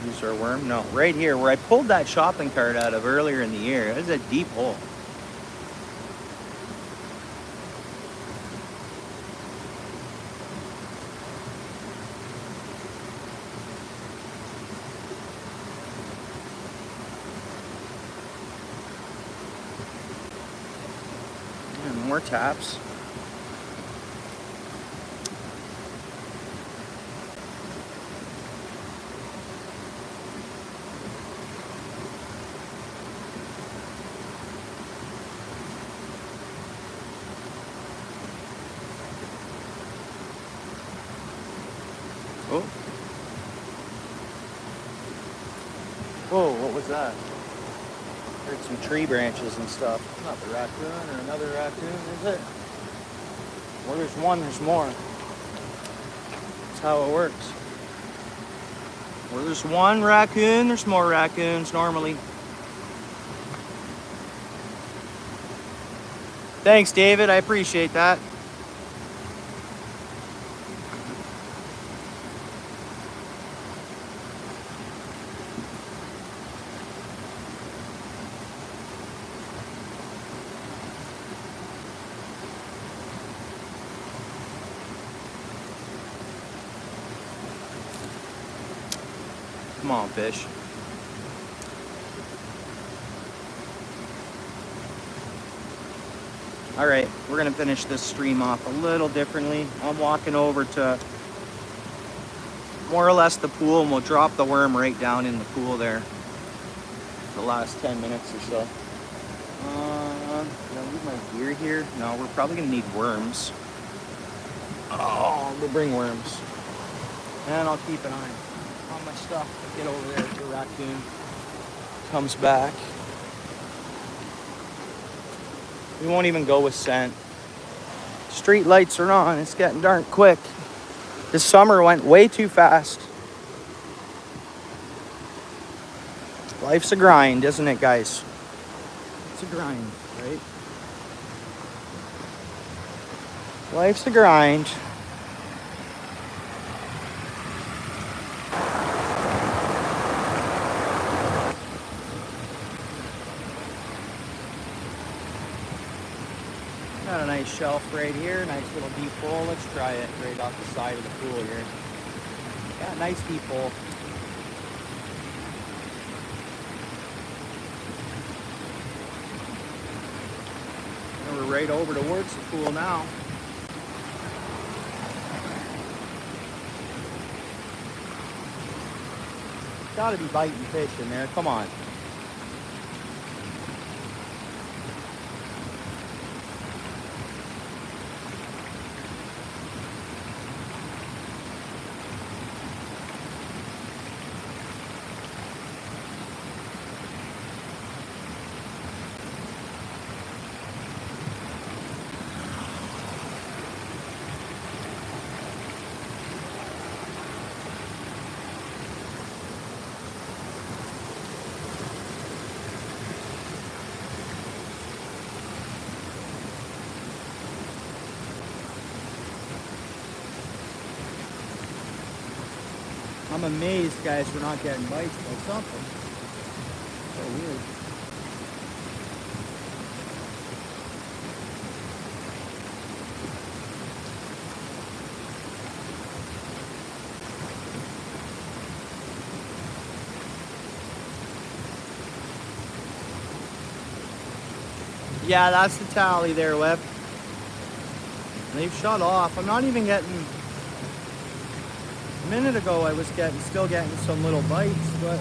Use our worm? No, right here where I pulled that shopping cart out of earlier in the year. It's a deep hole. More taps. Oh. Whoa, what was that? Heard some tree branches and stuff. Not the raccoon or another raccoon, is it? Where there's one, there's more. That's how it works. Where there's one raccoon, there's more raccoons normally. Thanks, David. I appreciate that. Come on, fish. All right, we're gonna finish this stream off a little differently. I'm walking over to more or less the pool, and we'll drop the worm right down in the pool there. The last 10 minutes or so. Did I leave my gear here? No, we're probably gonna need worms. Oh, we'll bring worms. And I'll keep an eye on my stuff. Get over there to Raccoon. Comes back. We won't even go with scent. Street lights are on. It's getting dark quick. This summer went way too fast. Life's a grind, isn't it, guys? It's a grind, right? Life's a grind. Got a nice shelf right here, nice little deep hole. Let's try it right off the side of the pool here. Yeah, nice deep hole. And we're right over towards the pool now. Gotta be biting fish in there, come on. I'm amazed, guys, we're not getting bites by something. So weird. Yeah, that's the tally there, Webb. They've shut off. I'm not even getting... A minute ago I was still getting some little bites, but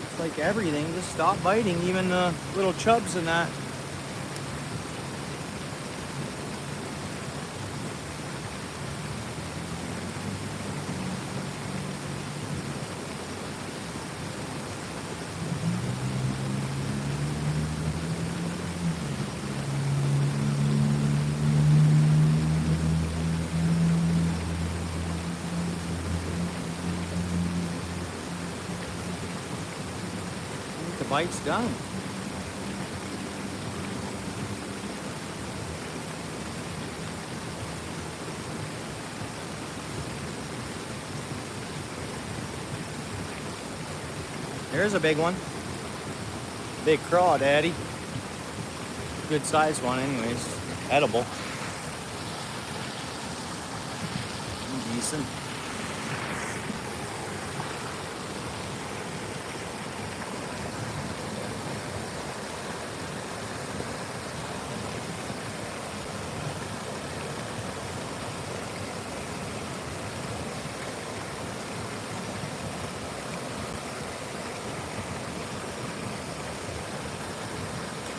it's like everything just stopped biting, even the little chubs and that. The bite's done. There's a big one. Big crawdaddy. Good sized one anyways. Edible. Decent.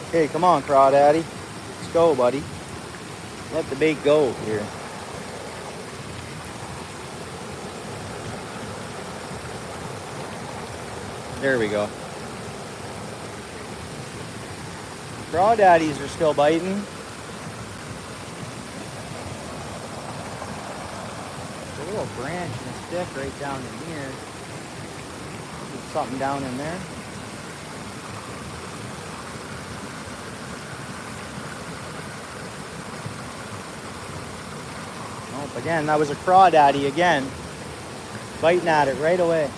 Okay, come on, crawdaddy. Let's go, buddy. Let the bait go here. There we go. Crawdaddies are still biting. There's a little branch and a stick right down in here. There's something down in there. Again, that was a crawdaddy again. Biting at it right away.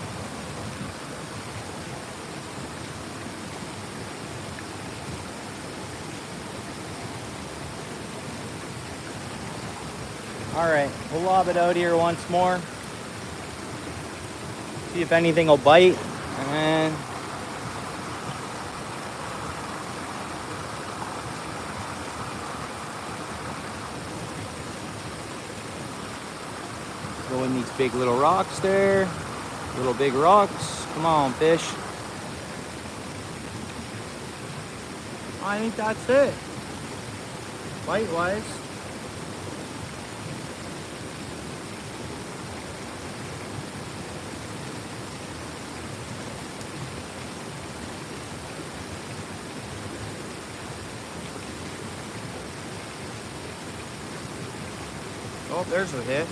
Alright, we'll lob it out here once more. See if anything will bite. And throw in these big little rocks there. Little big rocks. Come on, fish. I think that's it. Bite-wise. Oh, there's a hit.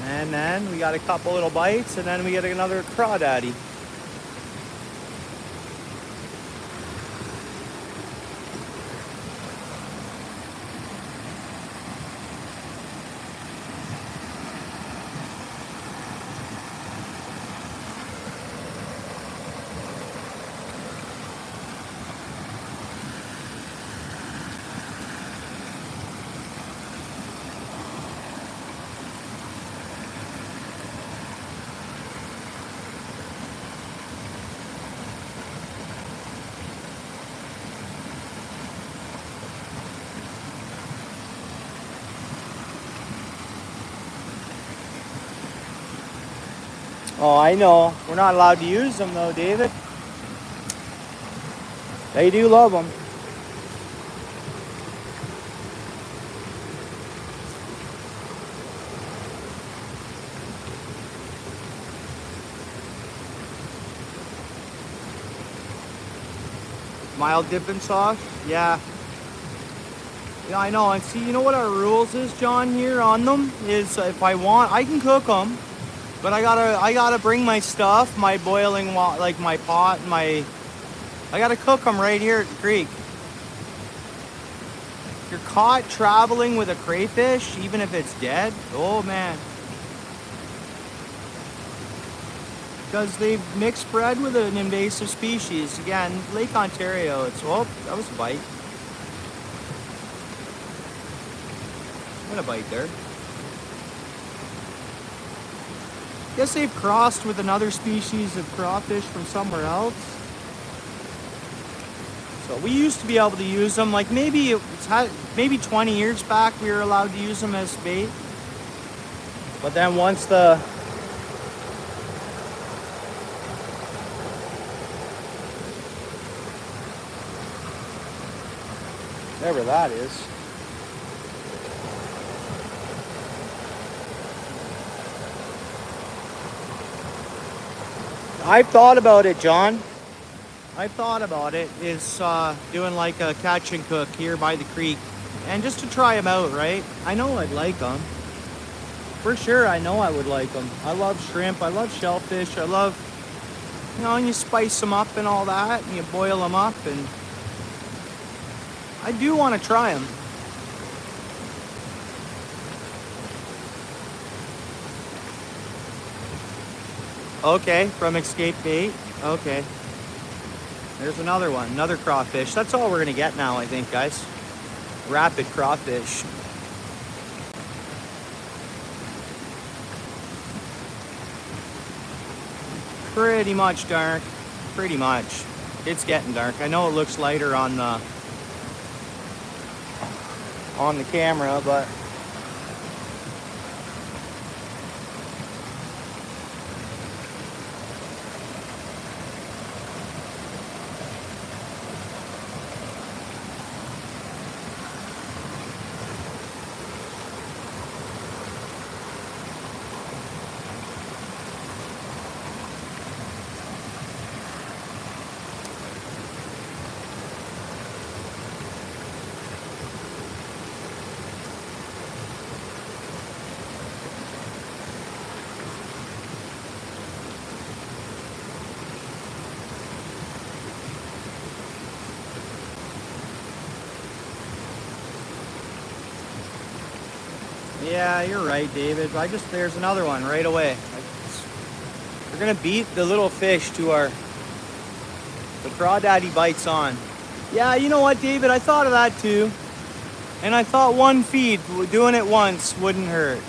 And then we got a couple little bites, and then we get another crawdaddy. Oh, I know. We're not allowed to use them though, David. They do love them. Mild dipping sauce? Yeah. Yeah, I know. And see, you know what our rules is, John, here on them? Is if I want, I can cook them. But I gotta bring my stuff, my boiling water, like my pot, I gotta cook them right here at the creek. If you're caught traveling with a crayfish, even if it's dead, oh man. Because they've mixed bred with an invasive species. Again, Lake Ontario, it's, oh, that was a bite. What a bite there. Guess they've crossed with another species of crawfish from somewhere else. So we used to be able to use them, like maybe 20 years back we were allowed to use them as bait. But then once the whatever that is. I've thought about it, John. I've thought about it, is doing like a catch and cook here by the creek. And just to try them out, right? I know I'd like them. For sure, I know I would like them. I love shrimp, I love shellfish, I love, you know, and you spice them up and all that, and you boil them up, and I do want to try them. Okay, from Escape Bait. Okay. There's another one, another crawfish. That's all we're gonna get now, I think, guys. Rapid crawfish. Pretty much dark. Pretty much. It's getting dark. I know it looks lighter on the camera, but yeah, you're right, David. There's another one right away. We're gonna beat the little fish to the crawdaddy bites on. Yeah, you know what, David? I thought of that too. And I thought one feed, doing it once wouldn't hurt.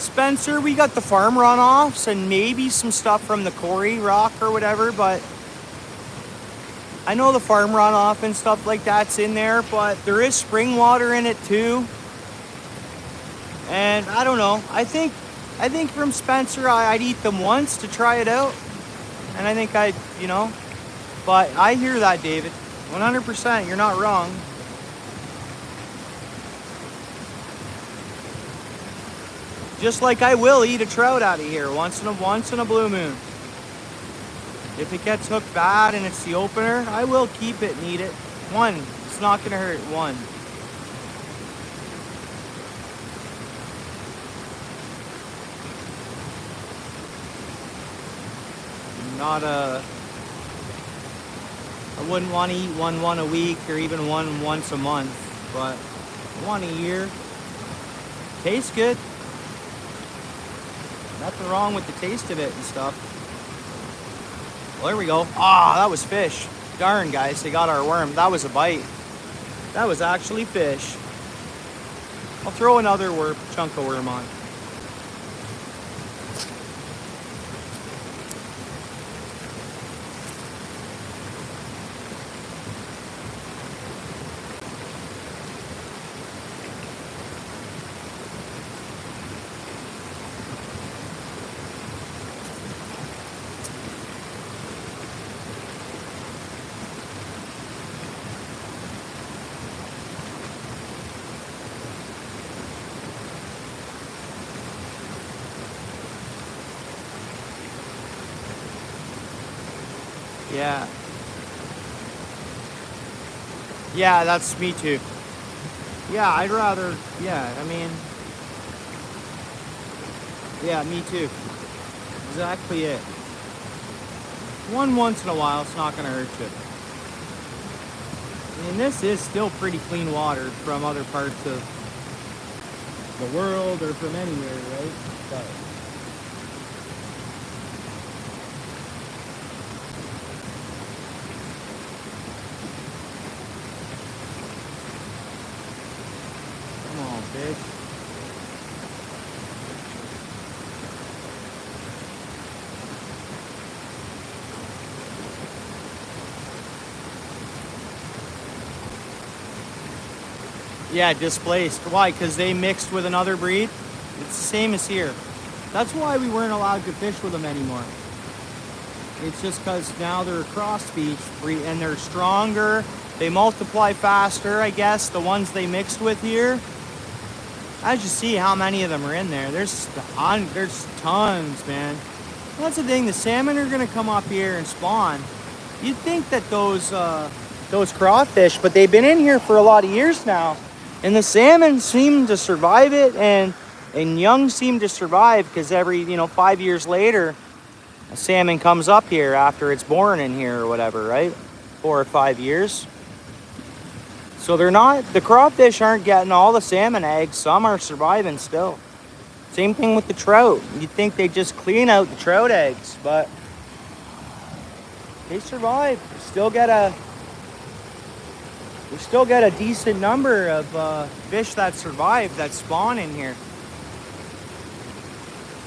Spencer, we got the farm runoffs and maybe some stuff from the quarry rock or whatever, but I know the farm runoff and stuff like that's in there, but there is spring water in it too. And I don't know. I think from Spencer, I'd eat them once to try it out. And I think you know, but I hear that, David. 100%, you're not wrong. Just like I will eat a trout out of here once in a blue moon. If it gets hooked bad and it's the opener, I will keep it and eat it. One, it's not gonna hurt. One. I wouldn't want to eat one a week or even one once a month, but one a year. Tastes good. Nothing wrong with the taste of it and stuff. Well, there we go. Ah, that was fish. Darn, guys, they got our worm. That was a bite. That was actually fish. I'll throw another chunk of worm on. Yeah. Yeah, that's me too. Yeah, I'd rather, yeah, I mean, yeah, me too. Exactly it. One once in a while, it's not gonna hurt you. I mean, this is still pretty clean water from other parts of the world or from anywhere, right? But fish. Yeah, displaced. Why? Because they mixed with another breed? It's the same as here. That's why we weren't allowed to fish with them anymore. It's just because now they're a cross species and they're stronger. They multiply faster, I guess, the ones they mixed with here. As you see how many of them are in there. There's tons, man. That's the thing, the salmon are gonna come up here and spawn. You'd think that those crawfish, but they've been in here for a lot of years now. And the salmon seem to survive it, and young seem to survive because every, 5 years later, a salmon comes up here after it's born in here or whatever, right? 4 or 5 years. So the crawfish aren't getting all the salmon eggs. Some are surviving still. Same thing with the trout. You'd think they just clean out the trout eggs, but they survive. We still get a decent number of fish that survive, that spawn in here.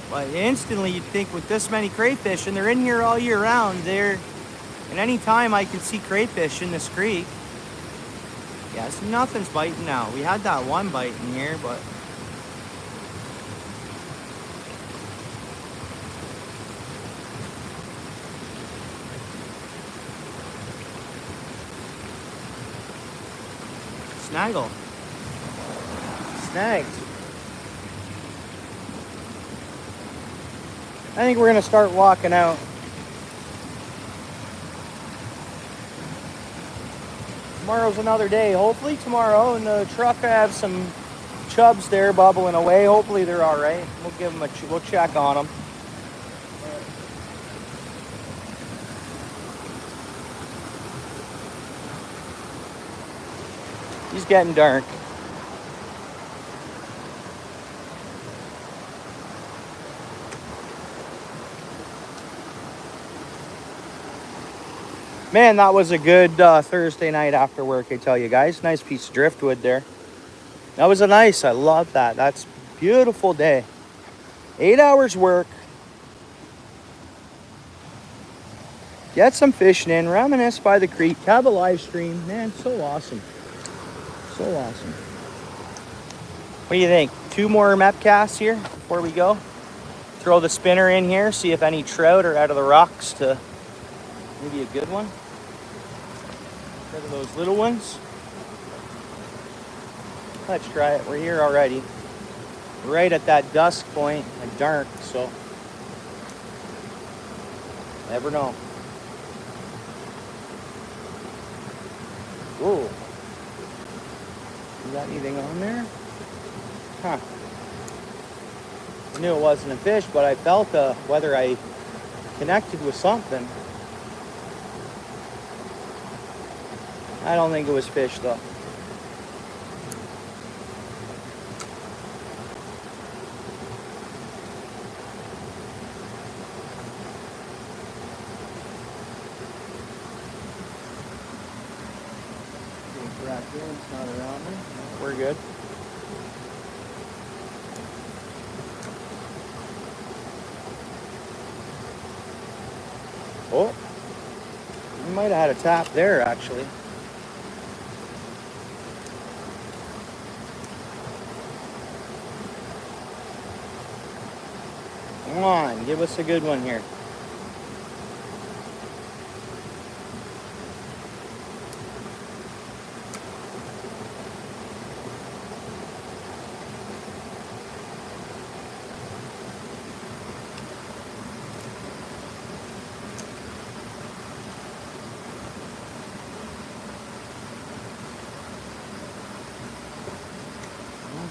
But instantly you'd think with this many crayfish, and they're in here all year round, and any time I can see crayfish in this creek. Yeah, so nothing's biting now. We had that one bite in here, but snaggle. Snagged. I think we're gonna start walking out. Tomorrow's another day. Hopefully tomorrow in the truck I have some chubs there bubbling away. Hopefully they're all right. We'll give them we'll check on them. He's getting dark. Man, that was a good Thursday night after work, I tell you guys. Nice piece of driftwood there. That was I love that. That's a beautiful day. 8 hours work. Get some fishing in, reminisce by the creek, have a live stream. Man, so awesome. So awesome. What do you think? 2 more mep casts here before we go? Throw the spinner in here, see if any trout are out of the rocks to maybe a good one. Instead of those little ones. Let's try it. We're here already. Right at that dusk point, like dark, so never know. Whoa. You got anything on there? Huh. I knew it wasn't a fish, but I felt whether I connected with something. I don't think it was fish though. Raccoon's not around me. We're good. Oh, we might have had a tap there actually. Come on, give us a good one here.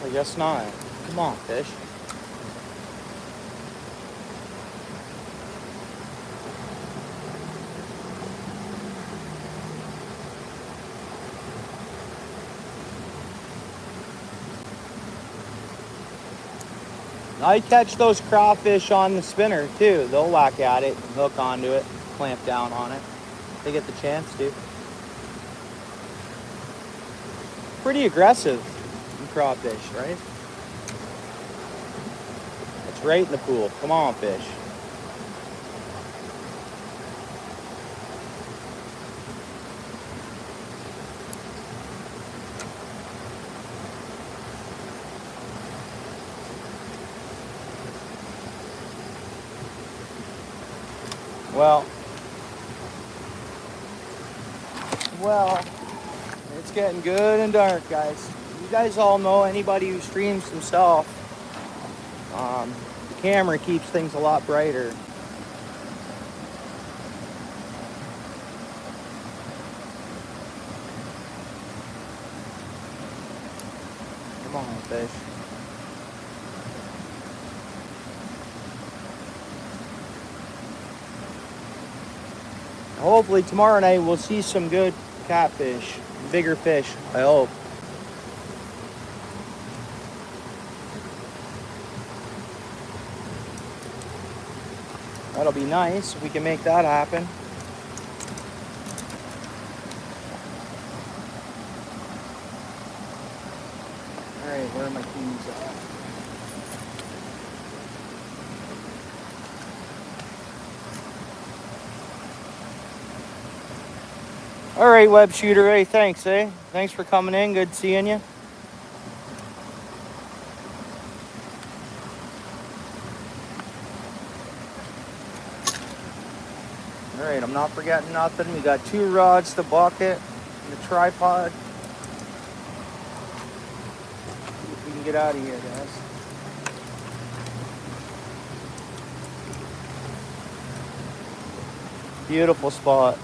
I guess not. Come on, fish. I catch those crawfish on the spinner too. They'll whack at it, hook onto it, clamp down on it. They get the chance to. Pretty aggressive in crawfish, right? It's right in the pool. Come on, fish. Well, it's getting good and dark, guys. You guys all know, anybody who streams himself, the camera keeps things a lot brighter. Come on, fish. Hopefully tomorrow night we'll see some good catfish, bigger fish, I hope. That'll be nice if we can make that happen. All right, where are my keys at? All right, web shooter. Hey, thanks, eh? Thanks for coming in. Good seeing you. All right, I'm not forgetting nothing. We got 2 rods, the bucket, and the tripod. See if we can get out of here, guys. Beautiful spot.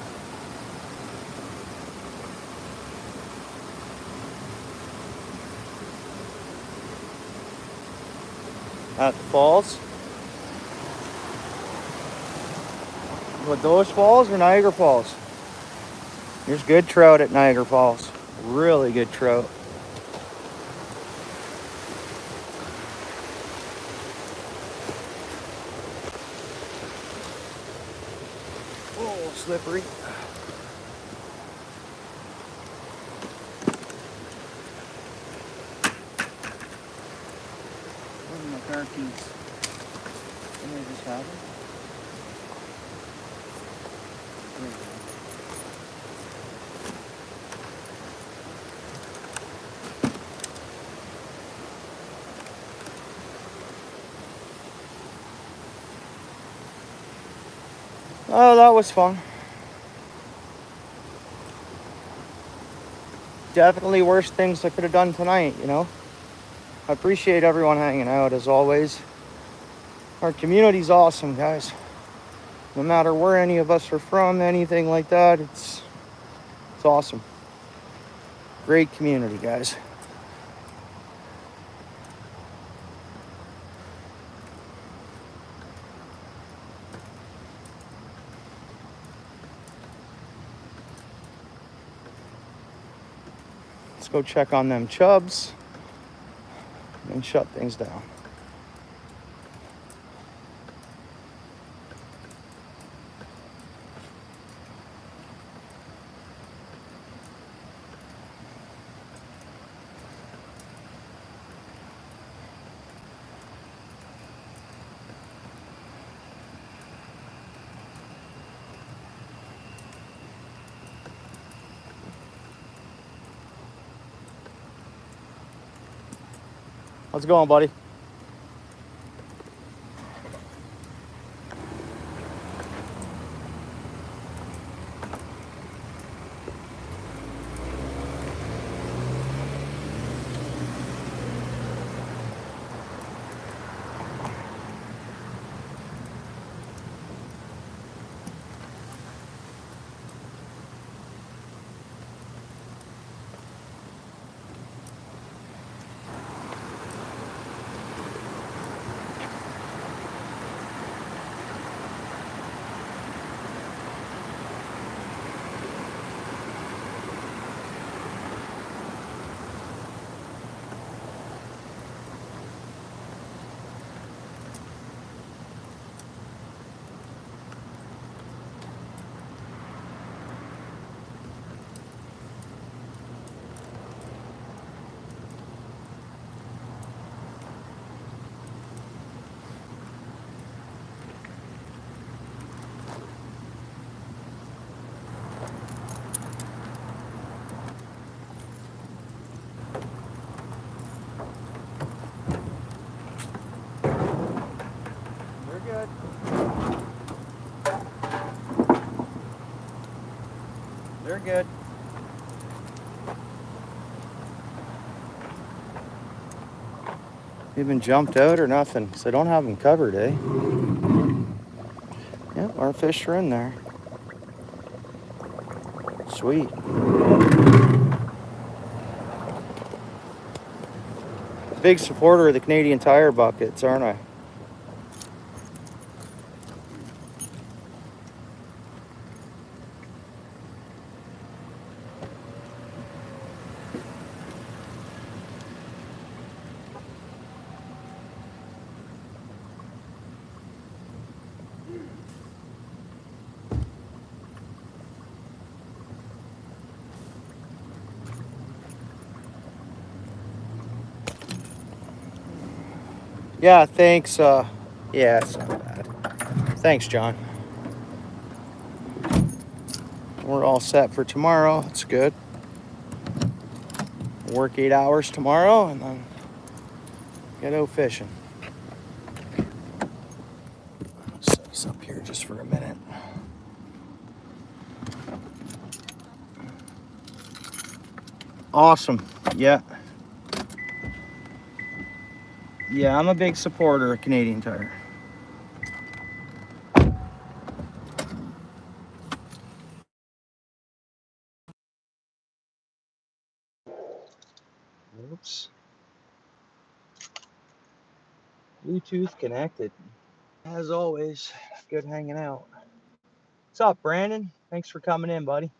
At the falls. What, those falls or Niagara Falls? There's good trout at Niagara Falls. Really good trout. Oh, slippery. Where's my car keys? Didn't I just have it? There we go. Oh, that was fun. Definitely worse things I could have done tonight, you know. I appreciate everyone hanging out as always. Our community's awesome, guys. No matter where any of us are from, anything like that, it's awesome. Great community, guys. Let's go check on them chubs and shut things down. How's it going, buddy? They're good. They're good. Even jumped out or nothing? Because I don't have them covered, eh? Yep, our fish are in there. Sweet. Big supporter of the Canadian Tire buckets, aren't I? Yeah, thanks. Yeah, it's not bad. Thanks, John. We're all set for tomorrow. It's good. Work 8 hours tomorrow and then get out fishing. Set this up here just for a minute. Awesome. Yeah. Yeah, I'm a big supporter of Canadian Tire. Oops. Bluetooth connected. As always, good hanging out. What's up, Brandon? Thanks for coming in, buddy.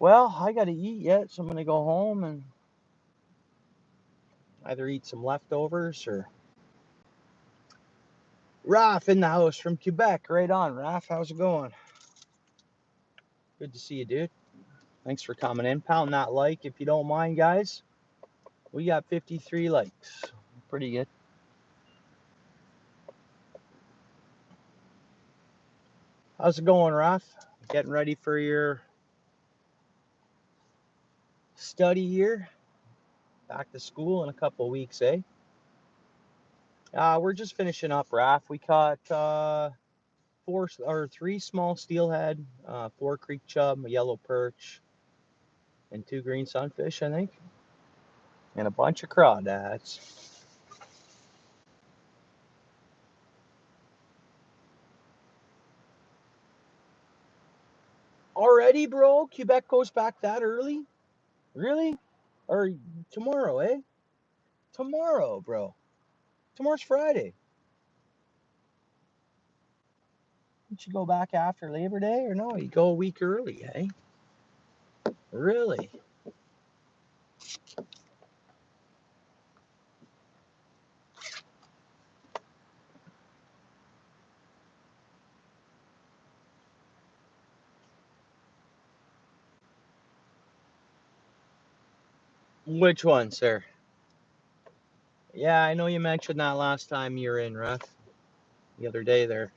Well, I got to eat yet, so I'm going to go home and either eat some leftovers or... Raf in the house from Quebec. Right on, Raf. How's it going? Good to see you, dude. Thanks for coming in. Pound that like if you don't mind, guys. We got 53 likes. Pretty good. How's it going, Raf? Getting ready for your study year? Back to school in a couple of weeks, eh? We're just finishing up, Raf. We caught three small steelhead, 4 creek chub, a yellow perch, and 2 green sunfish, I think, and a bunch of crawdads. Already, bro? Quebec goes back that early? Really? Or tomorrow, eh? Tomorrow, bro. Tomorrow's Friday. Did you go back after Labor Day or no? You go a week early, eh? Really? Which one, sir? Yeah, I know you mentioned that last time you were in, Ruff. The other day there.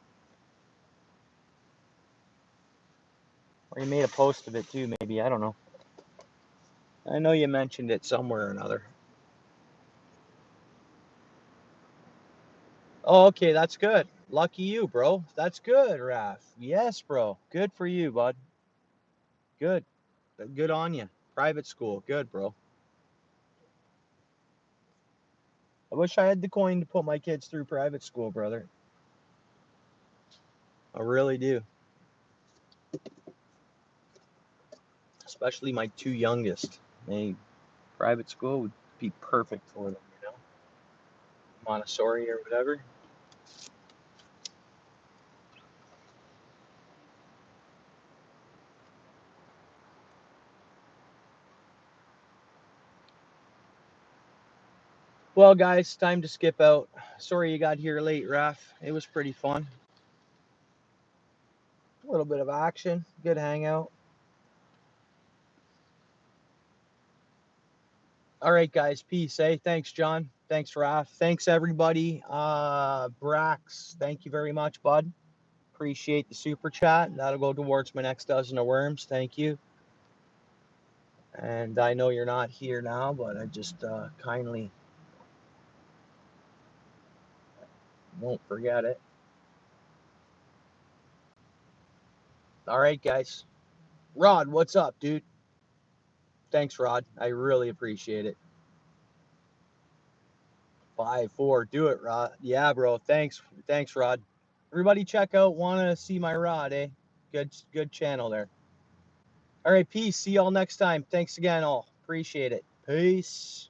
Or you made a post of it too, maybe. I don't know. I know you mentioned it somewhere or another. Oh, okay, that's good. Lucky you, bro. That's good, Raf. Yes, bro. Good for you, bud. Good. Good on you. Private school. Good, bro. I wish I had the coin to put my kids through private school, brother. I really do. Especially my 2 youngest. Private school would be perfect for them, Montessori or whatever. Well, guys, time to skip out. Sorry you got here late, Raf. It was pretty fun. A little bit of action. Good hangout. All right, guys. Peace, eh? Thanks, John. Thanks, Raf. Thanks, everybody. Brax, thank you very much, bud. Appreciate the super chat. That'll go towards my next dozen of worms. Thank you. And I know you're not here now, but I just kindly won't forget it. All right, guys. Rod, what's up, dude? Thanks, Rod. I really appreciate it. 5-4. Do it, Rod. Yeah, bro. Thanks, Rod. Everybody check out Wanna See My Rod, eh? Good channel there. All right, peace. See y'all next time. Thanks again, all. Appreciate it. Peace.